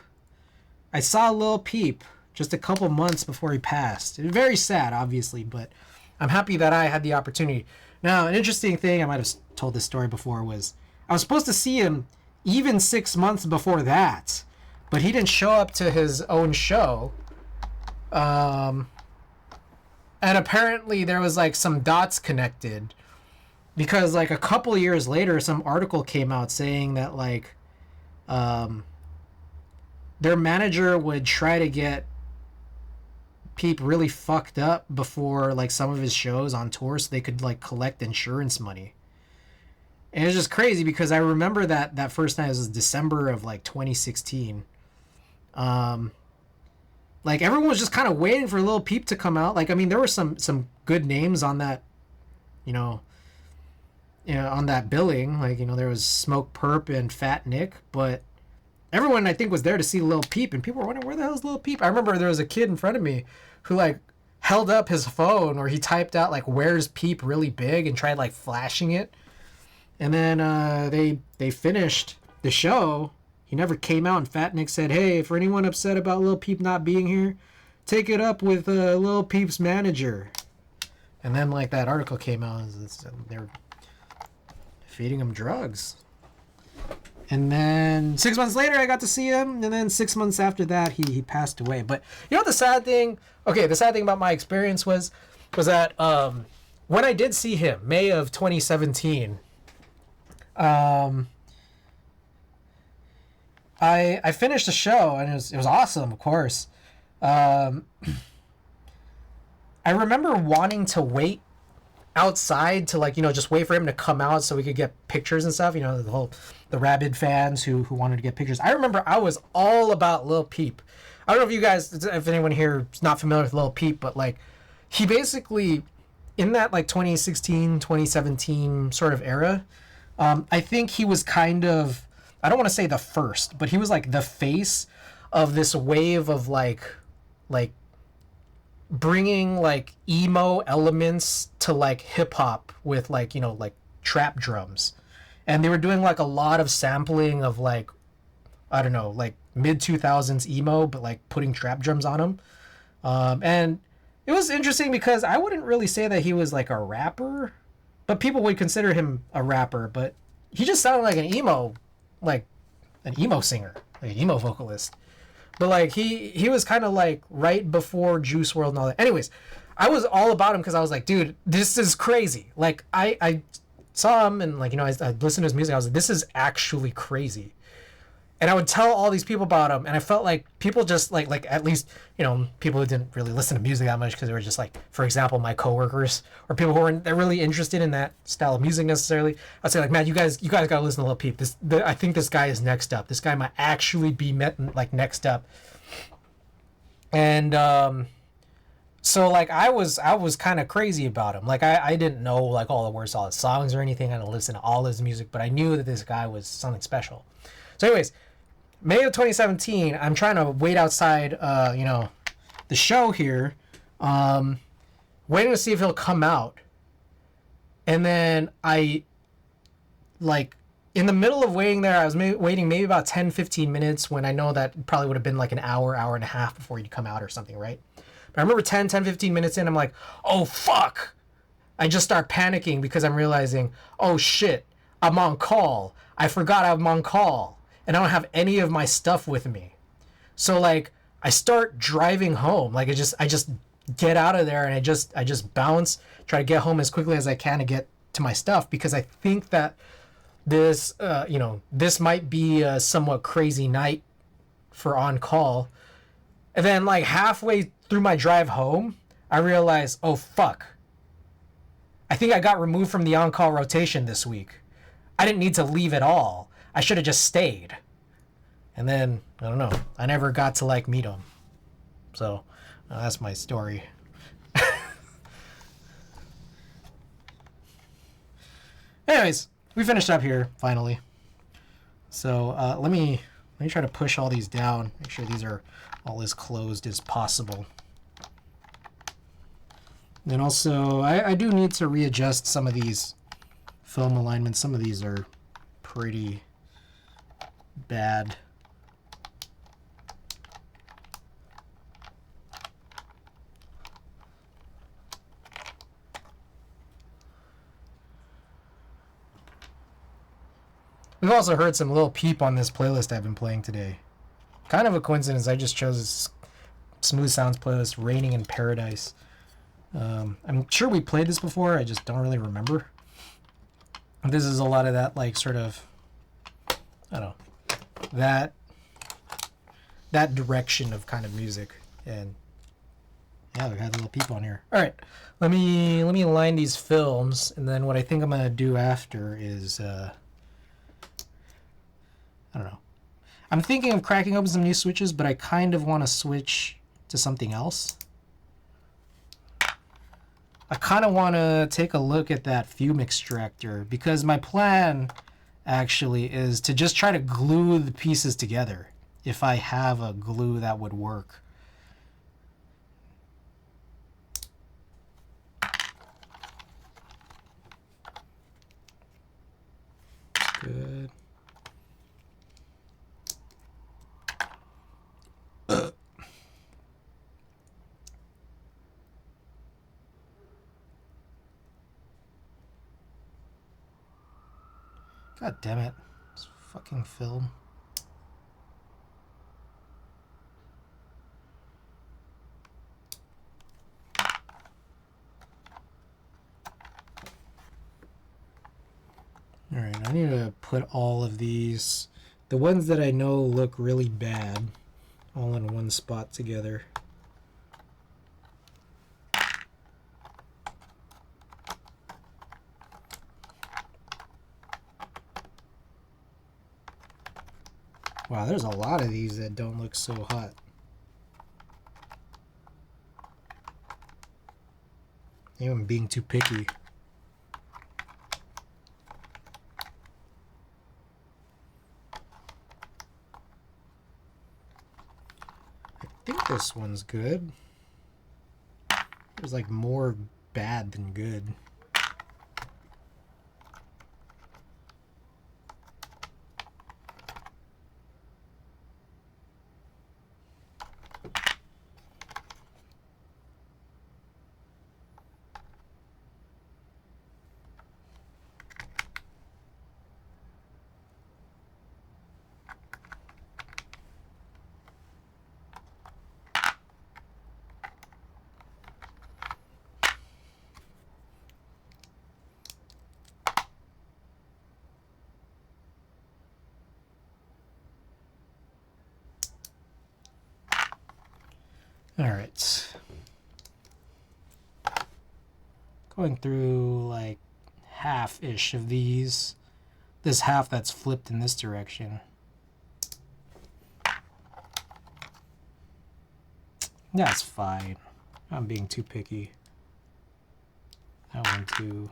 I saw Lil Peep just a couple months before he passed. It was very sad, obviously, but I'm happy that I had the opportunity. Now, an interesting thing, I might have told this story before, was I was supposed to see him even 6 months before that, but he didn't show up to his own show. And apparently there was like some dots connected, because like a couple years later some article came out saying that like their manager would try to get Peep really fucked up before like some of his shows on tour so they could like collect insurance money. And it was just crazy because I remember that first night, it was December of like 2016. Like everyone was just kind of waiting for Lil Peep to come out. Like, I mean, there were some good names on that, on that billing. Like, there was Smoke Perp and Fat Nick, but everyone I think was there to see Lil Peep, and people were wondering, where the hell is Lil Peep? I remember there was a kid in front of me who like held up his phone or he typed out like, "Where's Peep?" really big and tried like flashing it. And then they finished the show. He never came out, and Fat Nick said, "Hey, for anyone upset about Lil Peep not being here, take it up with Lil Peep's manager." And then like that article came out, and they're feeding him drugs. And then 6 months later, I got to see him, and then 6 months after that, he passed away. But you know the sad thing? Okay, the sad thing about my experience was that when I did see him, May of 2017, I finished the show, and it was awesome, of course. I remember wanting to wait outside to like, just wait for him to come out so we could get pictures and stuff. The rabid fans who wanted to get pictures. I remember I was all about Lil Peep. I don't know if you guys, if anyone here is not familiar with Lil Peep, but like he basically, in that like 2016, 2017 sort of era, I think he was kind of, I don't want to say the first, but he was like the face of this wave of like bringing like emo elements to like hip hop with like, like trap drums. And they were doing like a lot of sampling of like, I don't know, like mid 2000s emo, but like putting trap drums on them. And it was interesting because I wouldn't really say that he was like a rapper, but people would consider him a rapper, but he just sounded like an emo singer, like an emo vocalist. But like he was kind of like right before Juice World and all that. Anyways, I was all about him because I was like, dude, this is crazy. Like I saw him and like I listened to his music. I was like, this is actually crazy. And I would tell all these people about him, and I felt like people just like at least people who didn't really listen to music that much because they were just like, for example, my coworkers or people who weren't they're really interested in that style of music necessarily. I'd say like, man, you guys gotta listen to Lil Peep. I think this guy is next up. This guy might actually be like next up. And so like I was kind of crazy about him. Like I didn't know like all the words, all his songs or anything. I didn't listen to all his music, but I knew that this guy was something special. So, anyways. May of 2017, I'm trying to wait outside, the show here, waiting to see if he'll come out. And then in the middle of waiting there, I was waiting maybe about 10, 15 minutes when I know that it probably would have been like an hour and a half before he'd come out or something, right? But I remember 10, 15 minutes in, I'm like, oh, fuck. I just start panicking because I'm realizing, oh, shit, I'm on call. I forgot I'm on call. And I don't have any of my stuff with me. So like I start driving home. Like I just get out of there and I just bounce, try to get home as quickly as I can to get to my stuff because I think that this this might be a somewhat crazy night for on call. And then like halfway through my drive home, I realized, oh fuck. I think I got removed from the on call rotation this week. I didn't need to leave at all. I should have just stayed. And then, I don't know. I never got to, like, meet him. So, that's my story. Anyways, we finished up here, finally. So, let me try to push all these down. Make sure these are all as closed as possible. And also, I do need to readjust some of these film alignments. Some of these are pretty bad. We've also heard some Lil Peep on this playlist I've been playing today. Kind of a coincidence, I just chose this Smooth Sounds playlist, Raining in Paradise. I'm sure we played this before, I just don't really remember. This is a lot of that, like, sort of, I don't know, that direction of kind of music. And yeah, we had Lil Peep on here. All right, let me align these films, and then what I think I'm gonna do after is I don't know. I'm thinking of cracking open some new switches, but I kind of want to switch to something else. I kind of want to take a look at that fume extractor because my plan actually is to just try to glue the pieces together if I have a glue that would work. Good. God damn it. This fucking film. Alright, I need to put all of these, the ones that I know look really bad, all in one spot together. Wow, there's a lot of these that don't look so hot. Maybe I'm being too picky. I think this one's good. There's like more bad than good. All right. Going through like half-ish of these. This half that's flipped in this direction. That's fine. I'm being too picky. That one too.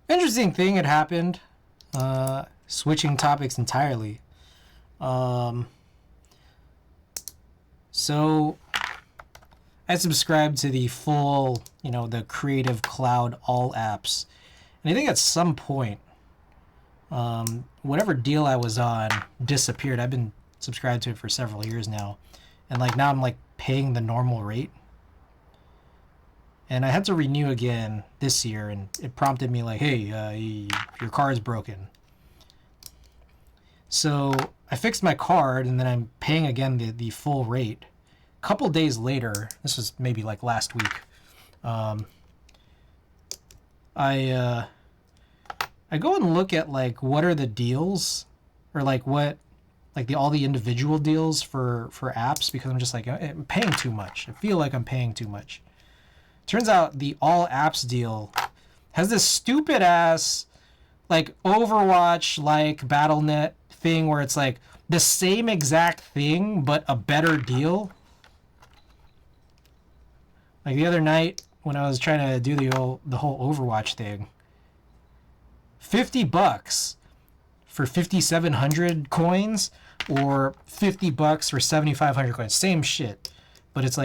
Interesting thing had happened. Switching topics entirely. So I subscribed to the full, the Creative Cloud all apps. And I think at some point, whatever deal I was on disappeared. I've been subscribed to it for several years now. And now I'm paying the normal rate. And I had to renew again this year, and it prompted me hey, your car is broken. So I fixed my card, and then I'm paying again the full rate. A couple days later, this was maybe last week, I go and look at what are the deals, or all the individual deals for apps, because I'm just I'm paying too much. I feel like I'm paying too much. Turns out the all apps deal has this stupid ass Overwatch BattleNet thing where it's the same exact thing but a better deal. The other night when I was trying to do the whole Overwatch thing, $50 for 5,700 coins or $50 for 7,500 coins. Same shit. But it's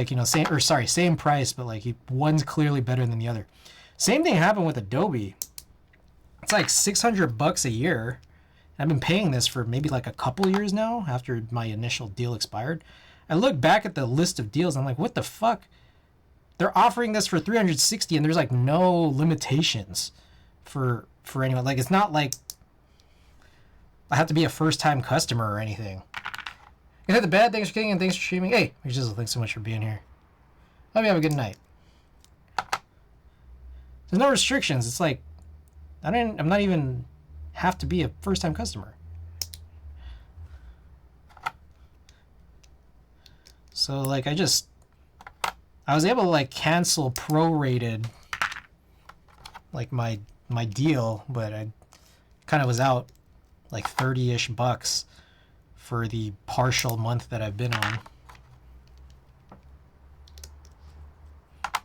same price, but one's clearly better than the other. Same thing happened with Adobe. It's $600 a year. I've been paying this for maybe a couple years now after my initial deal expired. I look back at the list of deals. I'm what the fuck? They're offering this for $360 and there's no limitations for anyone. It's not I have to be a first time customer or anything. Is that the bad? Thanks for getting and thanks for streaming. Hey, zzZZZ, thanks so much for being here. Hope you have a good night. There's no restrictions. It's I'm not even have to be a first time customer. So I was able to cancel prorated my deal, but I kind of was out 30-ish bucks for the partial month that I've been on.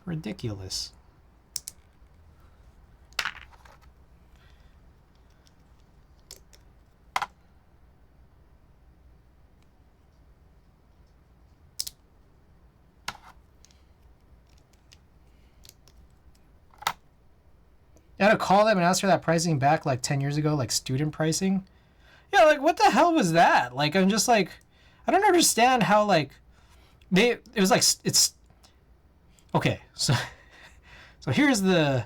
Ridiculous. I had to call them and ask for that pricing back 10 years ago, student pricing. Yeah, what the hell was that? I'm just I don't understand how it was it's okay. So here's the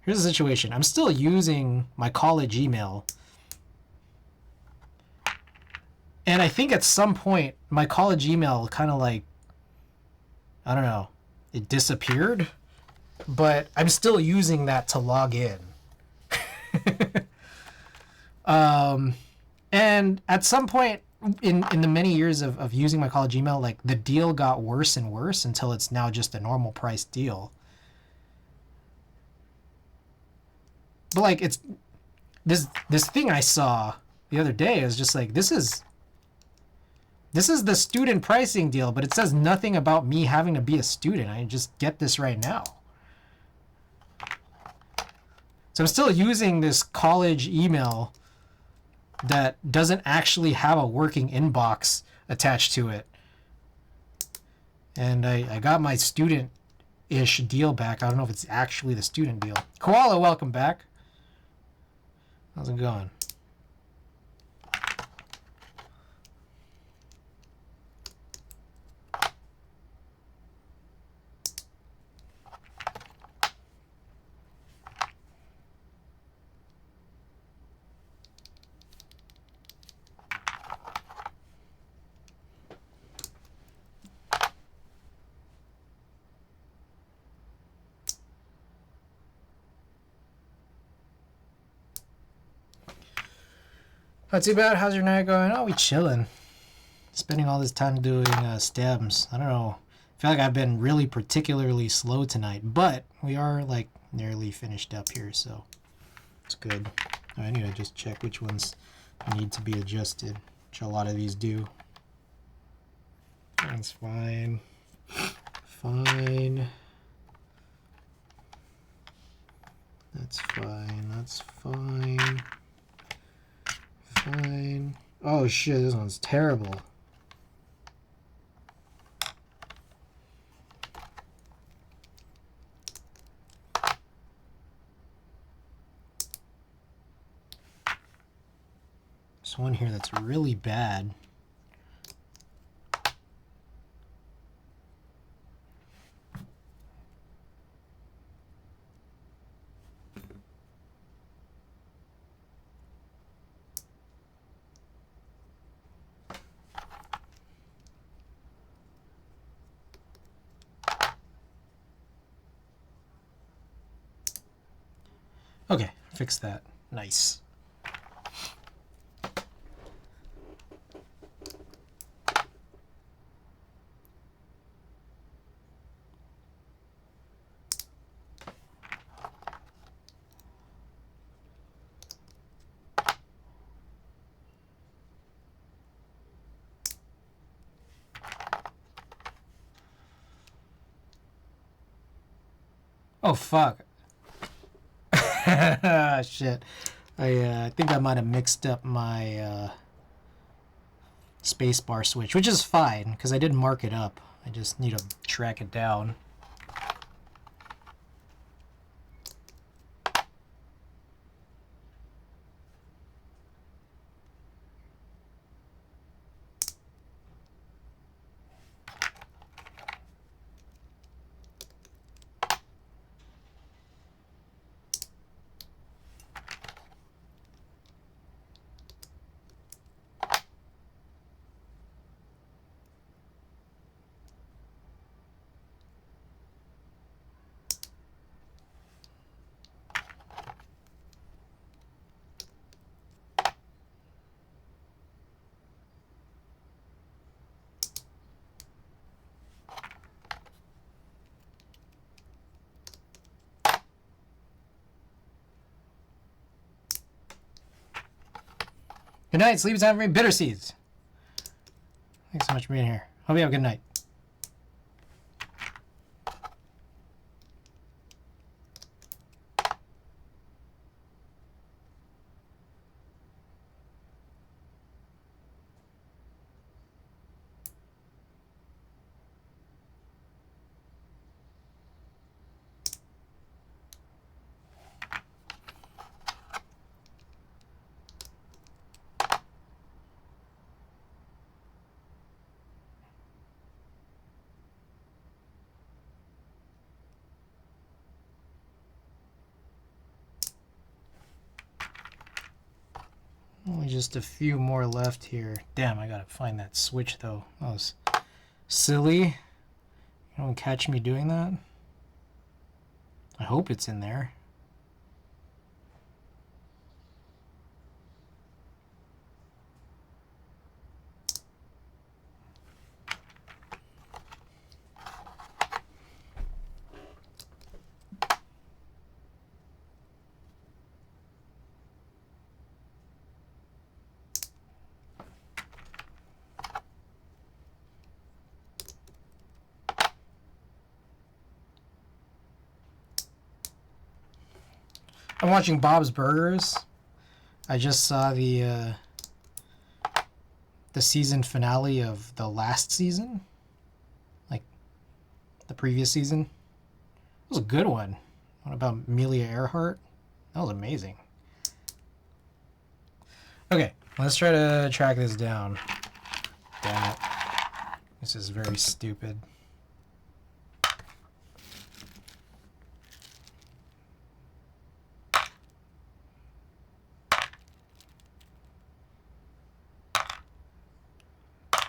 situation. I'm still using my college email. And I think at some point my college email kind of I don't know, it disappeared, but I'm still using that to log in. And at some point in the many years of using my college email, the deal got worse and worse until it's now just a normal price deal. But it's this thing I saw the other day is just this is the student pricing deal, but it says nothing about me having to be a student. I just get this right now. So I'm still using this college email that doesn't actually have a working inbox attached to it. And I got my student-ish deal back. I don't know if it's actually the student deal. Koala, welcome back. How's it going? Not too bad. How's your night going? Oh, we chilling. Spending all this time doing stems. I don't know. I feel like I've been really particularly slow tonight, but we are like nearly finished up here, so it's good. I need to just check which ones need to be adjusted, which a lot of these do. That's fine. Fine. That's fine. That's fine. Fine. Oh shit, this one's terrible. There's one here that's really bad. Okay, fix that. Nice. Oh fuck. Shit. I think I might have mixed up my spacebar switch, which is fine because I did mark it up. I just need to track it down. Good night, sleep time for me, Bitter Seeds. Thanks so much for being here. Hope you have a good night. Only just a few more left here. Damn, I gotta find that switch though. That was silly. You don't catch me doing that. I hope it's in there. I'm watching Bob's Burgers. I just saw the season finale of the last season, like the previous season. It was a good one. What about Amelia Earhart? That was amazing. Okay, let's try to track this down. Damn it. This is very stupid.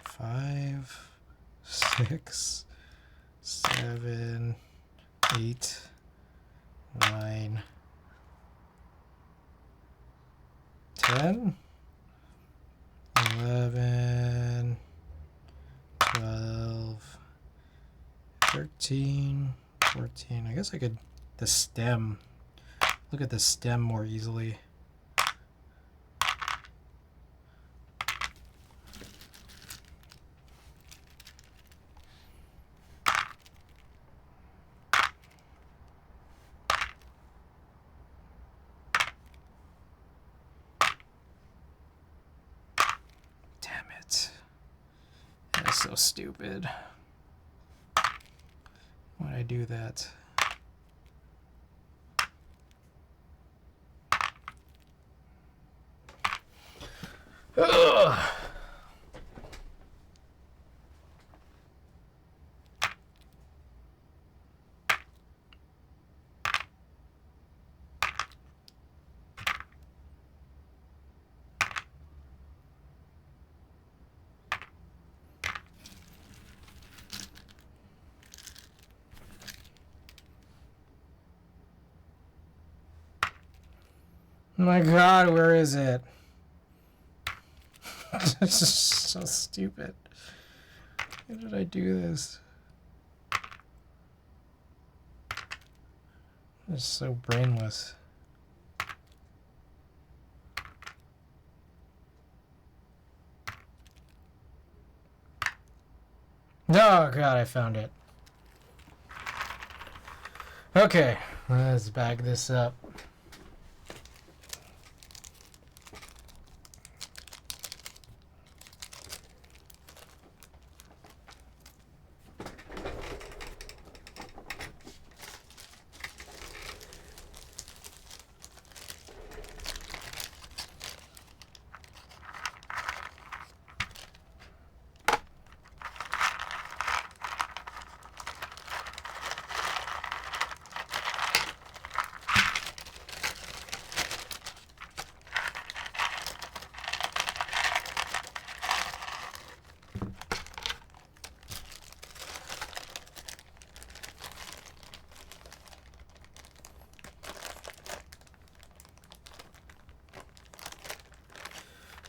Five, 6, 7, 8, 9, 10, 11, 12, 13, 14. I guess I could the stem. Look at the stem more easily. That's so stupid. Why'd I do that? Ugh. My God, where is it? This is so stupid. Why did I do this? It's so brainless. Oh God, I found it. Okay, let's bag this up.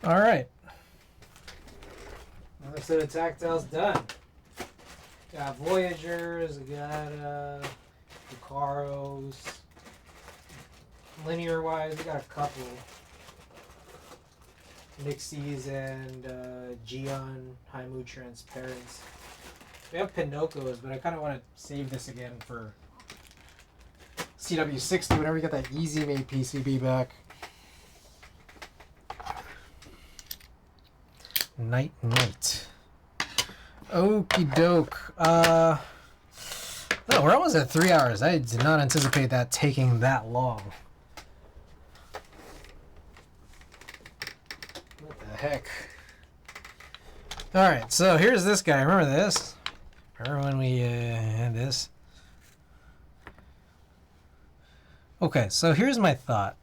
All right. Another set of tactiles done. Got Voyagers, got Lucaros. Linear wise, we got a couple. Nixies and Geon High Mood Transparents. We have Pinocchos, but I kind of want to save this again for CW60 whenever we get that easy made PCB back. Night. Okie doke. No, we're almost at 3 hours. I did not anticipate that taking that long. What the heck? Alright, so here's this guy. Remember this? Remember when we had this? Okay, so here's my thought.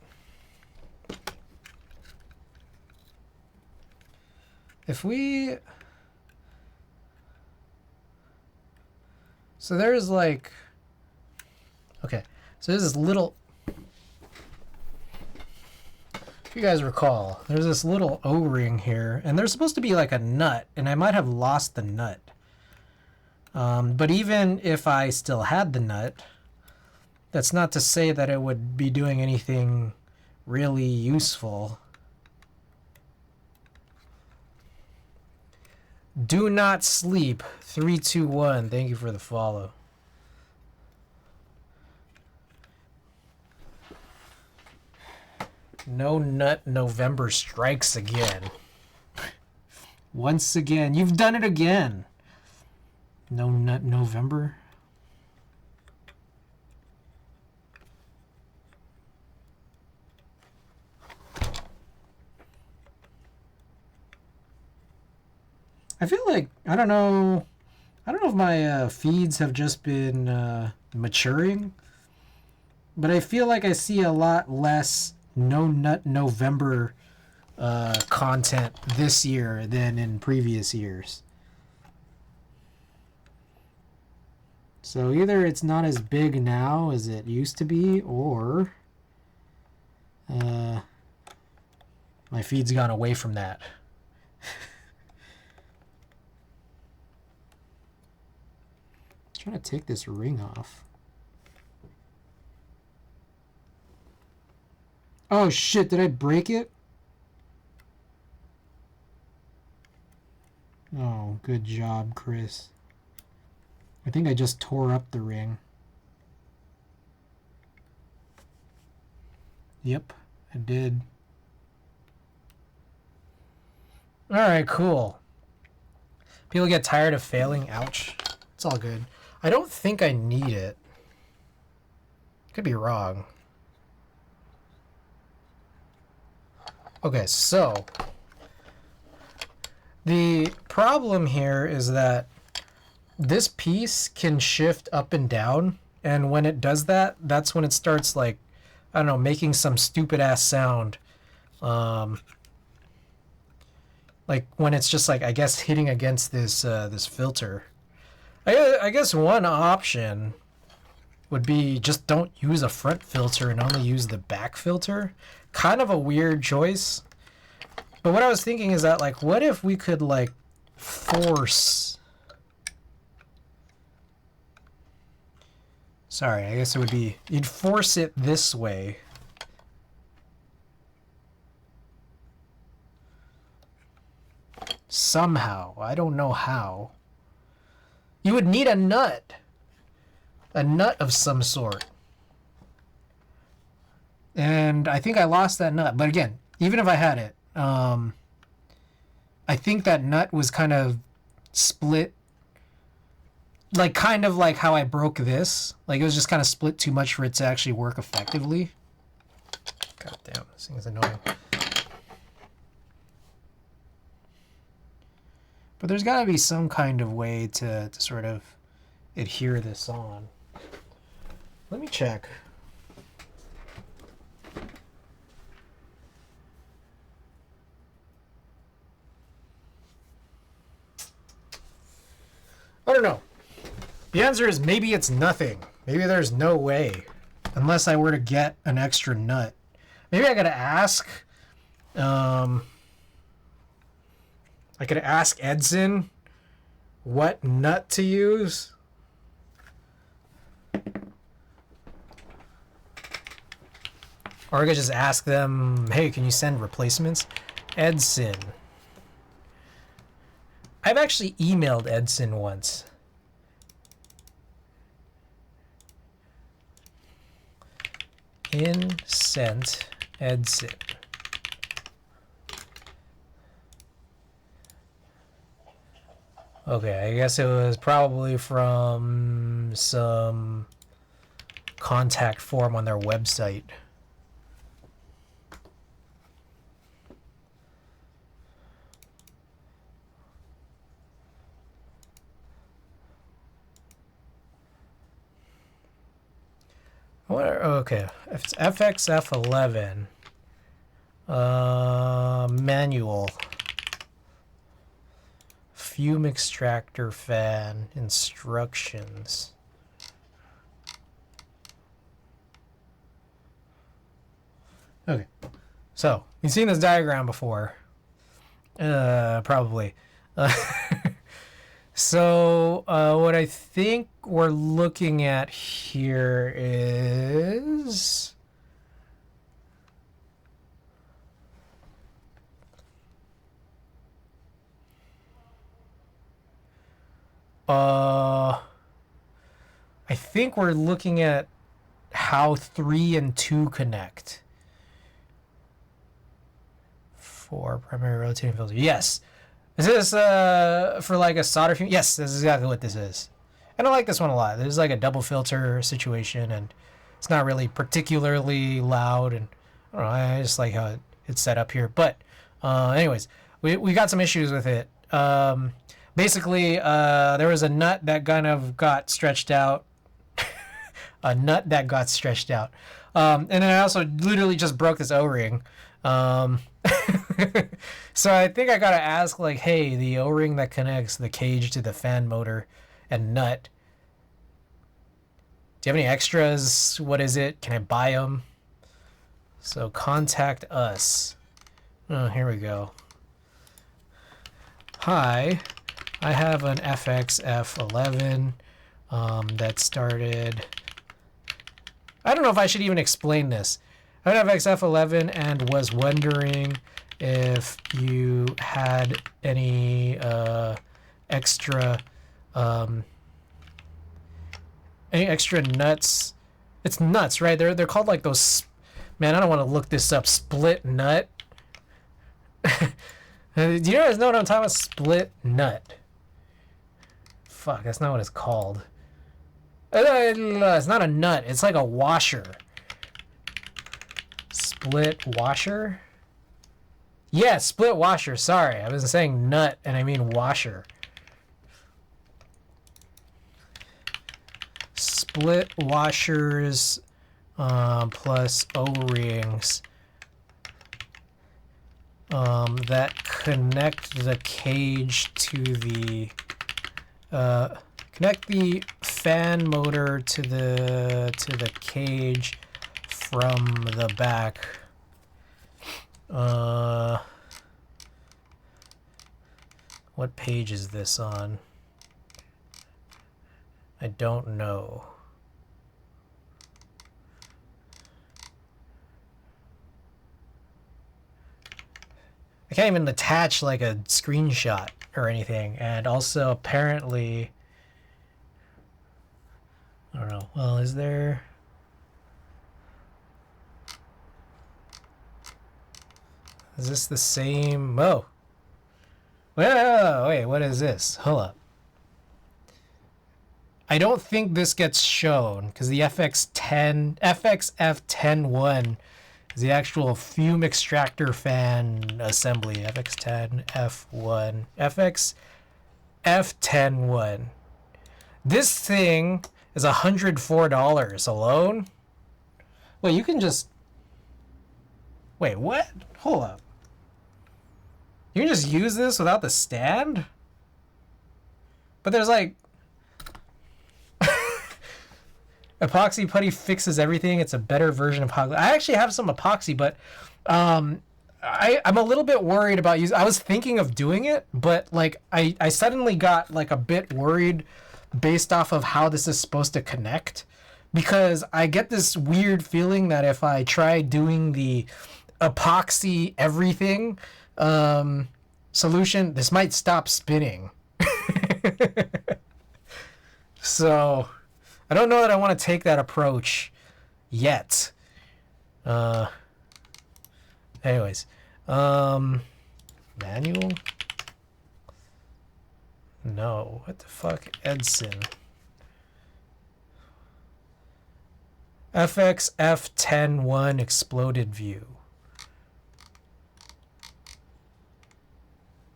If we... So there's like... Okay, so there's this little... If you guys recall, there's this little O-ring here, and there's supposed to be like a nut, and I might have lost the nut. But even if I still had the nut, that's not to say that it would be doing anything really useful. Do not sleep. 321. Thank you for the follow. No nut November strikes again. Once again. You've done it again. No nut November. I feel like, I don't know if my feeds have just been maturing, but I feel like I see a lot less No Nut November content this year than in previous years. So either it's not as big now as it used to be, or my feed's gone away from that. Trying to take this ring off. Oh shit, did I break it? Oh, good job, Chris. I think I just tore up the ring. Yep, I did. Alright, cool. People get tired of failing. Ouch. It's all good. I don't think I need it. Could be wrong. Okay, so the problem here is that this piece can shift up and down, and when it does that, that's when it starts, like, I don't know, making some stupid ass sound. Like when it's just like, I guess, hitting against this this filter. I guess one option would be just don't use a front filter and only use the back filter. Kind of a weird choice. But what I was thinking is that, like, what if we could, like, force... Sorry, I guess it would be... You'd force it this way. Somehow. I don't know how. You would need a nut. A nut of some sort. And I think I lost that nut. But again, even if I had it, I think that nut was kind of split. Like, kind of like how I broke this. Like, it was just kind of split too much for it to actually work effectively. God damn, this thing is annoying. But there's got to be some kind of way to sort of adhere this on. Let me check. I don't know. The answer is maybe it's nothing. Maybe there's no way. Unless I were to get an extra nut. Maybe I gotta ask. I could ask Edson what nut to use. Or I could just ask them, hey, can you send replacements? Edson. I've actually emailed Edson once. Sent Edson. Okay, I guess it was probably from some contact form on their website. Okay, if it's FXF11, manual, fume extractor fan, instructions. Okay, so you've seen this diagram before, probably. So what I think we're looking at here is I think we're looking at how 3 and 2 connect. 4 primary rotating filter. Yes. Is this for like a solder fume? Yes, that's exactly what this is. And I like this one a lot. There's like a double filter situation, and it's not really particularly loud, and I don't know, I just like how it's set up here. But anyways, we got some issues with it. Basically, there was a nut that kind of got stretched out. A nut that got stretched out. And then I also literally just broke this O-ring. So I think I gotta ask, like, hey, the O-ring that connects the cage to the fan motor and nut, do you have any extras? What is it? Can I buy them? So contact us. Oh, here we go. Hi, I have an FXF11 that started... I don't know if I should even explain this. I have FXF11 and was wondering if you had any extra nuts. It's nuts, right? They're called like those. Man, I don't want to look this up. Split nut. Do you guys know what I'm talking about? Split nut. Fuck, that's not what it's called. It's not a nut. It's like a washer. Split washer? Yeah, split washer. Sorry, I was saying nut and I mean washer. Split washers plus O-rings that connect the cage to the connect the fan motor to the cage from the back. What page is this on? I don't know. I can't even attach like a screenshot or anything. And also apparently, I don't know. Well, is there... Is this the same? Oh. Wait, what is this? Hold up. I don't think this gets shown because the FXF101 is the actual fume extractor fan assembly. FX10 F1 FXF101. This thing is $104 alone. Wait, you can just... Wait, what? Hold up. You can just use this without the stand? But there's like... Epoxy putty fixes everything. It's a better version of epoxy. I actually have some epoxy, but I'm a little bit worried about using... I was thinking of doing it, but like I suddenly got like a bit worried based off of how this is supposed to connect. Because I get this weird feeling that if I try doing the epoxy everything solution, this might stop spinning. So I don't know that I want to take that approach yet. Anyways, manual? No, what the fuck? Edson. FXF101 exploded view.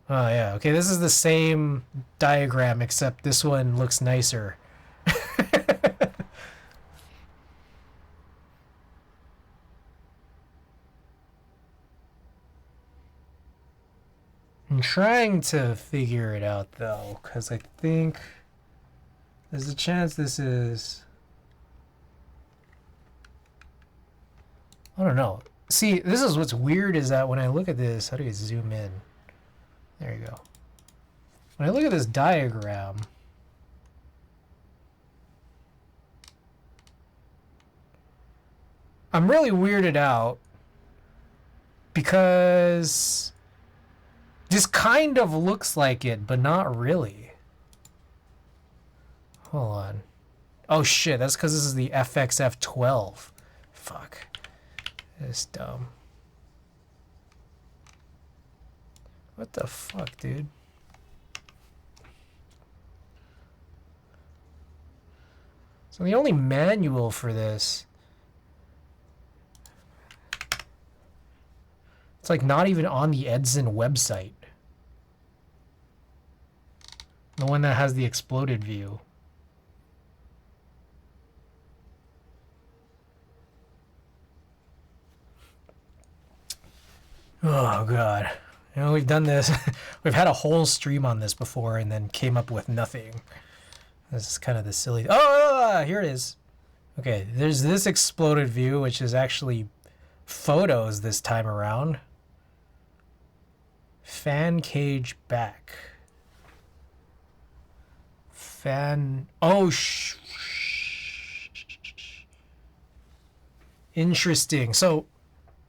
Oh yeah, okay, this is the same diagram except this one looks nicer. I'm trying to figure it out though, because I think there's a chance this is... I don't know. See, this is what's weird is that when I look at this, how do you zoom in? There you go. When I look at this diagram, I'm really weirded out because this kind of looks like it, but not really. Hold on. Oh shit, that's because this is the FXF12. Fuck. That's dumb. What the fuck, dude? So the only manual for this... It's like not even on the Edson website. The one that has the exploded view. Oh god. You know, we've done this. We've had a whole stream on this before and then came up with nothing. This is kind of the silly... Oh, here it is. Okay, there's this exploded view, which is actually photos this time around. Fan cage back. Fan... Oh, interesting. So,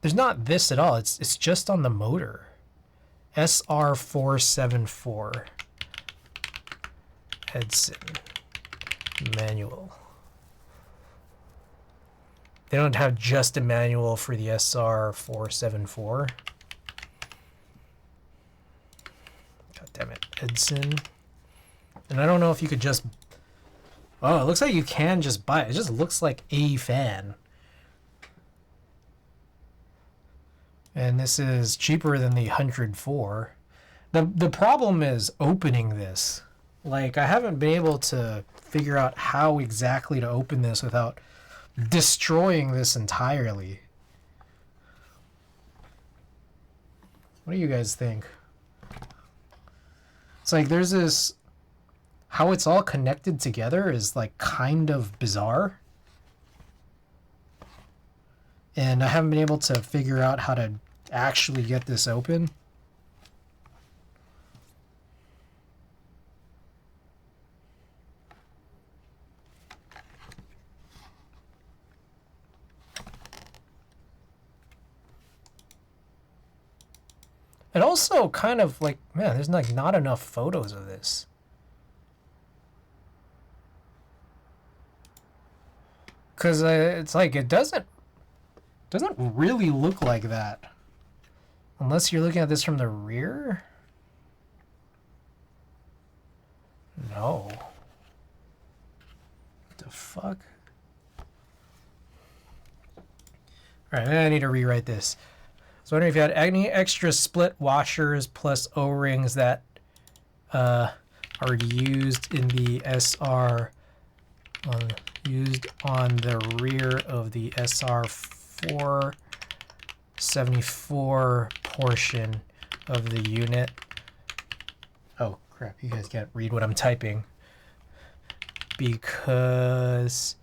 there's not this at all. It's just on the motor. SR474. Edson. Manual. They don't have just a manual for the SR474. God damn it. Edson. And I don't know if you could just... Oh, it looks like you can just buy it. It just looks like a fan. And this is cheaper than the 104. The problem is opening this. Like, I haven't been able to figure out how exactly to open this without destroying this entirely. What do you guys think? It's like there's this... How it's all connected together is like kind of bizarre. And I haven't been able to figure out how to actually get this open. And also kind of like, man, there's like not enough photos of this. Because it's like, it doesn't really look like that. Unless you're looking at this from the rear? No. What the fuck? Alright, I need to rewrite this. I was wondering if you had any extra split washers plus O-rings that are used in the SR, used on the rear of the SR474 portion of the unit. Oh crap, you guys can't read what I'm typing. Because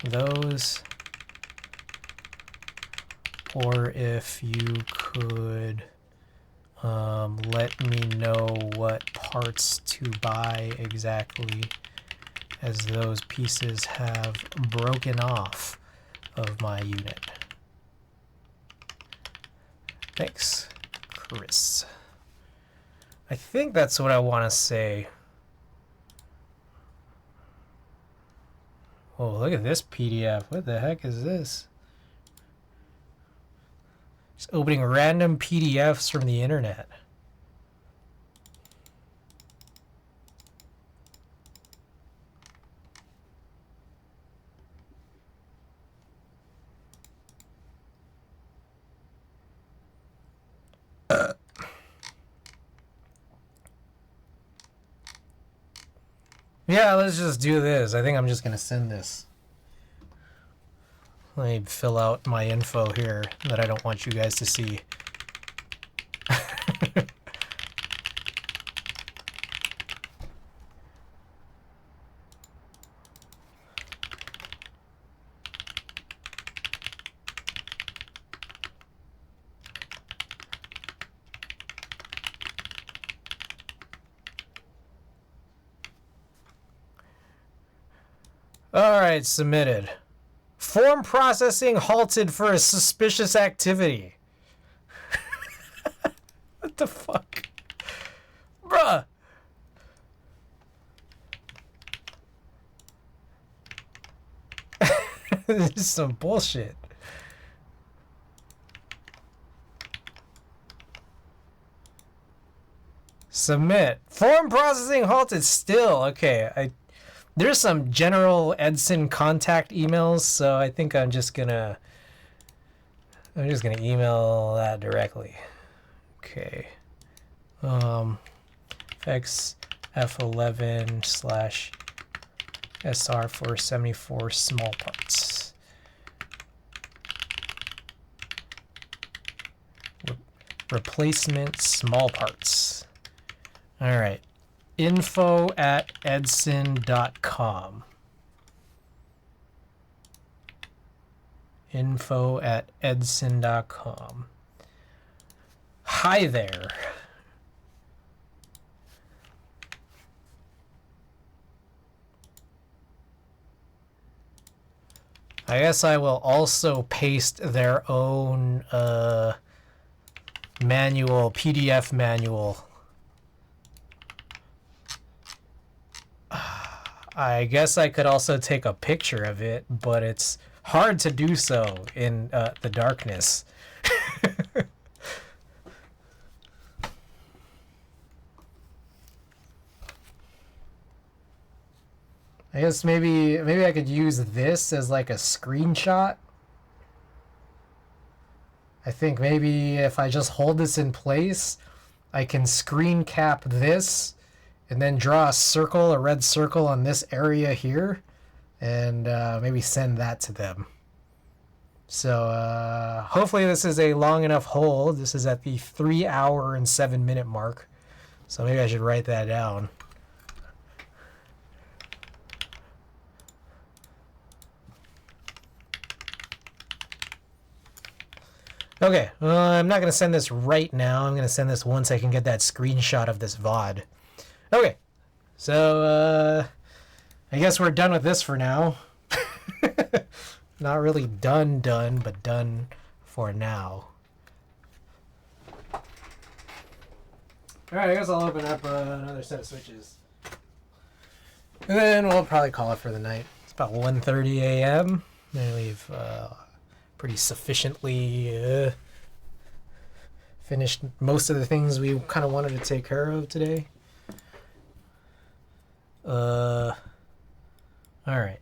those, or if you could let me know what parts to buy exactly, as those pieces have broken off of my unit. Thanks, Chris. I think that's what I want to say. Oh, look at this PDF. What the heck is this? Just opening random PDFs from the internet. Yeah, let's just do this. I think I'm just gonna send this. Let me fill out my info here that I don't want you guys to see. All right, submitted. Form processing halted for a suspicious activity. What the fuck? Bruh. This is some bullshit. Submit. Form processing halted still. Okay, there's some general Edson contact emails, so I think I'm just gonna email that directly. Okay. FX F11 slash SR for 74 small parts. Replacement small parts. All right. info@edson.com. info@edson.com. Hi there. I guess I will also paste their own manual, PDF manual. I guess I could also take a picture of it, but it's hard to do so in the darkness. I guess maybe I could use this as like a screenshot. I think maybe if I just hold this in place, I can screen cap this and then draw a circle, a red circle on this area here, and maybe send that to them. So hopefully this is a long enough hold. This is at the 3 hour and 7 minute mark. So maybe I should write that down. Okay, I'm not going to send this right now. I'm going to send this once I can get that screenshot of this VOD. Okay, so I guess we're done with this for now. Not really done, but done for now. Alright, I guess I'll open up another set of switches. And then we'll probably call it for the night. It's about 1:30 a.m. We've pretty sufficiently finished most of the things we kind of wanted to take care of today. All right.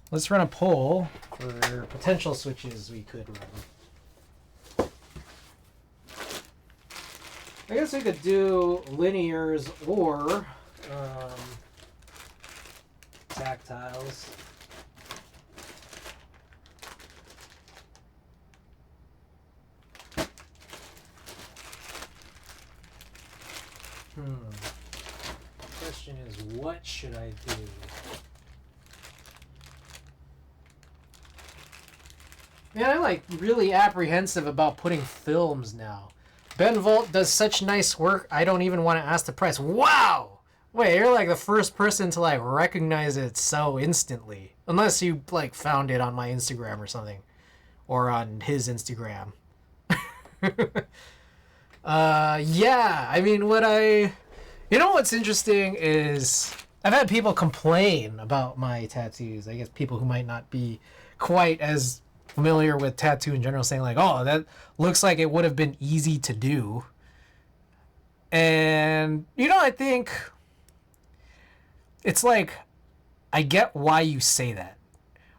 Let's run a poll for potential switches we could run. I guess we could do linears or tactiles. The question is, what should I do? Man, I'm like really apprehensive about putting films now. Ben Volt does such nice work, I don't even want to ask the price. Wow! Wait, you're like the first person to like recognize it so instantly. Unless you like found it on my Instagram or something. Or on his Instagram. Yeah, I mean, you know what's interesting is I've had people complain about my tattoos. I guess people who might not be quite as familiar with tattoo in general, saying like, oh, that looks like it would have been easy to do. And, you know, I think it's like, I get why you say that.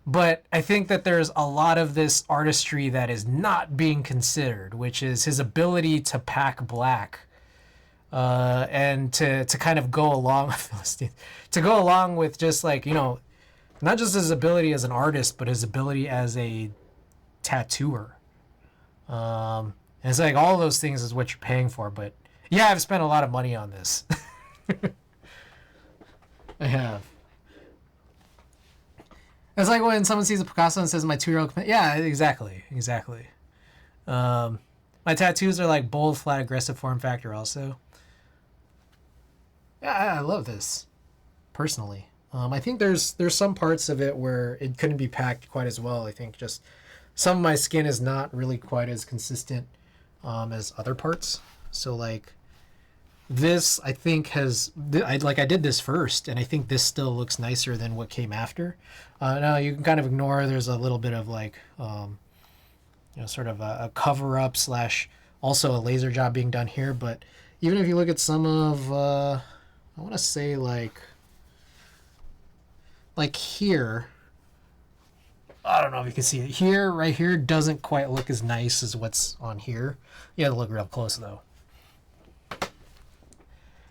But I think that there's a lot of this artistry that is not being considered, which is his ability to pack black and to kind of go along with just like, you know, not just his ability as an artist, but his ability as a tattooer. And it's like all those things is what you're paying for. But yeah, I've spent a lot of money on this. I have. It's like when someone sees a Picasso and says, my 2-year-old... Yeah, exactly. My tattoos are like bold, flat, aggressive form factor also. Yeah, I love this, personally. I think there's some parts of it where it couldn't be packed quite as well. I think just some of my skin is not really quite as consistent as other parts. So like this, I think I did this first, and I think this still looks nicer than what came after. Now you can kind of ignore there's a little bit of like, you know, sort of a cover up / also a laser job being done here. But even if you look at some of, I want to say like here, I don't know if you can see it here, right here doesn't quite look as nice as what's on here. You have to look real close though.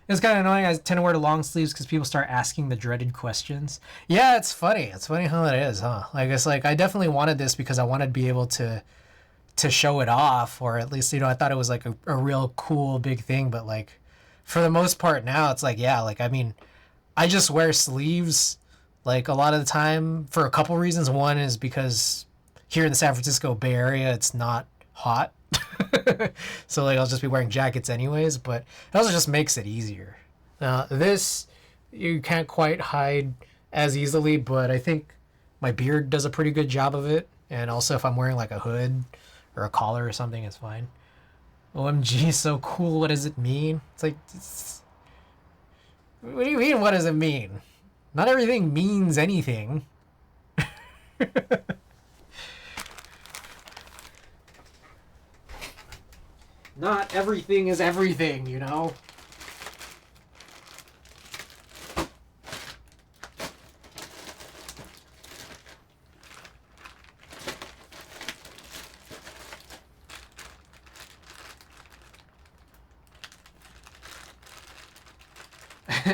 It's kind of annoying. I tend to wear the long sleeves because people start asking the dreaded questions. Yeah, it's funny. It's funny how it is, huh? Like, it's like I definitely wanted this because I wanted to be able to show it off, or at least, you know, I thought it was like a real cool big thing. But like, for the most part now, it's like, yeah, like, I mean, I just wear sleeves like a lot of the time for a couple reasons. One is because here in the San Francisco Bay Area, it's not hot. So like I'll just be wearing jackets anyways, but it also just makes it easier. This you can't quite hide as easily, but I think my beard does a pretty good job of it. And also if I'm wearing like a hood or a collar or something, it's fine. OMG, so cool. What does it mean? It's like, what do you mean, what does it mean? Not everything means anything. Not everything is everything, you know?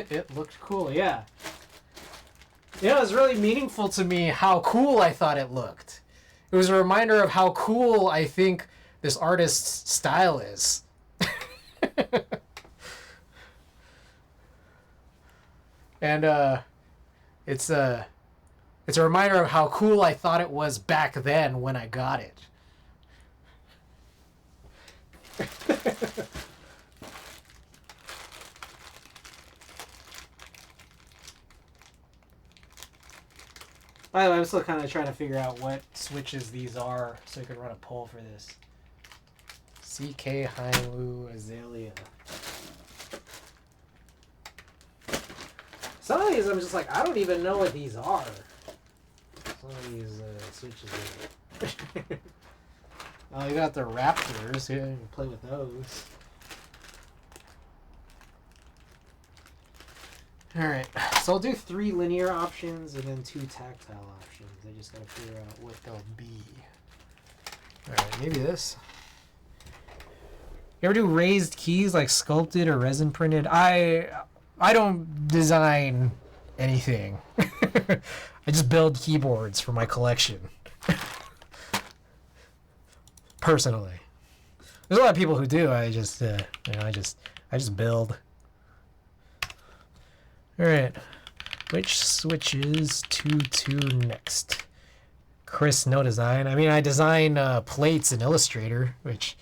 It looked cool, yeah. You know, it was really meaningful to me how cool I thought it looked. It was a reminder of how cool I think this artist's style is. And it's a reminder of how cool I thought it was back then when I got it. By the way, I'm still kind of trying to figure out what switches these are so I could run a poll for this. CK Hailu Azalea. Some of these I'm just like, I don't even know what these are. Some of these switches are... Oh, you got the Raptors. Yeah, you can play with those. Alright, so I'll do 3 linear options and then 2 tactile options. I just gotta figure out what they'll be. Alright, maybe this. You ever do raised keys, like sculpted or resin printed? I don't design anything. I just build keyboards for my collection. Personally. There's a lot of people who do. I just I just build. Alright, which switches to next? Chris, no design. I mean, I design plates in Illustrator, which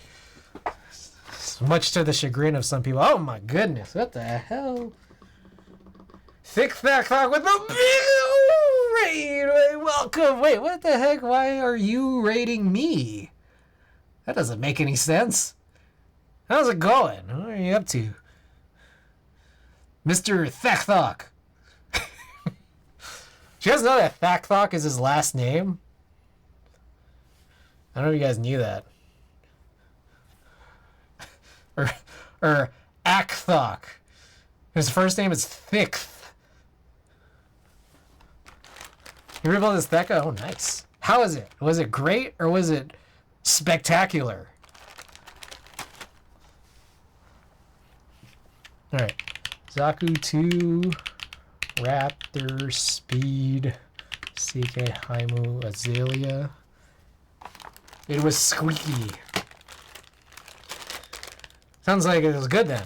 is much to the chagrin of some people. Oh my goodness, what the hell? Thick Thack Thog with the big raid! Welcome! Wait, what the heck? Why are you raiding me? That doesn't make any sense. How's it going? What are you up to? Mr. Thakthok. Do you guys know that Thakthok is his last name? I don't know if you guys knew that. or Akthok. His first name is Thicth. You read about this Theka? Oh, nice. How is it? Was it great or was it spectacular? Alright. Zaku 2, Raptor, Speed, CK Haimu, Azalea. It was squeaky. Sounds like it was good then.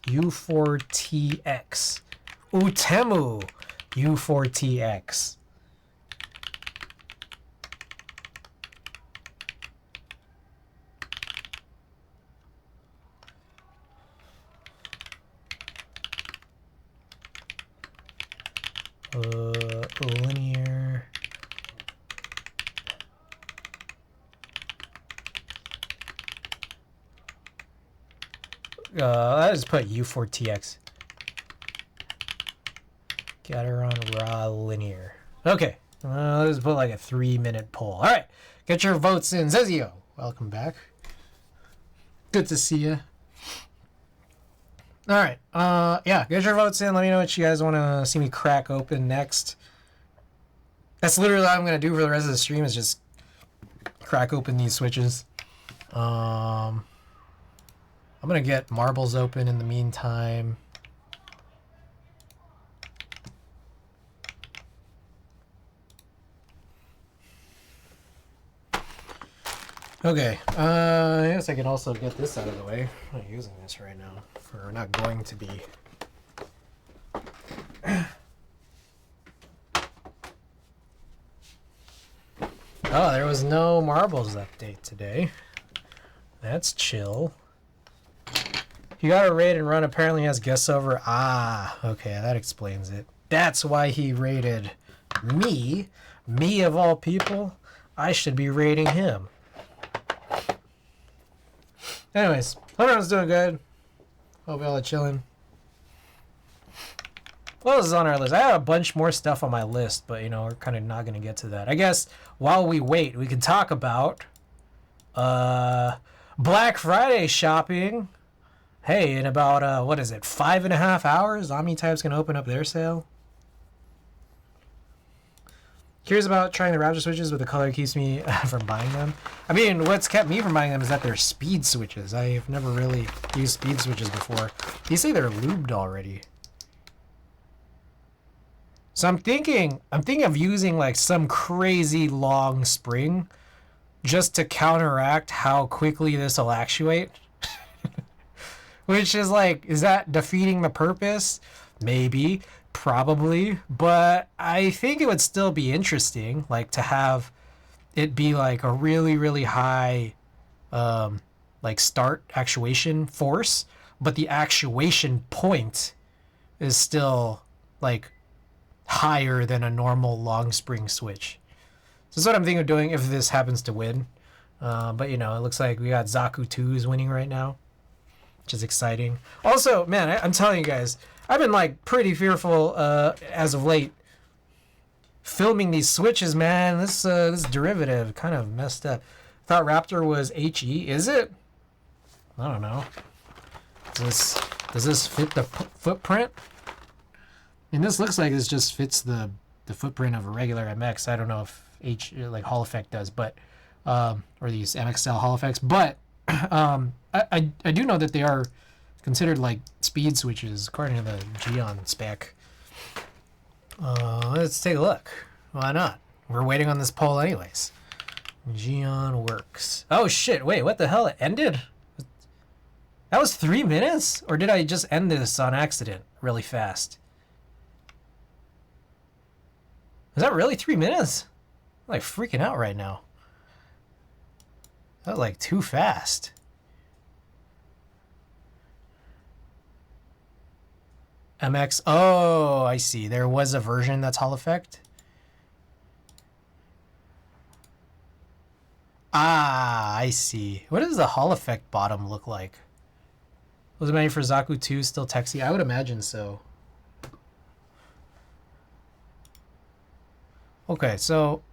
U4TX. Utemu U4TX. Linear. I just put U4TX. Got her on raw linear. Okay. Let's put like a 3-minute poll. All right. Get your votes in. Zezio, welcome back. Good to see you. All right. Yeah, get your votes in. Let me know what you guys want to see me crack open next. That's literally what I'm going to do for the rest of the stream is just crack open these switches. I'm gonna get marbles open in the meantime. Okay, I guess I can also get this out of the way. I'm not using this right now, or not going to be. Oh, there was no marbles update today. That's chill. You got a raid and run apparently has guests over. Ah, okay, that explains it. That's why he raided me. Me of all people. I should be raiding him. Anyways, hope everyone's doing good. Hope y'all are chilling. What else is on our list? I had a bunch more stuff on my list, but you know, we're kind of not going to get to that. I guess while we wait, we can talk about Black Friday shopping. Hey, in about, what is it, 5.5 hours, OmniType's going to open up their sale. Curious about trying the Raptor switches, but the color keeps me from buying them. I mean, what's kept me from buying them is that they're speed switches. I've never really used speed switches before. They say they're lubed already. So I'm thinking of using like some crazy long spring just to counteract how quickly this will actuate. Which is like, is that defeating the purpose? Maybe. Probably, but I think it would still be interesting, like to have it be like a really, really high, like start actuation force, but the actuation point is still like higher than a normal long spring switch. So that's what I'm thinking of doing if this happens to win. But you know, it looks like we got Zaku 2s winning right now, which is exciting. Also, man, I'm telling you guys, I've been like pretty fearful as of late. Filming these switches, man, this derivative kind of messed up. Thought Raptor was HE, is it? I don't know. Does this fit the footprint? And this looks like this just fits the footprint of a regular MX. I don't know if like Hall Effect does, but or these MX style Hall Effects, but I do know that they are considered like speed switches according to the Geon spec. Let's take a look. Why not? We're waiting on this poll anyways. Geon works. Oh shit, wait, what the hell? It ended? That was 3 minutes? Or did I just end this on accident really fast? Is that really 3 minutes? I'm like freaking out right now. That was like too fast. MX. Oh, I see. There was a version that's Hall Effect. Ah, I see. What does the Hall Effect bottom look like? Was it made for Zaku 2 still Texy? I would imagine so. Okay, so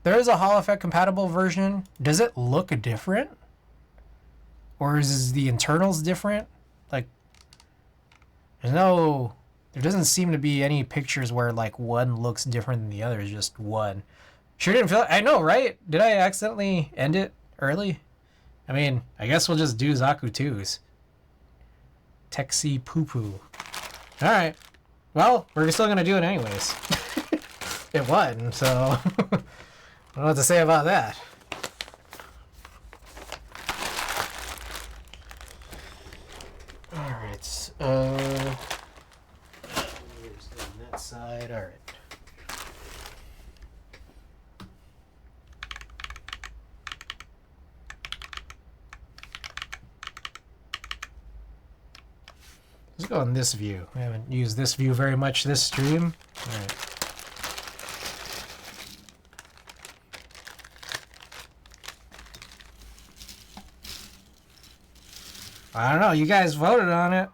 there is a Hall Effect compatible version. Does it look different? Or is the internals different? Like, there doesn't seem to be any pictures where like one looks different than the other. It's just one. Sure didn't feel. I know, right? Did I accidentally end it early? I mean, I guess we'll just do Zaku 2s. Texy poo poo. All right. Well, we're still gonna do it anyways. It won, so I don't know what to say about that. All right. Here's on that side. All right. Let's go on this view. I haven't used this view very much this stream. All right. I don't know. You guys voted on it.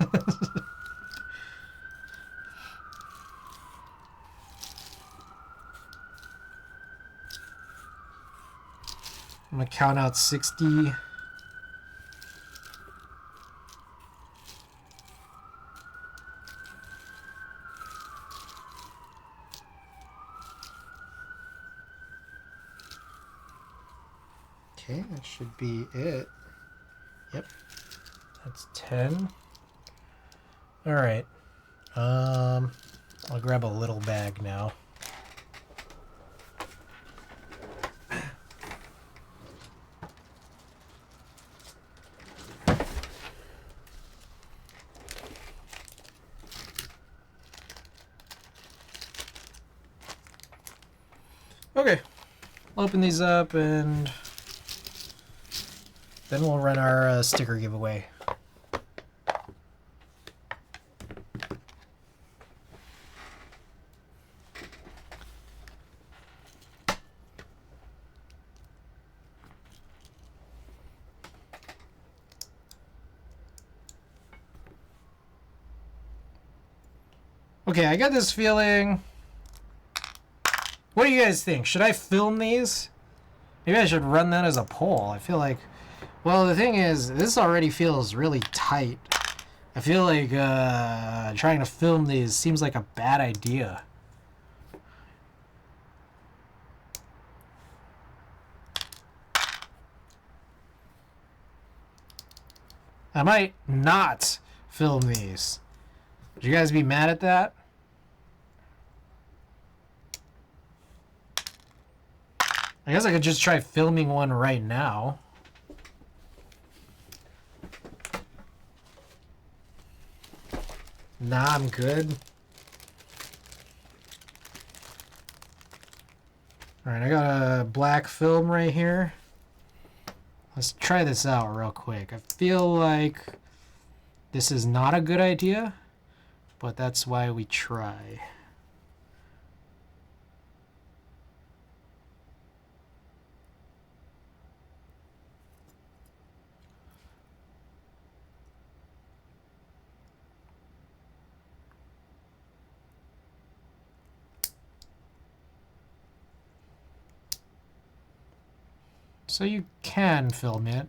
I'm going to count out 60. Okay, that should be it. Yep. That's 10. All right. I'll grab a little bag now. Okay. I'll open these up and then we'll run our sticker giveaway. Okay, I got this feeling. What do you guys think? Should I film these? Maybe I should run that as a poll. I feel like, well, the thing is, this already feels really tight. I feel like trying to film these seems like a bad idea. I might not film these. Would you guys be mad at that? I guess I could just try filming one right now. Nah, I'm good. Alright, I got a black film right here. Let's try this out real quick. I feel like this is not a good idea, but that's why we try. So you can film it.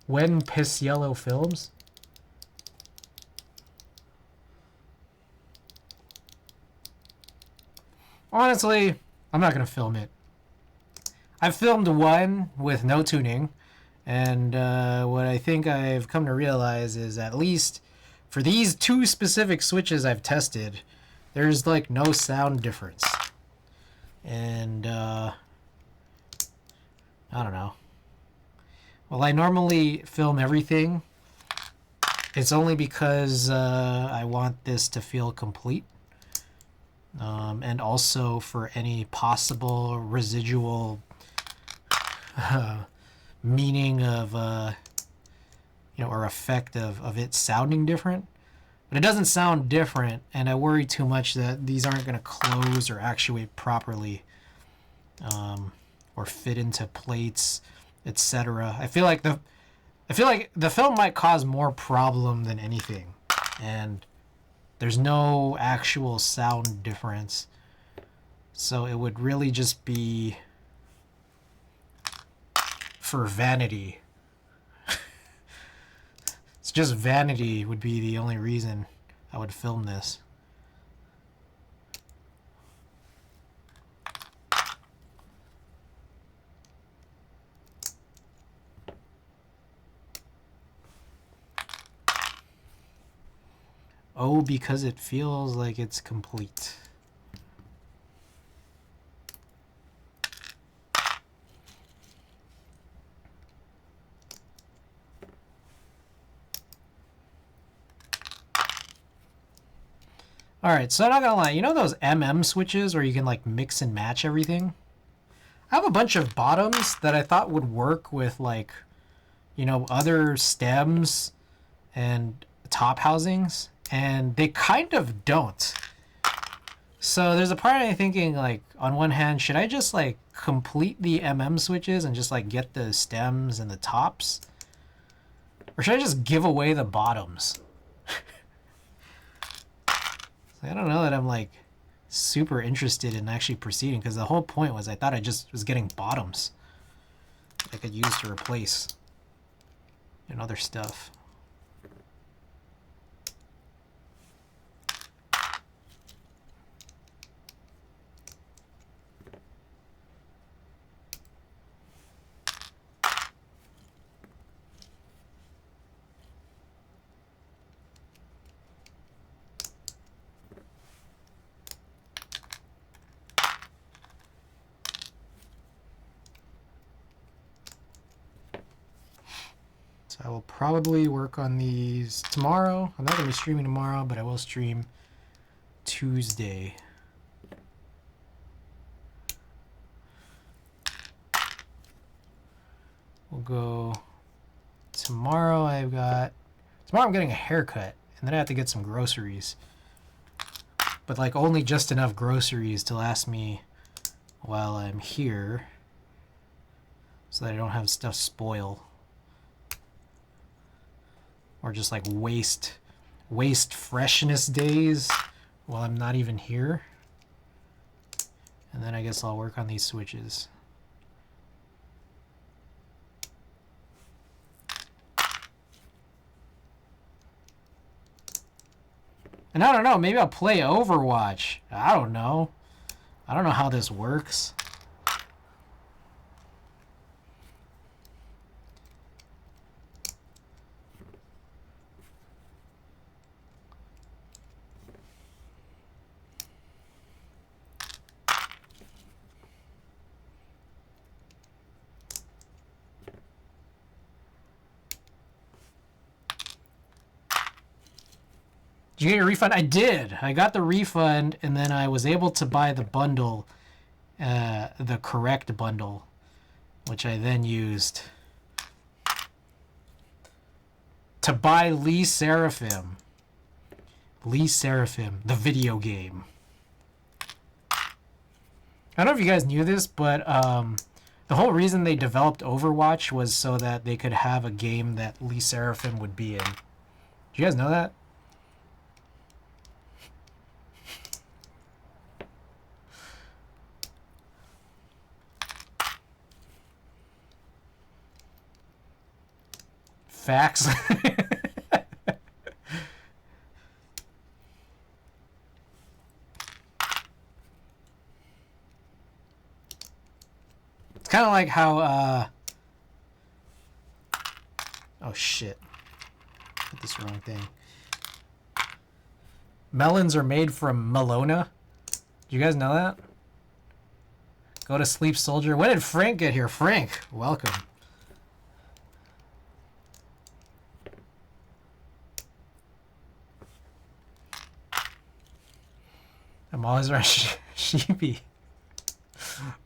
When Piss Yellow films? Honestly, I'm not going to film it. I've filmed one with no tuning, and what I think I've come to realize is, at least for these two specific switches I've tested, there's like no sound difference. And I don't know. Well, I normally film everything. It's only because I want this to feel complete. And also for any possible residual meaning of, or effect of it sounding different. But it doesn't sound different, and I worry too much that these aren't going to close or actuate properly, or fit into plates, etc. I feel like the film might cause more problem than anything, and there's no actual sound difference. So it would really just be for vanity. It's just vanity would be the only reason I would film this. Oh, because it feels like it's complete. Alright, so I'm not gonna lie, you know those switches where you can like mix and match everything? I have a bunch of bottoms that I thought would work with like, other stems and top housings, and they kind of don't. So there's a part of me thinking, like, on one hand, should I just like complete the switches and just like get the stems and the tops? Or should I just give away the bottoms? I don't know that I'm like super interested in actually proceeding, because the whole point was I thought I just was getting bottoms I could use to replace other stuff. So I will probably work on these tomorrow. I'm not going to be streaming tomorrow, but I will stream Tuesday. We'll go tomorrow. Tomorrow I'm getting a haircut, and then I have to get some groceries. But like only just enough groceries to last me while I'm here, so that I don't have stuff spoil. Or just like waste freshness days while I'm not even here. And then I guess I'll work on these switches. And I don't know, maybe I'll play Overwatch. I don't know. I don't know how this works. Did you get your refund? I did. I got the refund, and then I was able to buy the bundle, the correct bundle, which I then used to buy Lee Seraphim. Lee Seraphim, the video game. I don't know if you guys knew this, but the whole reason they developed Overwatch was so that they could have a game that Lee Seraphim would be in. Do you guys know that? Facts. It's kind of like how, oh shit. Put this wrong thing. Melons are made from Melona. Do you guys know that? Go to sleep, soldier. When did Frank get here? Frank, welcome. I'm always around sheepy.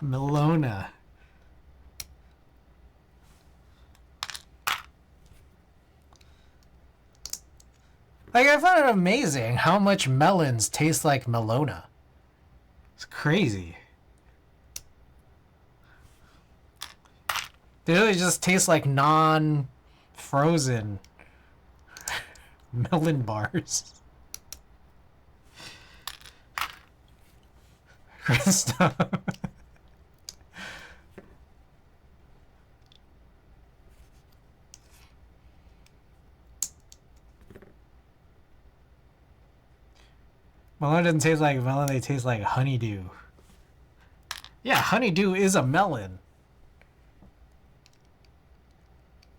Melona. Like, I found it amazing how much melons taste like Melona. It's crazy. They really just taste like non-frozen melon bars. Stuff. Melon doesn't taste like melon, they taste like honeydew. Yeah, honeydew is a melon.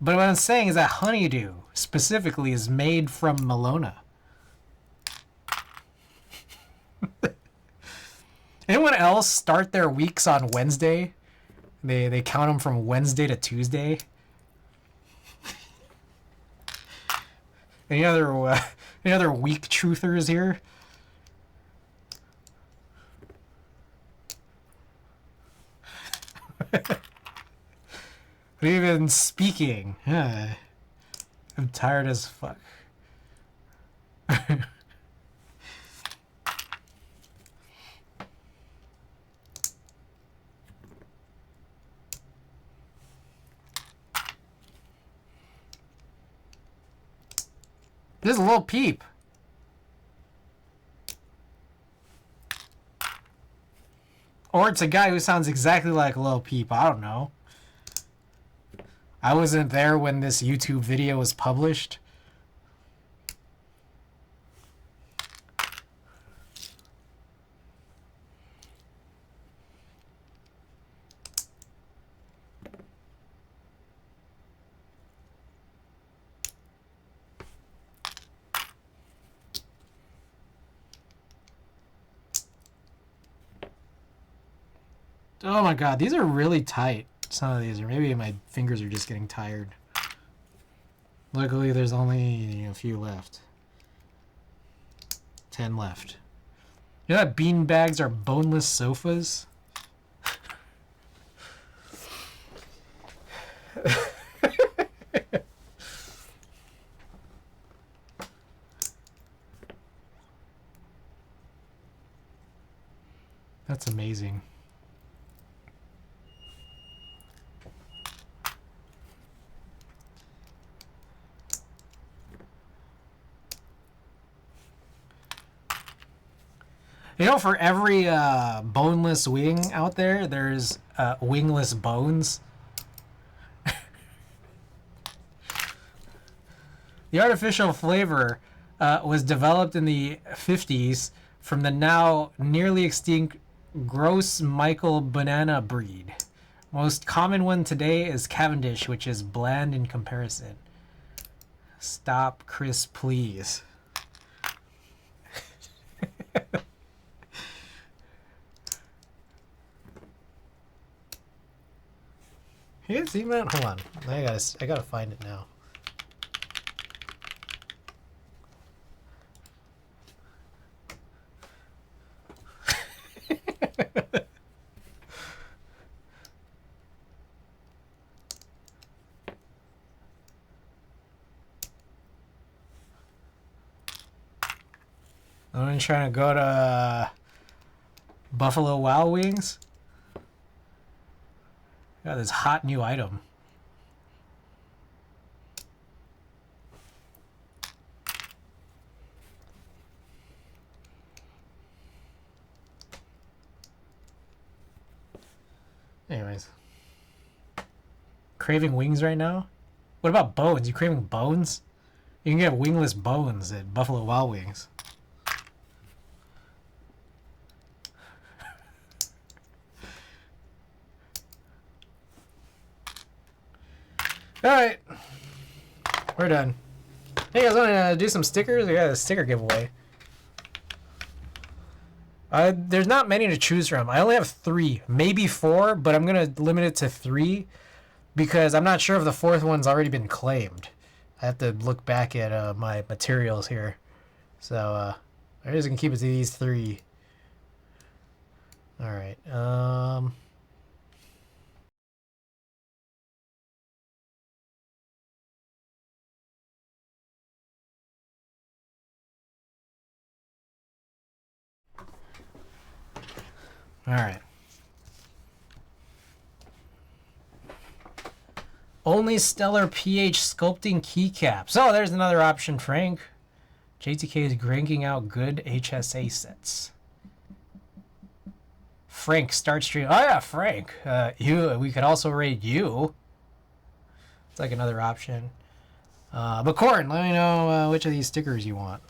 But what I'm saying is that honeydew specifically is made from Melona. Anyone else start their weeks on Wednesday? They count them from Wednesday to Tuesday. Any other week truthers here? What even speaking? I'm tired as fuck. This is a little peep. Or it's a guy who sounds exactly like Lil Peep. I don't know. I wasn't there when this YouTube video was published. Oh my god, these are really tight. Some of these, or maybe my fingers are just getting tired. Luckily, there's only a few left. 10 left. You know that bean bags are boneless sofas? That's amazing. You know, for every boneless wing out there, there's wingless bones. The artificial flavor was developed in the 50s from the now nearly extinct Gross Michael banana breed. Most common one today is Cavendish, which is bland in comparison. Stop, Chris, please. You guys see that? Hold on. I gotta find it now. I'm trying to go to Buffalo Wild Wings. Got this hot new item. Anyways. Craving wings right now? What about bones? You craving bones? You can get wingless bones at Buffalo Wild Wings. Alright. We're done. Hey, you guys want to do some stickers? I got a sticker giveaway. There's not many to choose from. I only have 3, maybe 4, but I'm going to limit it to 3 because I'm not sure if the 4th one's already been claimed. I have to look back at my materials here. So, I'm just going to keep it to these 3. Alright. Alright. Only stellar pH sculpting keycaps. Oh, there's another option, Frank. JTK is cranking out good HSA sets. Frank, start stream. Oh yeah, Frank. We could also rate you. It's like another option. But Corin, let me know which of these stickers you want.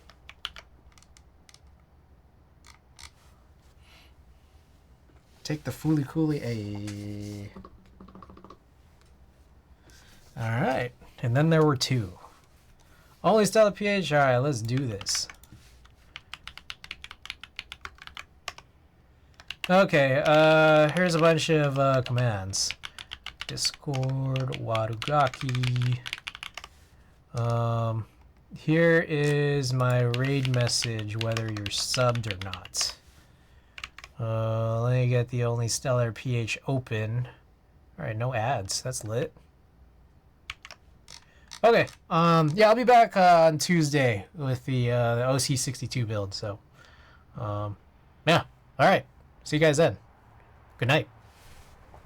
Take the Fooly Cooly A. Alright. And then there were 2. Only stellar pH. Alright, let's do this. Okay, here's a bunch of commands. Discord, Warugaki. Here is my raid message, whether you're subbed or not. Let me get the only stellar pH open. Alright, no ads. That's lit. Okay. Yeah, I'll be back on Tuesday with the OC62 build. So, yeah. Alright. See you guys then. Good night.